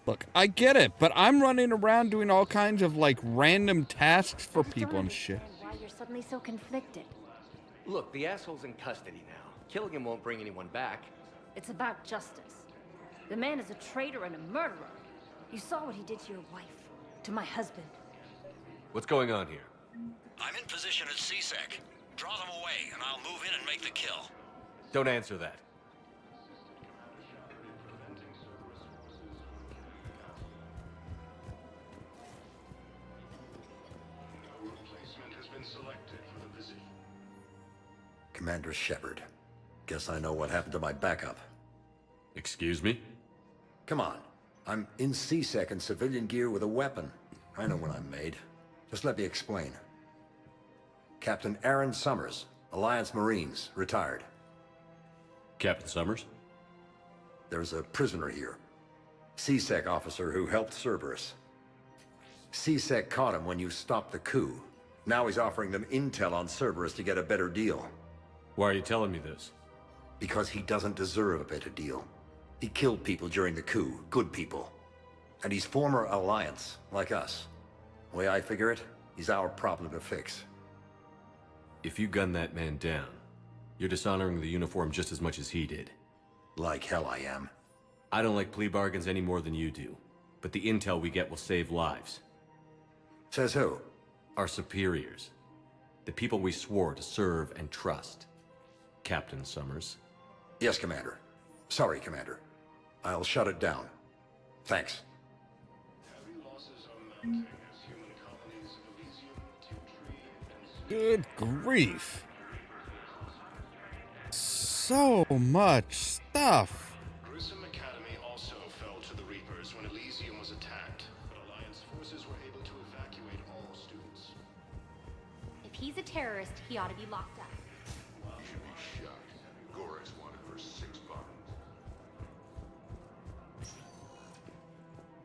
[SPEAKER 1] Look, I get it, but I'm running around doing all kinds of, like, random tasks for people and shit.
[SPEAKER 21] Why you're suddenly so conflicted?
[SPEAKER 15] Look, the asshole's in custody now. Killing him won't bring anyone back.
[SPEAKER 21] It's about justice. The man is a traitor and a murderer. You saw what he did to your wife, to my husband.
[SPEAKER 6] What's going on here?
[SPEAKER 20] I'm in position at CSEC. Draw them away, and I'll move in and make the kill.
[SPEAKER 6] Don't answer that.
[SPEAKER 25] Commander Shepard. Guess I know what happened to my backup.
[SPEAKER 6] Excuse me?
[SPEAKER 25] Come on. I'm in CSEC in civilian gear with a weapon. I know what I'm made. Just let me explain. Captain Aaron Summers, Alliance Marines, retired.
[SPEAKER 6] Captain Summers?
[SPEAKER 25] There's a prisoner here. CSEC officer who helped Cerberus. CSEC caught him when you stopped the coup. Now he's offering them intel on Cerberus to get a better deal.
[SPEAKER 6] Why are you telling me this?
[SPEAKER 25] Because he doesn't deserve a better deal. He killed people during the coup, good people. And he's former Alliance, like us. The way I figure it, he's our problem to fix.
[SPEAKER 6] If you gun that man down, you're dishonoring the uniform just as much as he did.
[SPEAKER 25] Like hell I am.
[SPEAKER 6] I don't like plea bargains any more than you do. But the intel we get will save lives.
[SPEAKER 25] Says who?
[SPEAKER 6] Our superiors. The people we swore to serve and trust. Captain Summers.
[SPEAKER 25] Yes, Commander. Sorry, Commander. I'll shut it down. Thanks.
[SPEAKER 16] Heavy losses are mounting as human colonies of Elysium, Tiltree, and
[SPEAKER 1] Good grief. So much stuff.
[SPEAKER 16] Grissom Academy also fell to the Reapers when Elysium was attacked, but Alliance forces were able to evacuate all students.
[SPEAKER 21] If he's a terrorist, he ought to be locked up.
[SPEAKER 2] You should be shot. Gorex wanted for 6 bombs.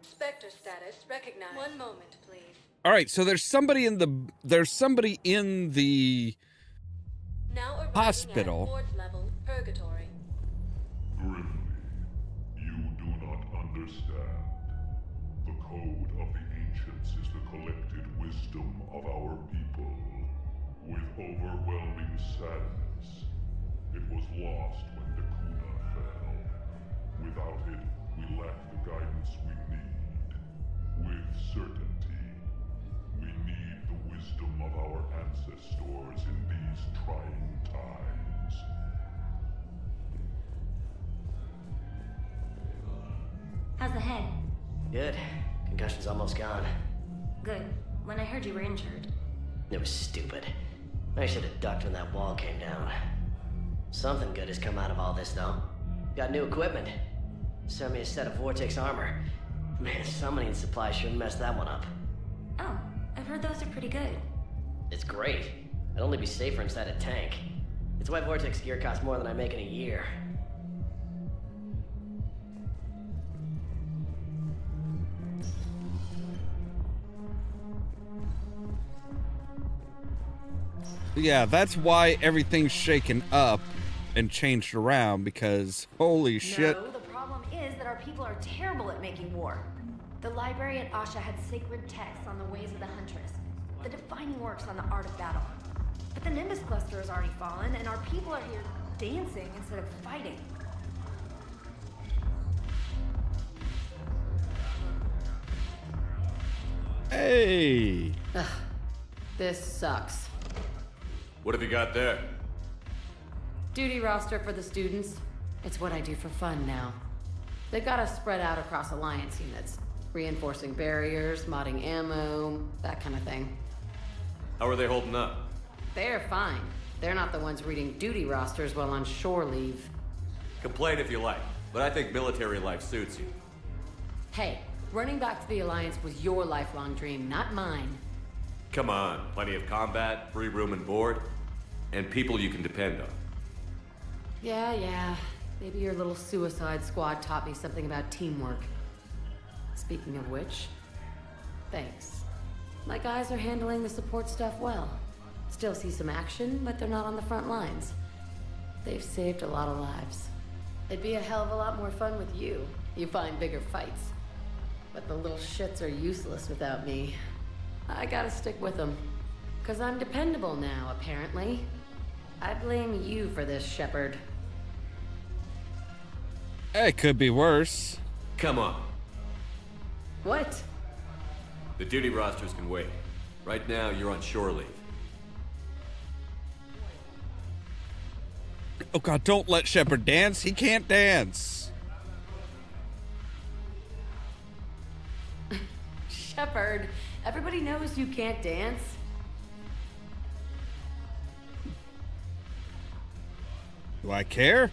[SPEAKER 22] Spectre status recognized. One moment, please.
[SPEAKER 1] All right, so there's somebody in the
[SPEAKER 22] Now arriving
[SPEAKER 1] hospital.
[SPEAKER 22] at fourth level purgatory.
[SPEAKER 2] Grimly, you do not understand. The code of the ancients is the collected wisdom of our people. With overwhelming sadness, it was lost when Dakuna fell. Without it, we lack the guidance we need. With certainty, we need the wisdom of our ancestors in these trying times.
[SPEAKER 21] How's the head?
[SPEAKER 3] Good. Concussion's almost gone.
[SPEAKER 21] Good. When I heard you were injured.
[SPEAKER 3] It was stupid. I should have ducked when that wall came down. Something good has come out of all this, though. Got new equipment. Sent me a set of Vortex armor. Man, summoning supply sure messed that one up.
[SPEAKER 21] Oh, I've heard those are pretty good.
[SPEAKER 3] It's great. I'd only be safer inside a tank. It's why Vortex gear costs more than I make in a year.
[SPEAKER 1] Yeah, that's why everything's shaken up and changed around, because holy shit.
[SPEAKER 21] No, the problem is that our people are terrible at making war. The library at Asha had sacred texts on the ways of the Huntress, the defining works on the art of battle. But the Nimbus cluster has already fallen, and our people are here dancing instead of fighting.
[SPEAKER 1] Hey!
[SPEAKER 22] Ugh, this sucks.
[SPEAKER 6] What have you got there?
[SPEAKER 22] Duty roster for the students. It's what I do for fun now. They've got us spread out across Alliance units. Reinforcing barriers, modding ammo, that kind of thing.
[SPEAKER 6] How are they holding up?
[SPEAKER 22] They're fine. They're not the ones reading duty rosters while on shore leave.
[SPEAKER 6] Complain if you like, but I think military life suits you.
[SPEAKER 22] Hey, running back to the Alliance was your lifelong dream, not mine.
[SPEAKER 6] Come on, plenty of combat, free room and board, and people you can depend on.
[SPEAKER 22] Yeah. Maybe your little suicide squad taught me something about teamwork. Speaking of which, thanks. My guys are handling the support stuff well. Still see some action, but they're not on the front lines. They've saved a lot of lives. It'd be a hell of a lot more fun with you. You find bigger fights. But the little shits are useless without me. I gotta stick with them. 'Cause I'm dependable now, apparently. I blame you for this, Shepard.
[SPEAKER 1] It could be worse.
[SPEAKER 6] Come on.
[SPEAKER 22] What?
[SPEAKER 6] The duty rosters can wait. Right now, you're on shore leave.
[SPEAKER 1] Oh god, don't let Shepard dance. He can't dance.
[SPEAKER 22] Shepard, everybody knows you can't dance.
[SPEAKER 1] Do I care?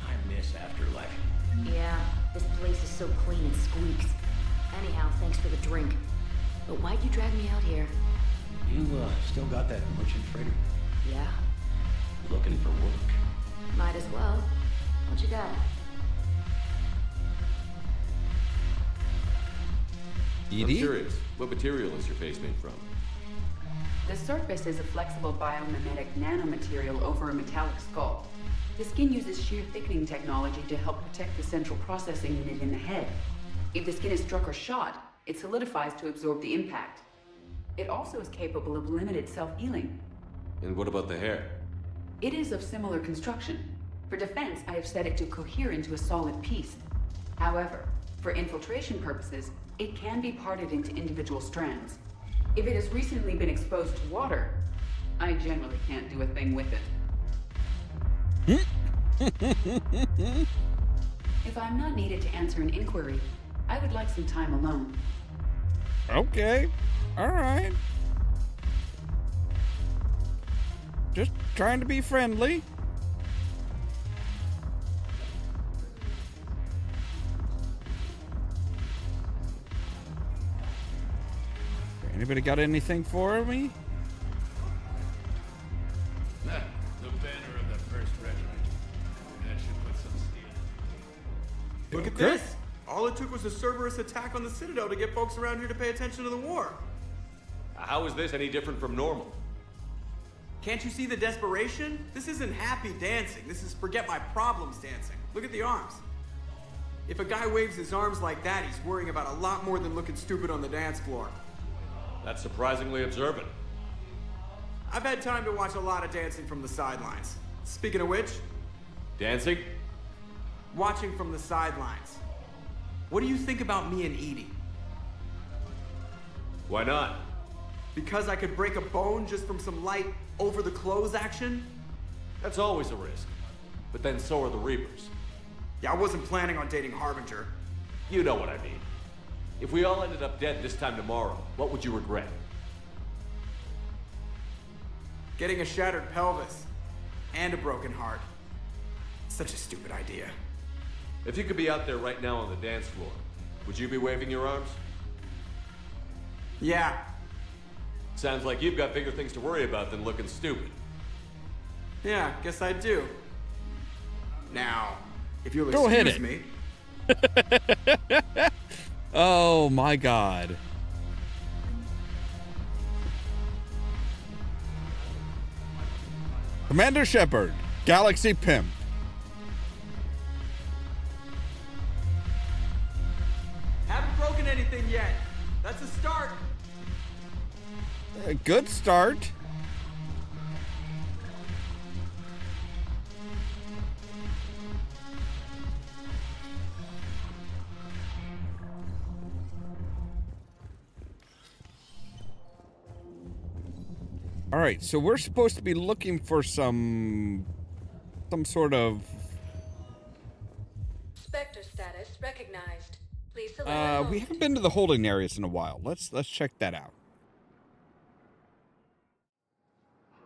[SPEAKER 3] I miss Afterlife.
[SPEAKER 21] Yeah, this place is so clean it squeaks. Anyhow, thanks for the drink. But why'd you drag me out here?
[SPEAKER 18] You, still got that merchant freighter?
[SPEAKER 21] Yeah,
[SPEAKER 18] Looking for work.
[SPEAKER 21] might as well. What you got?
[SPEAKER 6] I'm curious, what material is your face made from?
[SPEAKER 4] The surface is a flexible biomimetic nanomaterial over a metallic skull. The skin uses shear thickening technology to help protect the central processing unit in the head. If the skin is struck or shot, it solidifies to absorb the impact. It also is capable of limited self-healing.
[SPEAKER 6] And what about the hair?
[SPEAKER 4] It is of similar construction. For defense, I have set it to cohere into a solid piece. However, for infiltration purposes, It can be parted into individual strands. If it has recently been exposed to water, I generally can't do a thing with it. If I'm not needed to answer an inquiry, I would like some time alone.
[SPEAKER 1] Okay. All right. Just trying to be friendly. Anybody got anything for me?
[SPEAKER 17] The banner of the first regiment. That should put some steel.
[SPEAKER 7] Look at this! All it took was a Cerberus attack on the Citadel to get folks around here to pay attention to the war.
[SPEAKER 6] How is this any different from normal?
[SPEAKER 7] Can't you see the desperation? This isn't happy dancing. This is forget my problems dancing. Look at the arms. If a guy waves his arms like that, he's worrying about a lot more than looking stupid on the dance floor.
[SPEAKER 6] That's surprisingly observant.
[SPEAKER 7] I've had time to watch a lot of dancing from the sidelines. Speaking of which...
[SPEAKER 6] Dancing?
[SPEAKER 7] Watching from the sidelines. What do you think about me and Edie?
[SPEAKER 6] Why not?
[SPEAKER 7] Because I could break a bone just from some light over-the-clothes action?
[SPEAKER 6] That's always a risk. But then so are the Reapers.
[SPEAKER 7] Yeah, I wasn't planning on dating Harbinger.
[SPEAKER 6] You know what I mean. If we all ended up dead this time tomorrow, what would you regret?
[SPEAKER 7] Getting a shattered pelvis. And a broken heart. Such a stupid idea.
[SPEAKER 6] If you could be out there right now on the dance floor, would you be waving your arms?
[SPEAKER 7] Yeah.
[SPEAKER 6] Sounds like you've got bigger things to worry about than looking stupid.
[SPEAKER 7] Yeah, guess I do. Now, if you'll
[SPEAKER 1] Go ahead
[SPEAKER 7] excuse me...
[SPEAKER 1] Oh my God. Commander Shepard, Galaxy Pimp.
[SPEAKER 7] Haven't broken anything yet. That's a start.
[SPEAKER 1] A good start. All right, so we're supposed to be looking for some sort of
[SPEAKER 22] Spectre status recognized. Please select
[SPEAKER 1] we haven't been to the holding areas in a while. Let's check that out.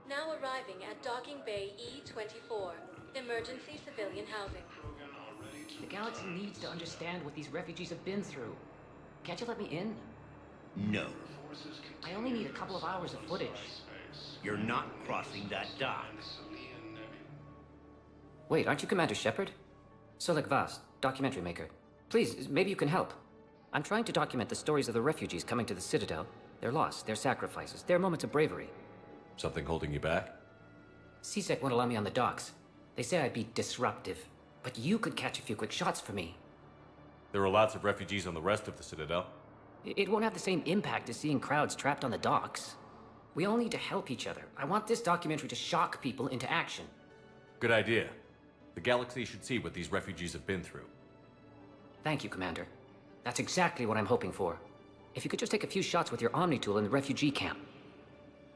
[SPEAKER 22] Now arriving at Docking Bay E-24, emergency civilian housing.
[SPEAKER 9] The galaxy needs to understand what these refugees have been through. Can't you let me in?
[SPEAKER 11] No.
[SPEAKER 9] I only need a couple of hours of footage.
[SPEAKER 11] You're not crossing that dock.
[SPEAKER 9] Wait, aren't you Commander Shepard? Solik Vast, documentary maker. Please, maybe you can help. I'm trying to document the stories of the refugees coming to the Citadel. Their loss, their sacrifices, their moments of bravery.
[SPEAKER 6] Something holding you back?
[SPEAKER 9] CSEC won't allow me on the docks. They say I'd be disruptive. But you could catch a few quick shots for me.
[SPEAKER 6] There are lots of refugees on the rest of the Citadel.
[SPEAKER 9] It won't have the same impact as seeing crowds trapped on the docks. We all need to help each other. I want this documentary to shock people into action.
[SPEAKER 6] Good idea. The galaxy should see what these refugees have been through.
[SPEAKER 9] Thank you, Commander. That's exactly what I'm hoping for. If you could just take a few shots with your Omni tool in the refugee camp.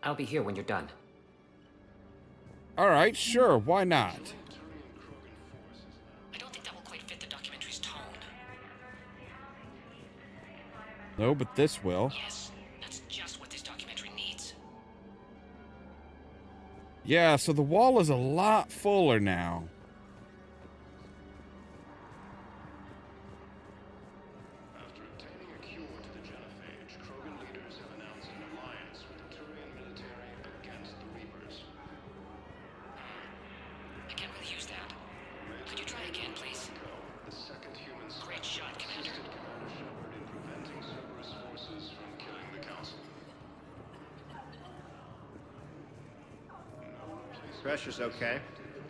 [SPEAKER 9] I'll be here when you're done.
[SPEAKER 1] All right, sure, why not?
[SPEAKER 9] I don't think that will quite fit the documentary's tone.
[SPEAKER 1] No, but this will.
[SPEAKER 9] Yes, that's just what this documentary needs.
[SPEAKER 1] Yeah, so the wall is a lot fuller now.
[SPEAKER 16] After obtaining a cure to the genophage, Krogan leaders have announced an alliance with the Turian military against the Reapers.
[SPEAKER 9] I can't really use that. Could you try again, please?
[SPEAKER 16] The second human
[SPEAKER 9] Great shot, Commander.
[SPEAKER 16] Commander Shepard in preventing Cerberus forces from killing the Council.
[SPEAKER 14] Pressure's okay.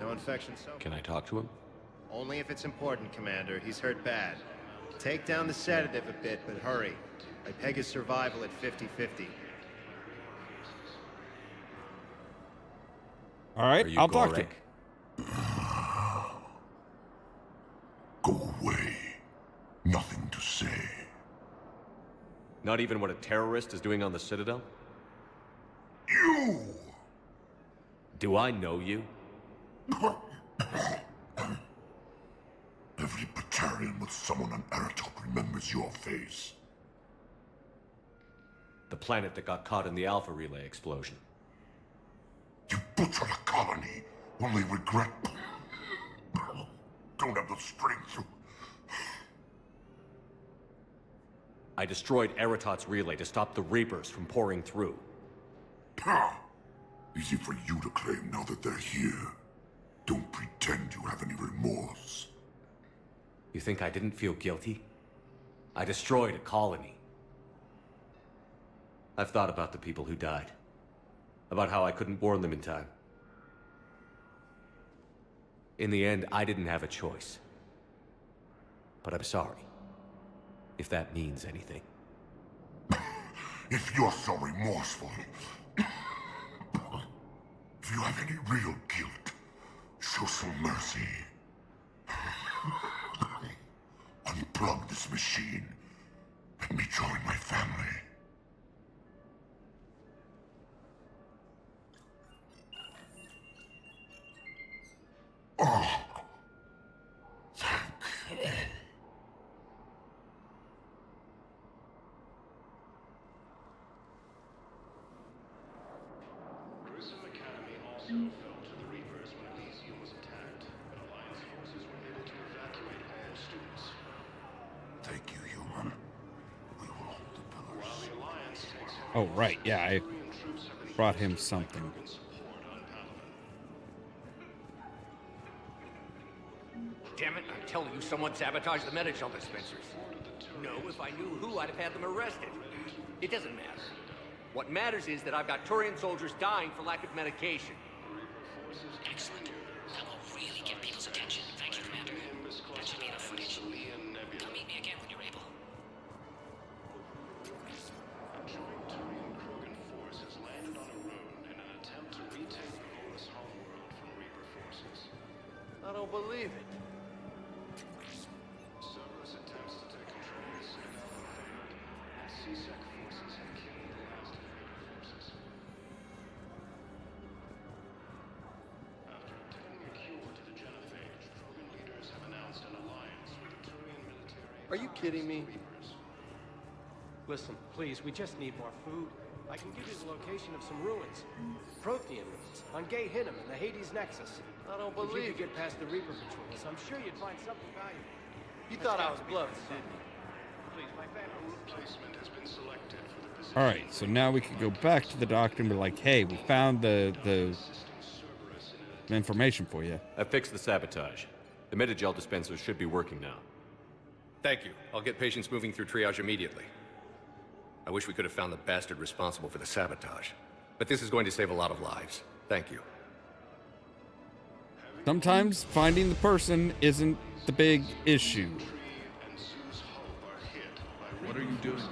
[SPEAKER 14] No infection so
[SPEAKER 6] Can I talk to him?
[SPEAKER 14] Only if it's important, Commander. He's hurt bad. Take down the sedative a bit, but hurry. I peg his survival at 50-50.
[SPEAKER 1] All right, I'll talk to you.
[SPEAKER 2] Go away. Nothing to say.
[SPEAKER 6] Not even what a terrorist is doing on the Citadel?
[SPEAKER 2] You!
[SPEAKER 6] Do I know you?
[SPEAKER 2] Every Batarian with someone on Aratok remembers your face.
[SPEAKER 6] The planet that got caught in the Alpha Relay explosion.
[SPEAKER 2] You butchered a colony, only regret... Don't have the strength to...
[SPEAKER 6] I destroyed Eratot's relay to stop the Reapers from pouring through.
[SPEAKER 2] Easy for you to claim now that they're here. Don't pretend you have any remorse.
[SPEAKER 6] You think I didn't feel guilty? I destroyed a colony. I've thought about the people who died. About how I couldn't warn them in time. In the end, I didn't have a choice. But I'm sorry. If that means anything.
[SPEAKER 2] If you're so remorseful... If you have any real guilt, show some mercy. Unplug this machine. Let me join my family. Oh. Thank you.
[SPEAKER 16] Also fell to the Reapers when Elysium was attacked, but Alliance forces were able to evacuate all students.
[SPEAKER 2] Thank you, human. We will hold the pillars.
[SPEAKER 16] While the Alliance takes
[SPEAKER 1] Oh, right. Yeah, I brought him something.
[SPEAKER 15] Damn it, I'm telling you, someone sabotaged the Medical dispensers. No, if I knew who, I'd have had them arrested. It doesn't matter. What matters is that I've got Turian soldiers dying for lack of medication.
[SPEAKER 20] Excellent. That will really get people's attention. Thank you, Commander. That should be enough footage. Come meet me again when you're able.
[SPEAKER 16] A joint Turian Krogan force has landed on a road in an attempt to retake the Volus homeworld from Reaper forces.
[SPEAKER 15] I don't believe it.
[SPEAKER 16] Cerberus attempts to take control of the Citadel have failed, and C-Sec forces have killed the last of Reaper forces. After obtaining a cure to the genophage, Krogan leaders have announced an alliance with the Turian military.
[SPEAKER 18] Are you kidding me?
[SPEAKER 16] Reapers.
[SPEAKER 18] Listen, please, we just need more food. I can give you the location of some ruins. Prothean ruins, on Gay Hinnom and the Hades Nexus.
[SPEAKER 15] I don't
[SPEAKER 18] If you
[SPEAKER 15] believe
[SPEAKER 18] could get past the Reaper patrols, I'm sure you'd find something valuable.
[SPEAKER 15] You thought I was bluffing, didn't you?
[SPEAKER 18] Please, my family.
[SPEAKER 16] Replacement has been selected for the position.
[SPEAKER 1] All right, so now we can go back to the doctor and be like, hey, we found the information for you.
[SPEAKER 6] I fixed the sabotage. The Medigel dispensers should be working now.
[SPEAKER 15] Thank you. I'll get patients moving through triage immediately. I wish we could have found the bastard responsible for the sabotage. But this is going to save a lot of lives. Thank you.
[SPEAKER 1] Sometimes finding the person isn't the big issue.
[SPEAKER 17] What are you doing?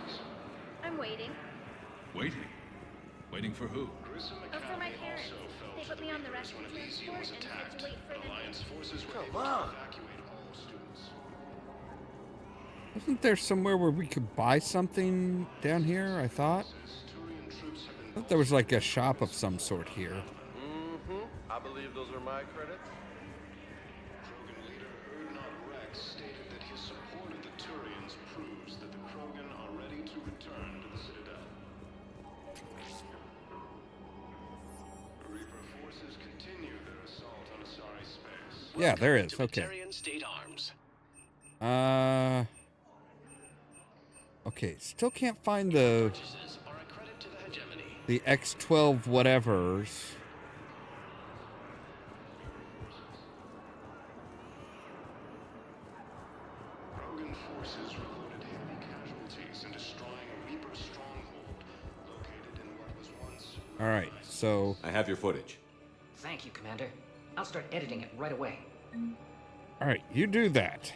[SPEAKER 21] I'm waiting.
[SPEAKER 17] Waiting? Waiting for who?
[SPEAKER 21] Oh, for my parents. They put me on the rescue transport and said to wait for them.
[SPEAKER 16] Alliance forces were
[SPEAKER 15] Come
[SPEAKER 16] able to
[SPEAKER 15] on.
[SPEAKER 16] evacuate all students.
[SPEAKER 1] Isn't there somewhere where we could buy something down here, I thought? I thought there was like a shop of some sort here.
[SPEAKER 18] I believe those are my credits.
[SPEAKER 16] Krogan leader Urdnot Rex stated that his support of the Turians proves that the Krogan are ready to return to the Citadel. Reaper forces continue their assault on Asari space.
[SPEAKER 1] Yeah, there is. Okay.
[SPEAKER 20] Batarian State Arms.
[SPEAKER 1] Okay, still can't find the
[SPEAKER 20] Purchases are a credit to the hegemony.
[SPEAKER 1] the X12 whatevers.
[SPEAKER 16] Krogan forces reported heavy casualties in destroying a Reaper stronghold located in what was once...
[SPEAKER 1] All right, so
[SPEAKER 6] I have your footage.
[SPEAKER 9] Thank you, Commander. I'll start editing it right away.
[SPEAKER 1] all right, you do that.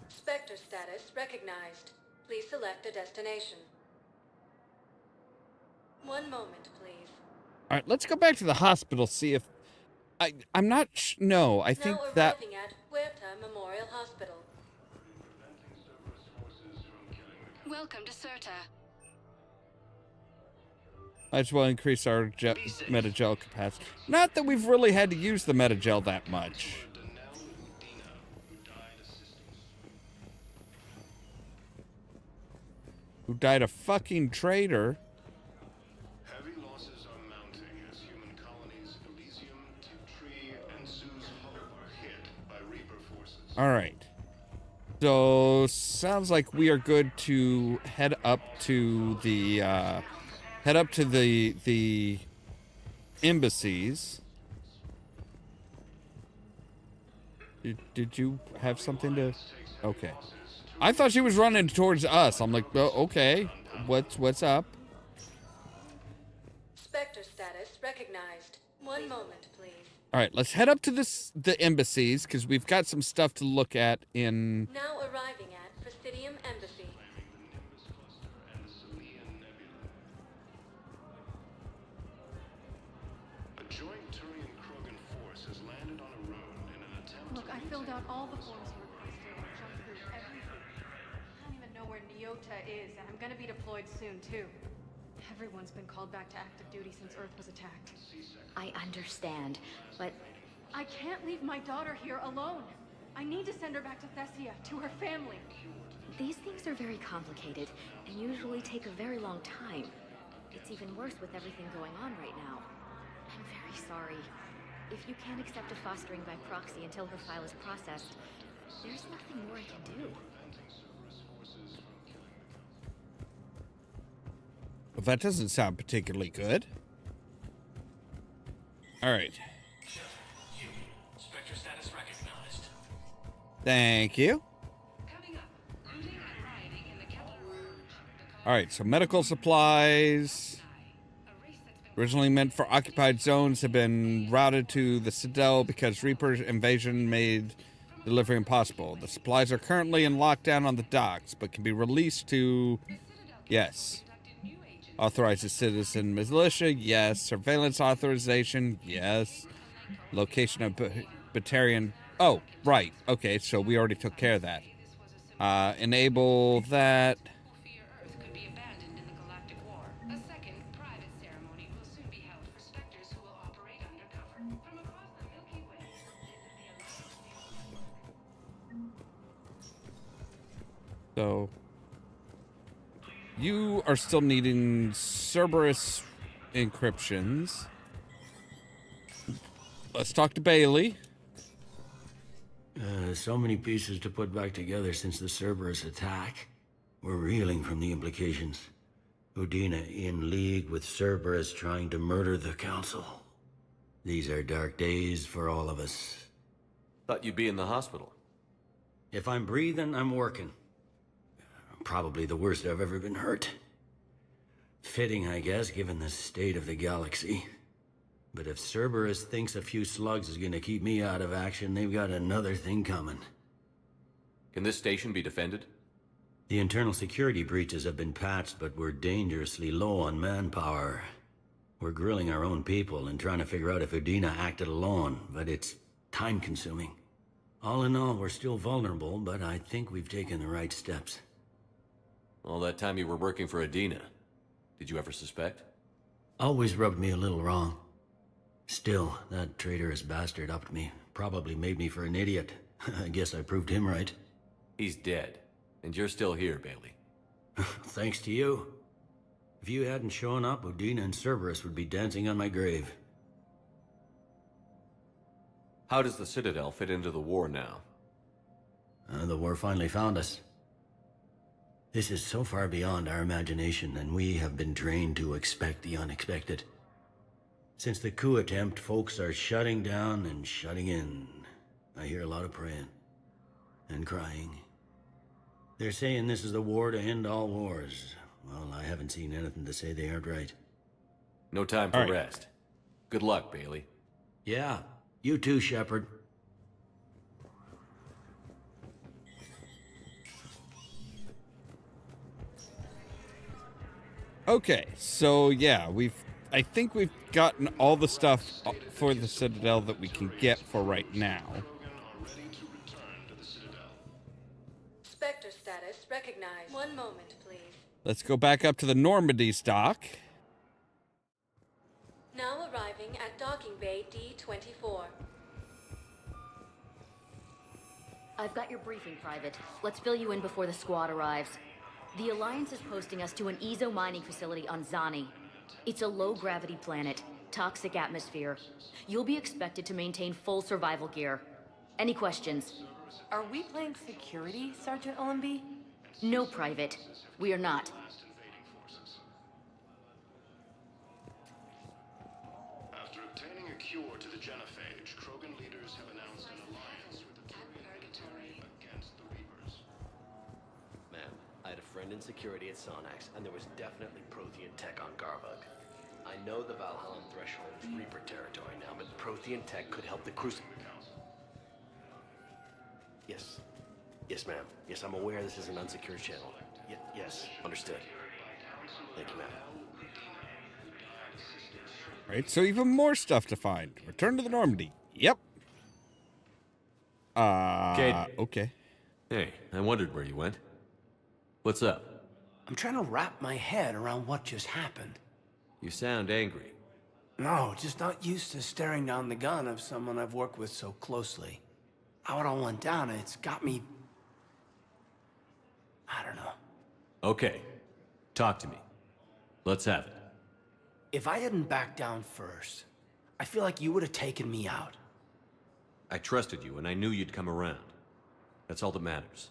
[SPEAKER 22] Spectre status recognized. Please select a destination. One moment, please.
[SPEAKER 1] All right, let's go back to the hospital. See if I'm not. No, I think
[SPEAKER 22] now
[SPEAKER 1] that.
[SPEAKER 22] arriving at Huerta Memorial Hospital.
[SPEAKER 8] Welcome to Serta.
[SPEAKER 1] Might as well increase our metagel capacity. Not that we've really had to use the metagel that much. Who died a fucking traitor.
[SPEAKER 16] Heavy losses are mounting as human colonies Elysium, Tiptree, and Zeus Hope are hit by Reaper forces.
[SPEAKER 1] Alright. So, sounds like we are good to head up to the, the embassies. Did you have something to... Okay. I thought she was running towards us. I'm like, oh, okay. What's up?
[SPEAKER 22] Spectre status recognized. One moment, please.
[SPEAKER 1] All right, let's head up to the embassies because we've got some stuff to look at in...
[SPEAKER 22] Now arriving at Presidium Embassy.
[SPEAKER 16] A joint Turian Krogan force has landed on a road in an attempt.
[SPEAKER 10] Look, I filled out all the forms you requested and jumped through everything. I don't even know where Neota is, and I'm gonna be deployed soon, too. Everyone's been called back to active duty since Earth was attacked.
[SPEAKER 21] I understand, but...
[SPEAKER 10] I can't leave my daughter here alone. I need to send her back to Thessia, to her family.
[SPEAKER 21] These things are very complicated, and usually take a very long time. It's even worse with everything going on right now. I'm very sorry. If you can't accept a fostering by proxy until her file is processed, there's nothing more I can do.
[SPEAKER 1] Well, that doesn't sound particularly good. All right.
[SPEAKER 20] Spectre status recognized.
[SPEAKER 1] Thank you. All right, so medical supplies, originally meant for occupied zones, have been routed to the Citadel because Reaper's invasion made delivery impossible. The supplies are currently in lockdown on the docks, but can be released to... Yes. Authorizes citizen militia, yes. Surveillance authorization, yes. Location of Batarian... Oh, right. Okay, so we already took care of that. Enable that... So, you are still needing Cerberus encryptions. Let's talk to Bailey.
[SPEAKER 12] So many pieces to put back together since the Cerberus attack. We're reeling from the implications. Udina in league with Cerberus trying to murder the Council. These are dark days for all of us.
[SPEAKER 6] Thought you'd be in the hospital.
[SPEAKER 12] If I'm breathing, I'm working. Probably the worst I've ever been hurt. Fitting, I guess, given the state of the galaxy. But if Cerberus thinks a few slugs is gonna keep me out of action, they've got another thing coming.
[SPEAKER 6] Can this station be defended?
[SPEAKER 12] The internal security breaches have been patched, but we're dangerously low on manpower. We're grilling our own people and trying to figure out if Udina acted alone, but it's time-consuming. All in all, we're still vulnerable, but I think we've taken the right steps.
[SPEAKER 6] All that time you were working for Udina, did you ever suspect?
[SPEAKER 12] Always rubbed me a little wrong. Still, that traitorous bastard upped me. Probably made me for an idiot. I guess I proved him right.
[SPEAKER 6] He's dead, and you're still here, Bailey.
[SPEAKER 12] Thanks to you. If you hadn't shown up, Udina and Cerberus would be dancing on my grave.
[SPEAKER 6] How does the Citadel fit into the war now?
[SPEAKER 12] The war finally found us. This is so far beyond our imagination, and we have been trained to expect the unexpected. Since the coup attempt, folks are shutting down and shutting in. I hear a lot of praying. And crying. They're saying this is the war to end all wars. Well, I haven't seen anything to say they aren't right.
[SPEAKER 6] No time for rest. Good luck, Bailey.
[SPEAKER 12] Yeah, you too, Shepard.
[SPEAKER 1] Okay, so yeah, I think we've gotten all the stuff for the Citadel that we can get for right now.
[SPEAKER 22] Spectre status recognized. One moment, please.
[SPEAKER 1] Let's go back up to the Normandy dock.
[SPEAKER 8] Now arriving at docking bay D-24.
[SPEAKER 21] I've got your briefing, Private. Let's fill you in before the squad arrives. The Alliance is posting us to an Ezo mining facility on Zani. It's a low-gravity planet, toxic atmosphere. You'll be expected to maintain full survival gear. Any questions?
[SPEAKER 4] Are we playing security, Sergeant Ollamh?
[SPEAKER 21] No, Private. We are not.
[SPEAKER 16] After obtaining a cure to the genophage, Krogan leaders have announced an alliance with the Turian against the Reapers.
[SPEAKER 18] Ma'am, I had a friend in security at Sonax, and there was definitely Prothean tech on Garvug. I know the Valhalla threshold is Reaper territory now, but Prothean tech could help the Crucible. Yes. Yes, ma'am. Yes, I'm aware this is an unsecured channel. Yes, understood. Thank you, ma'am.
[SPEAKER 1] Right, so even more stuff to find. Return to the Normandy. Yep. Okay.
[SPEAKER 6] Hey, I wondered where you went. What's up?
[SPEAKER 5] I'm trying to wrap my head around what just happened.
[SPEAKER 6] You sound angry.
[SPEAKER 5] No, just not used to staring down the gun of someone I've worked with so closely. How it all went down, it's got me... I don't know.
[SPEAKER 6] Okay. Talk to me. Let's have it.
[SPEAKER 5] If I hadn't backed down first, I feel like you would have taken me out.
[SPEAKER 6] I trusted you, and I knew you'd come around. That's all that matters.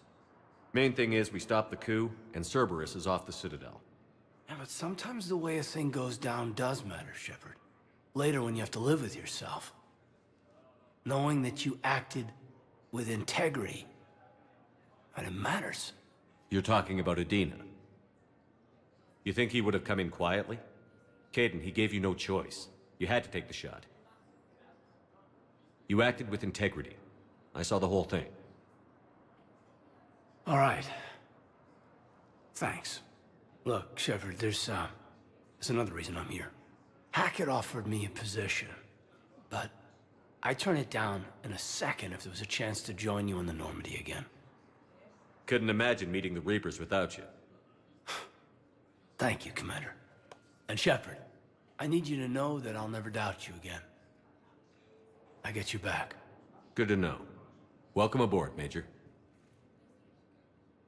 [SPEAKER 6] Main thing is, we stopped the coup, and Cerberus is off the Citadel.
[SPEAKER 5] Yeah, but sometimes the way a thing goes down does matter, Shepard. Later when you have to live with yourself. Knowing that you acted with integrity, and it matters.
[SPEAKER 6] You're talking about Adina. You think he would have come in quietly? Kaidan, he gave you no choice. You had to take the shot. You acted with integrity. I saw the whole thing.
[SPEAKER 5] All right. Thanks. Look, Shepard, there's another reason I'm here. Hackett offered me a position, but I'd turn it down in a second if there was a chance to join you in the Normandy again.
[SPEAKER 6] Couldn't imagine meeting the Reapers without you.
[SPEAKER 5] Thank you, Commander. And Shepard, I need you to know that I'll never doubt you again. I get you back.
[SPEAKER 6] Good to know. Welcome aboard, Major.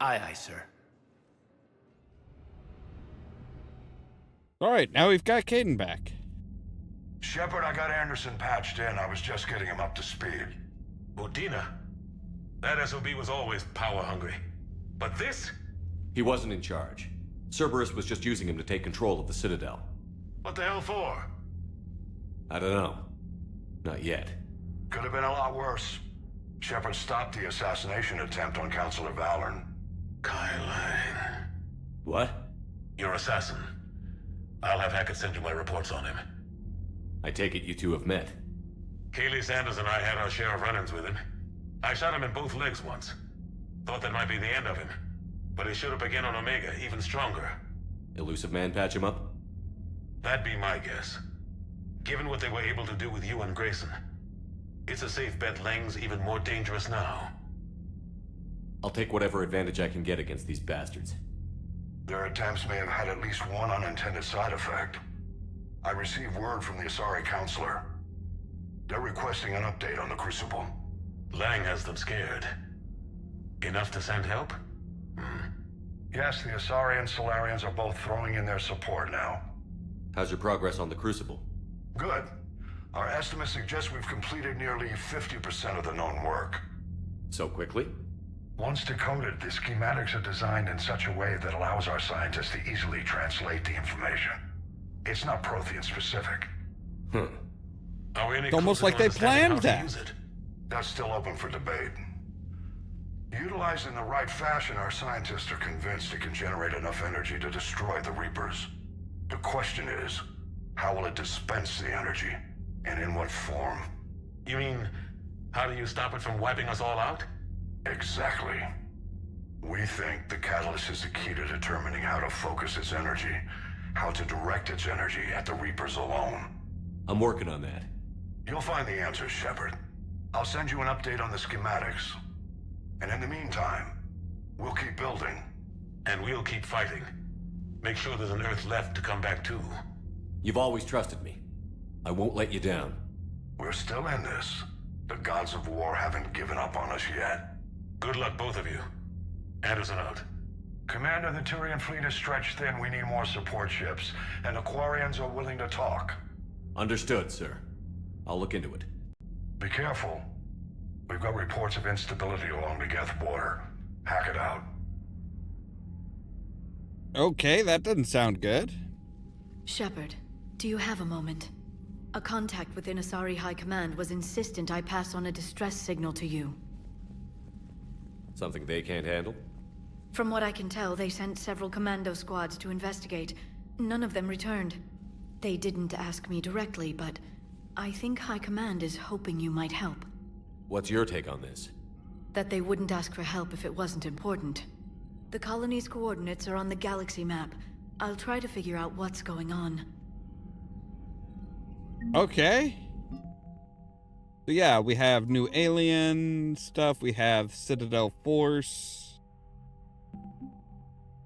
[SPEAKER 5] Aye, aye, sir.
[SPEAKER 1] All right, now we've got Kaidan back.
[SPEAKER 13] Shepard, I got Anderson patched in. I was just getting him up to speed.
[SPEAKER 19] Udina? That SOB was always power-hungry. But this?
[SPEAKER 6] He wasn't in charge. Cerberus was just using him to take control of the Citadel.
[SPEAKER 19] What the hell for?
[SPEAKER 6] I don't know. Not yet.
[SPEAKER 13] Could have been a lot worse. Shepard stopped the assassination attempt on Councilor Valorn.
[SPEAKER 19] Kylan.
[SPEAKER 6] What?
[SPEAKER 19] Your assassin. I'll have Hackett send you my reports on him.
[SPEAKER 6] I take it you two have met.
[SPEAKER 19] Kaylee Sanders and I had our share of run-ins with him. I shot him in both legs once. Thought that might be the end of him. But he showed up again on Omega, even stronger.
[SPEAKER 6] Elusive Man patch him up?
[SPEAKER 19] That'd be my guess. Given what they were able to do with you and Grayson. It's a safe bet Lang's even more dangerous now.
[SPEAKER 6] I'll take whatever advantage I can get against these bastards.
[SPEAKER 13] Their attempts may have had at least one unintended side effect. I received word from the Asari Councilor. They're requesting an update on the Crucible.
[SPEAKER 19] Lang has them scared. Enough to send help?
[SPEAKER 13] Yes, the Asari and Solarians are both throwing in their support now.
[SPEAKER 6] How's your progress on the Crucible?
[SPEAKER 13] Good. Our estimates suggest we've completed nearly 50% of the known work.
[SPEAKER 6] So quickly?
[SPEAKER 13] Once decoded, the schematics are designed in such a way that allows our scientists to easily translate the information. It's not Prothean specific.
[SPEAKER 19] Are we any
[SPEAKER 1] It's almost
[SPEAKER 19] closer
[SPEAKER 1] like
[SPEAKER 19] to
[SPEAKER 1] they
[SPEAKER 19] understanding
[SPEAKER 1] planned
[SPEAKER 19] how to
[SPEAKER 1] that.
[SPEAKER 19] use it?
[SPEAKER 13] That's still open for debate. Utilized in the right fashion, our scientists are convinced it can generate enough energy to destroy the Reapers. The question is, how will it dispense the energy? And in what form?
[SPEAKER 19] You mean, how do you stop it from wiping us all out?
[SPEAKER 13] Exactly. We think the catalyst is the key to determining how to focus its energy, how to direct its energy at the Reapers alone.
[SPEAKER 6] I'm working on that.
[SPEAKER 13] You'll find the answers, Shepard. I'll send you an update on the schematics. And in the meantime, we'll keep building.
[SPEAKER 19] And we'll keep fighting. Make sure there's an Earth left to come back to.
[SPEAKER 6] You've always trusted me. I won't let you down.
[SPEAKER 13] We're still in this. The gods of war haven't given up on us yet.
[SPEAKER 19] Good luck, both of you. Anderson out.
[SPEAKER 13] Commander, the Turian fleet is stretched thin. We need more support ships, and the Quarians are willing to talk.
[SPEAKER 6] Understood, sir. I'll look into it.
[SPEAKER 13] Be careful. We've got reports of instability along the Geth border. Hack it out.
[SPEAKER 1] Okay, that doesn't sound good.
[SPEAKER 22] Shepard, do you have a moment? A contact within Asari High Command was insistent I pass on a distress signal to you.
[SPEAKER 6] Something they can't handle?
[SPEAKER 22] From what I can tell, they sent several commando squads to investigate. None of them returned. They didn't ask me directly, but I think High Command is hoping you might help.
[SPEAKER 6] What's your take on this?
[SPEAKER 22] That they wouldn't ask for help if it wasn't important. The colony's coordinates are on the galaxy map. I'll try to figure out what's going on.
[SPEAKER 1] Okay. So yeah, we have new alien stuff. We have Citadel Force.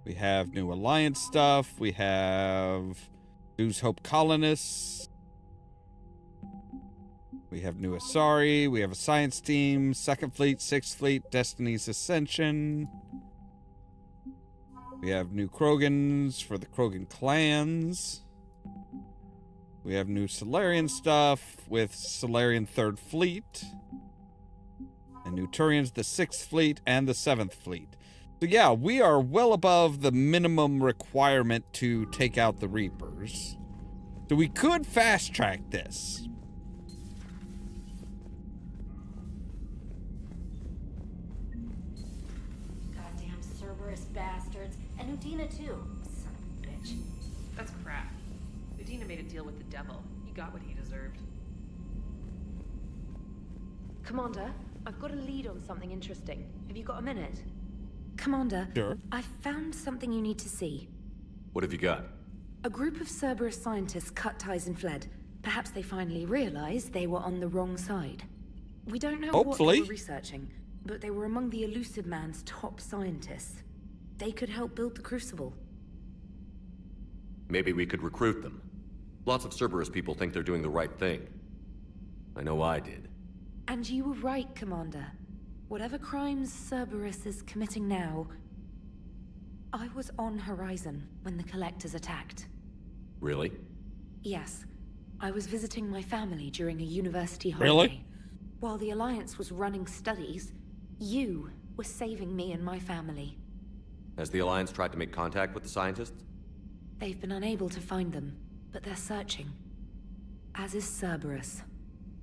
[SPEAKER 1] We have new Alliance stuff. We have News Hope colonists. We have new Asari. We have a science team. 2nd Fleet, 6th Fleet, Destiny's Ascension. We have new Krogans for the Krogan clans. We have new Solarian stuff with Solarian 3rd Fleet. And new Turians, the 6th Fleet and the 7th Fleet. So yeah, we are well above the minimum requirement to take out the Reapers. So we could fast track this.
[SPEAKER 21] Goddamn Cerberus bastards. And Udina too. Son of a bitch.
[SPEAKER 3] That's crap. Udina made a deal with the devil. He got what he deserved.
[SPEAKER 7] Commander, I've got a lead on something interesting. Have you got a minute?
[SPEAKER 22] Commander,
[SPEAKER 1] sure.
[SPEAKER 7] I found something you need to see.
[SPEAKER 6] What have you got?
[SPEAKER 7] A group of Cerberus scientists cut ties and fled. Perhaps they finally realized they were on the wrong side. We don't know what they were researching, but they were among the Elusive Man's top scientists. They could help build the Crucible.
[SPEAKER 6] Maybe we could recruit them. Lots of Cerberus people think they're doing the right thing. I know I did.
[SPEAKER 7] And you were right, Commander. Whatever crimes Cerberus is committing now, I was on Horizon when the Collectors attacked.
[SPEAKER 6] Really?
[SPEAKER 7] Yes. I was visiting my family during a university holiday.
[SPEAKER 1] Really?
[SPEAKER 7] While the Alliance was running studies, you were saving me and my family.
[SPEAKER 6] Has the Alliance tried to make contact with the scientists?
[SPEAKER 7] They've been unable to find them, but they're searching. As is Cerberus.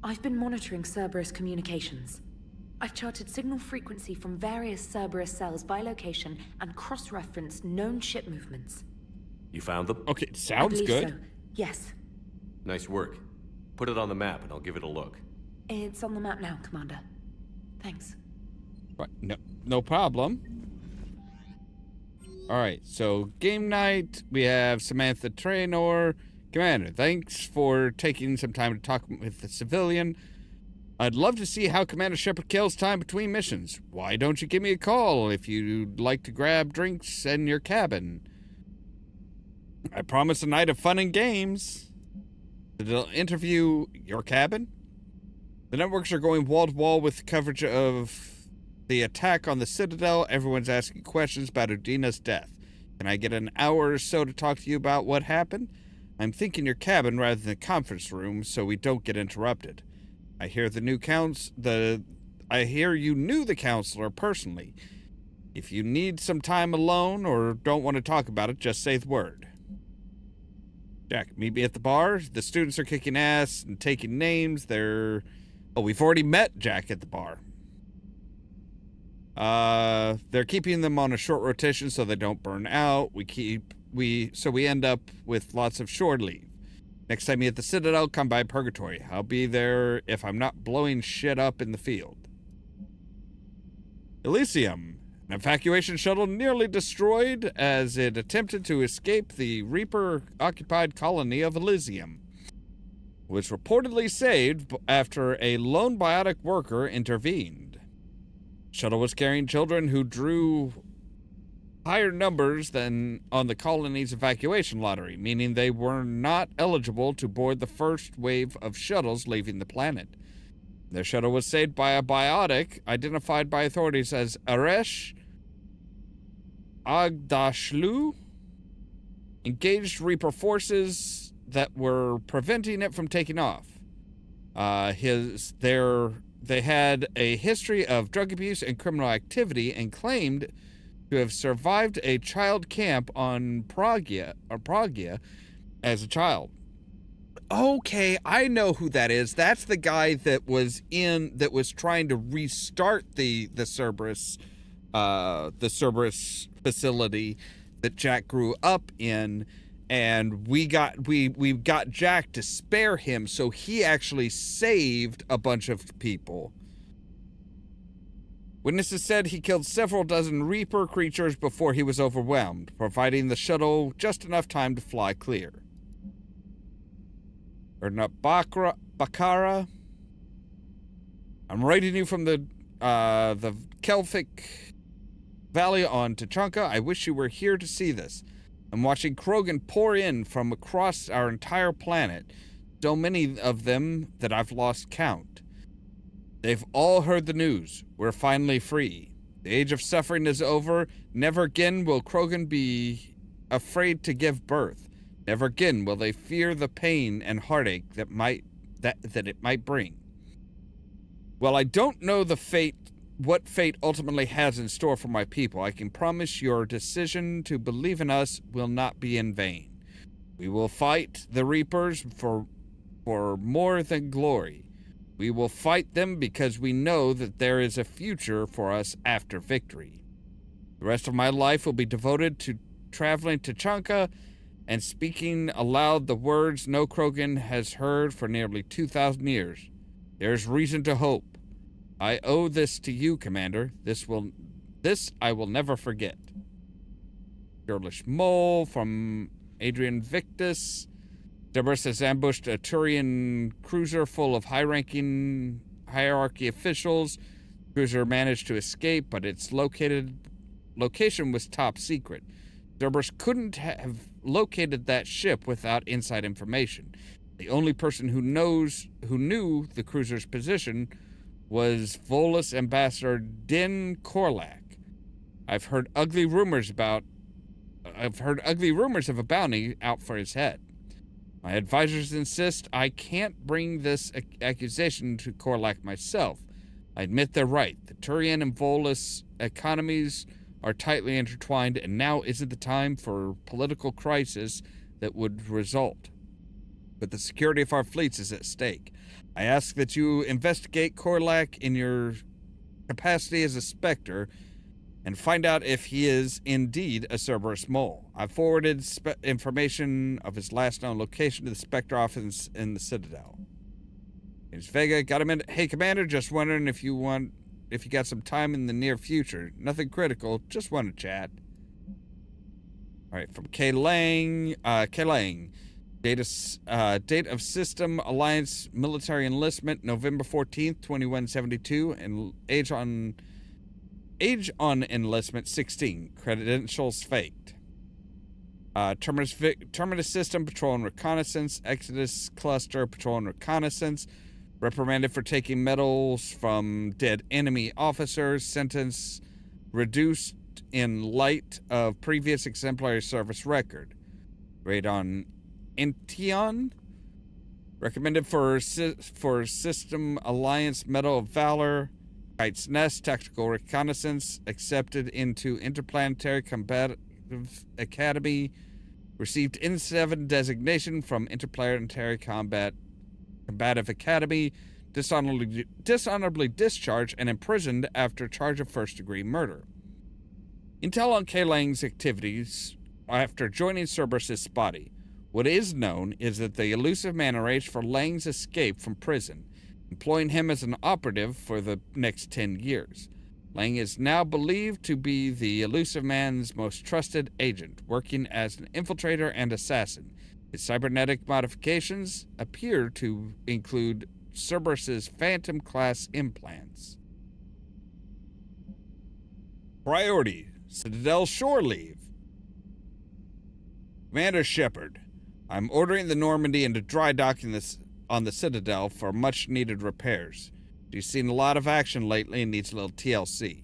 [SPEAKER 7] I've been monitoring Cerberus communications. I've charted signal frequency from various Cerberus cells by location and cross-referenced known ship movements.
[SPEAKER 6] You found them?
[SPEAKER 1] Okay, sounds good.
[SPEAKER 7] So. Yes.
[SPEAKER 6] Nice work. Put it on the map and I'll give it a look.
[SPEAKER 7] It's on the map now, Commander. Thanks.
[SPEAKER 1] Right, no problem. All right, so game night. We have Samantha Traynor. Commander, thanks for taking some time to talk with the civilian. I'd love to see how Commander Shepard kills time between missions. Why don't you give me a call if you'd like to grab drinks in your cabin? I promise a night of fun and games. The interview your cabin? The networks are going wall-to-wall with coverage of the attack on the Citadel. Everyone's asking questions about Udina's death. Can I get an hour or so to talk to you about what happened? I'm thinking your cabin rather than the conference room so we don't get interrupted. I hear I hear you knew the counselor personally. If you need some time alone or don't want to talk about it, just say the word. Jack, meet me at the bar. The students are kicking ass and taking names. We've already met Jack at the bar. They're keeping them on a short rotation so they don't burn out. So we end up with lots of shore leave. Next time you at the Citadel, come by Purgatory. I'll be there if I'm not blowing shit up in the field. Elysium. An evacuation shuttle nearly destroyed as it attempted to escape the Reaper-occupied colony of Elysium. Was reportedly saved after a lone biotic worker intervened. Shuttle was carrying children who drew higher numbers than on the colony's evacuation lottery, meaning they were not eligible to board the first wave of shuttles leaving the planet. Their shuttle was saved by a biotic identified by authorities as Aresh Agdashlu, engaged Reaper forces that were preventing it from taking off. They had a history of drug abuse and criminal activity and claimed to have survived a child camp on Pragia as a child. Okay, I know who that is. That's the guy that was trying to restart the Cerberus facility that Jack grew up in, and we got Jack to spare him, so he actually saved a bunch of people. Witnesses said he killed several dozen Reaper creatures before he was overwhelmed, providing the shuttle just enough time to fly clear. Bakara. I'm writing you from the Kelphic Valley on Tuchanka. I wish you were here to see this. I'm watching Krogan pour in from across our entire planet, so many of them that I've lost count. They've all heard the news. We're finally free. The age of suffering is over. Never again will Krogan be afraid to give birth. Never again will they fear the pain and heartache that it might bring. While I don't know what fate ultimately has in store for my people, I can promise your decision to believe in us will not be in vain. We will fight the Reapers for more than glory. We will fight them because we know that there is a future for us after victory. The rest of my life will be devoted to traveling to Tuchanka and speaking aloud the words no Krogan has heard for nearly 2,000 years. There's reason to hope. I owe this to you, Commander. This I will never forget. Girlish Mole from Adrian Victus. Cerberus has ambushed a Turian cruiser full of high-ranking hierarchy officials. The cruiser managed to escape, but its location was top secret. Cerberus couldn't have located that ship without inside information. The only person who knew the cruiser's position was Volus Ambassador Din Korlak. I've heard ugly rumors of a bounty out for his head. My advisors insist I can't bring this accusation to Korlak myself. I admit they're right. The Turian and Volus economies are tightly intertwined, and now isn't the time for political crisis that would result. But the security of our fleets is at stake. I ask that you investigate Korlak in your capacity as a Spectre and find out if he is indeed a Cerberus mole. I forwarded information of his last known location to the Spectre office in the Citadel. James Vega, got him in. Hey, Commander, just wondering if you got some time in the near future. Nothing critical, just want to chat. All right, from K. Lang. Date of System Alliance Military Enlistment, November 14th, 2172, and age on enlistment 16. Credentials faked. Terminus System Patrol and Reconnaissance, Exodus Cluster Patrol and Reconnaissance. Reprimanded for taking medals from dead enemy officers. Sentence reduced in light of previous exemplary service record. Grade on Intion. Recommended for System Alliance Medal of Valor. Kite's Nest Tactical Reconnaissance. Accepted into Interplanetary Combative Academy. Received N7 designation from Interplanetary Combative Academy. Dishonorably discharged and imprisoned after charge of first-degree murder. Intel on K. Lang's activities after joining Cerberus is spotty. What is known is that the elusive man arranged for Lang's escape from prison, employing him as an operative for the next 10 years. Lang is now believed to be the elusive man's most trusted agent, working as an infiltrator and assassin. His cybernetic modifications appear to include Cerberus's Phantom-class implants. Priority. Citadel shore leave. Commander Shepard, I'm ordering the Normandy into dry docking on the Citadel for much needed repairs. She's seen a lot of action lately and needs a little TLC.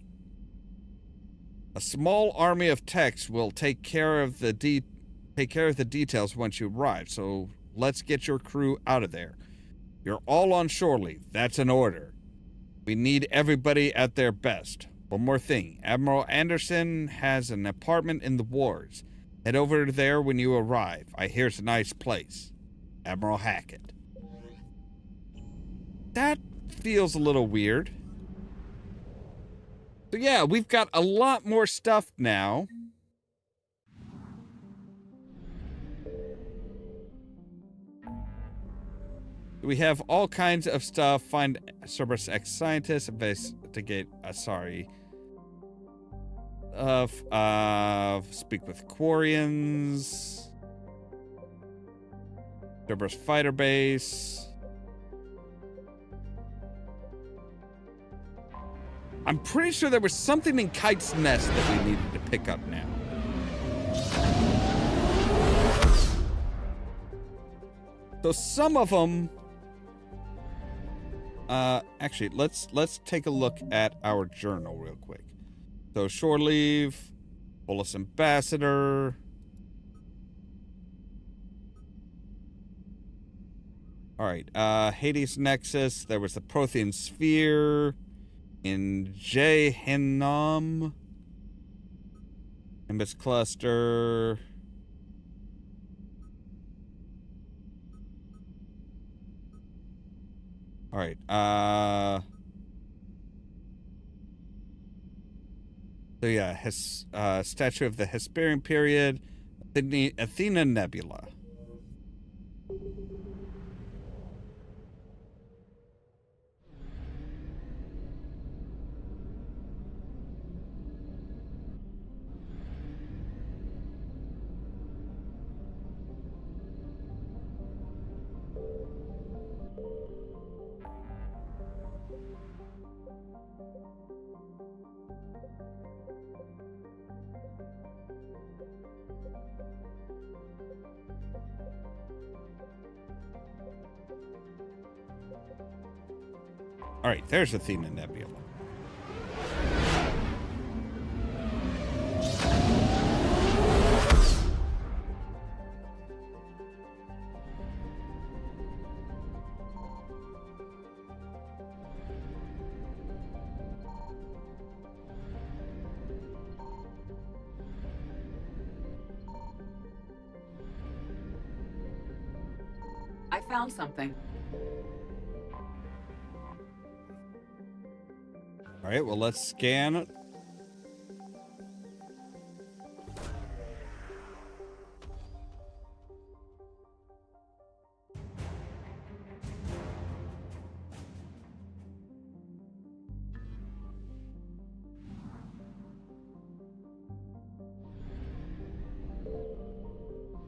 [SPEAKER 1] A small army of techs will take care of the details once you arrive, so let's get your crew out of there. You're all on shore leave. That's an order. We need everybody at their best. One more thing. Admiral Anderson has an apartment in the wards. Head over there when you arrive. I hear it's a nice place. Admiral Hackett. That feels a little weird. So yeah, we've got a lot more stuff now. We have all kinds of stuff. Find Cerberus ex-scientists, investigate, speak with Quarians. Cerberus fighter base. I'm pretty sure there was something in Kite's Nest that we needed to pick up now. So some of them... actually, let's take a look at our journal real quick. So, shore leave, Bolus Ambassador. Alright, Hades Nexus, there was the Prothean Sphere in Jehenam. Nimbus Cluster. Alright, so yeah, his statue of the Hesperian period, Athena Nebula. All right, there's Athena Nebula.
[SPEAKER 4] I found something.
[SPEAKER 1] All right, well, let's scan it.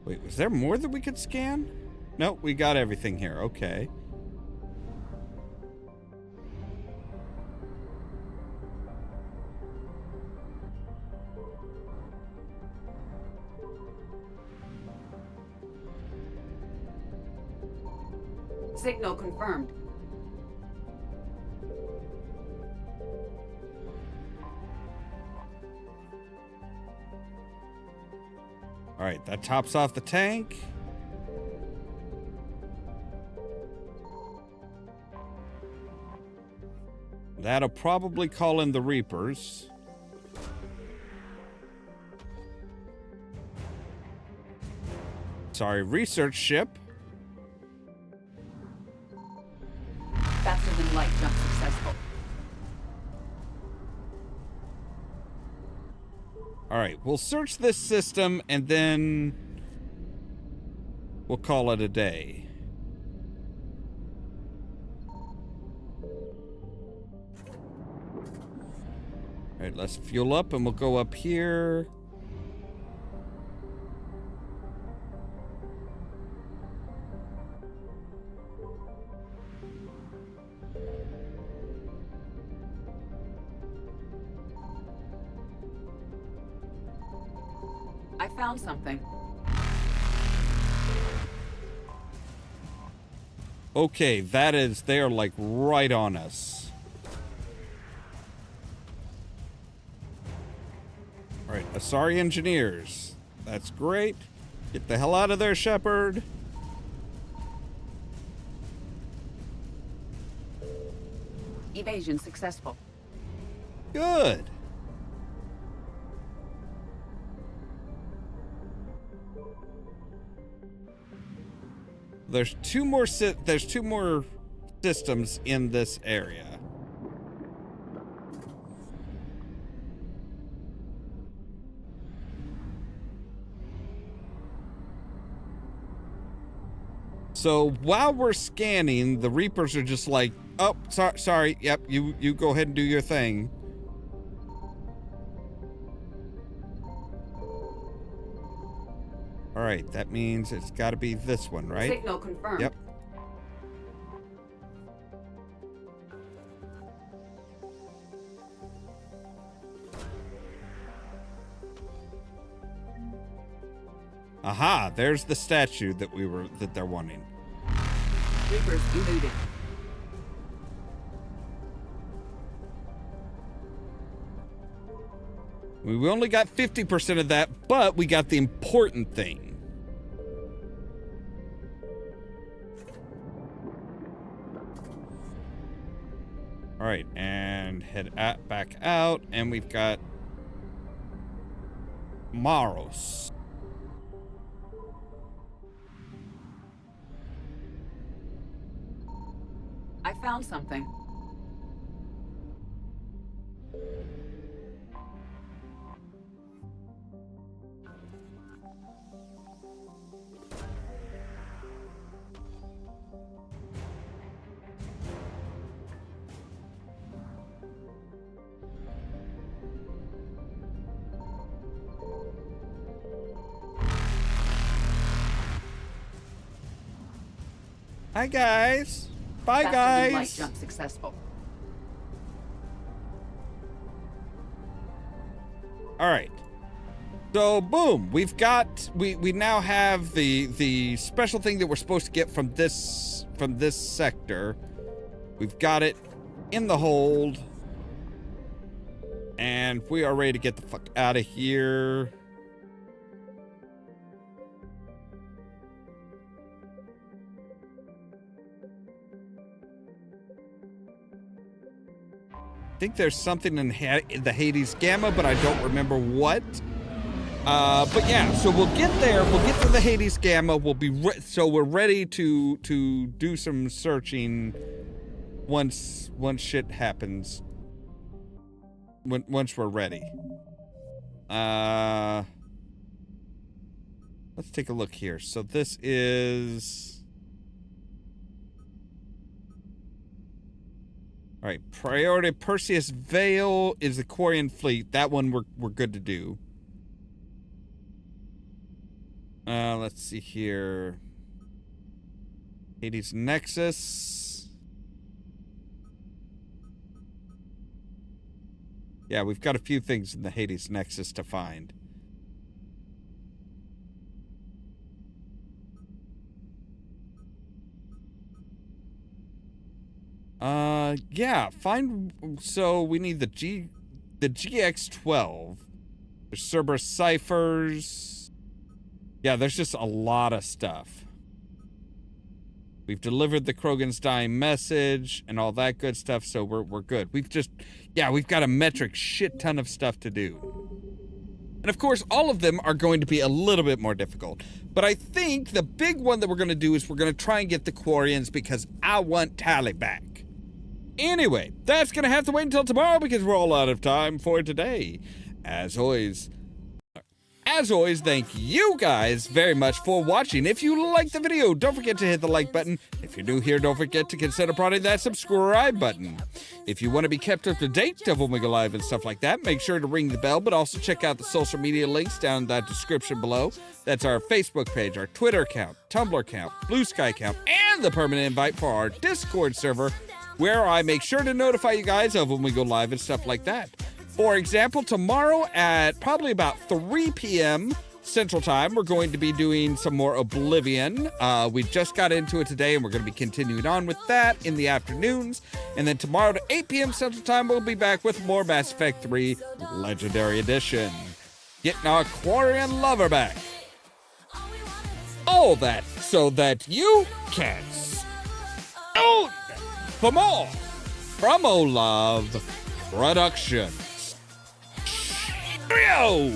[SPEAKER 1] Wait, was there more that we could scan? Nope, we got everything here. Okay.
[SPEAKER 4] Signal confirmed.
[SPEAKER 1] All right, that tops off the tank. That'll probably call in the Reapers. Sorry, research ship.
[SPEAKER 4] Faster than light jump successful.
[SPEAKER 1] All right, we'll search this system and then we'll call it a day. All right, let's fuel up and we'll go up here.
[SPEAKER 4] found something.
[SPEAKER 1] Okay, they're like right on us. All right, Asari engineers. That's great. Get the hell out of there, Shepard.
[SPEAKER 4] Evasion successful.
[SPEAKER 1] Good. There's two more systems in this area. So while we're scanning, the Reapers are just like, oh, sorry, yep, you go ahead and do your thing. All right, that means it's got to be this one, right?
[SPEAKER 4] Signal confirmed.
[SPEAKER 1] Yep. Aha, there's the statue that they're wanting.
[SPEAKER 4] Reapers eluded.
[SPEAKER 1] We only got 50% of that, but we got the important thing. All right, and head back out, and we've got Maros.
[SPEAKER 4] I found something.
[SPEAKER 1] Hi, guys. Bye,
[SPEAKER 4] Faster
[SPEAKER 1] guys.
[SPEAKER 4] than light jump successful.
[SPEAKER 1] All right. So boom, we now have the special thing that we're supposed to get from this sector. We've got it in the hold. And we are ready to get the fuck out of here. I think there's something in the Hades Gamma, but I don't remember what. But yeah, so we'll get there. We'll get to the Hades Gamma. We'll be so we're ready to do some searching once shit happens. Once we're ready. Let's take a look here. So this is. All right, priority Perseus Vale is the Quarian fleet. That one we're good to do. Let's see here. Hades Nexus. Yeah, we've got a few things in the Hades Nexus to find. Yeah, so we need the GX-12. There's Cerberus ciphers. Yeah, there's just a lot of stuff. We've delivered the Krogan's dying message and all that good stuff, so we're good. We've got a metric shit ton of stuff to do. And of course, all of them are going to be a little bit more difficult. But I think the big one that we're going to do is we're going to try and get the Quarians because I want Tally back. Anyway, that's going to have to wait until tomorrow because we're all out of time for today. As always, thank you guys very much for watching. If you liked the video, don't forget to hit the like button. If you're new here, don't forget to consider prodding that subscribe button. If you want to be kept up to date of when we go live and stuff like that, make sure to ring the bell, but also check out the social media links down in that description below. That's our Facebook page, our Twitter account, Tumblr account, Blue Sky account, and the permanent invite for our Discord server, where I make sure to notify you guys of when we go live and stuff like that. For example, tomorrow at probably about 3 p.m. Central Time, we're going to be doing some more Oblivion. We just got into it today, and we're going to be continuing on with that in the afternoons. And then tomorrow at 8 p.m. Central Time, we'll be back with more Mass Effect 3 Legendary Edition. Getting our Quarian lover back. All that so that you can stone for more from Ollamh Productions. Cheerio!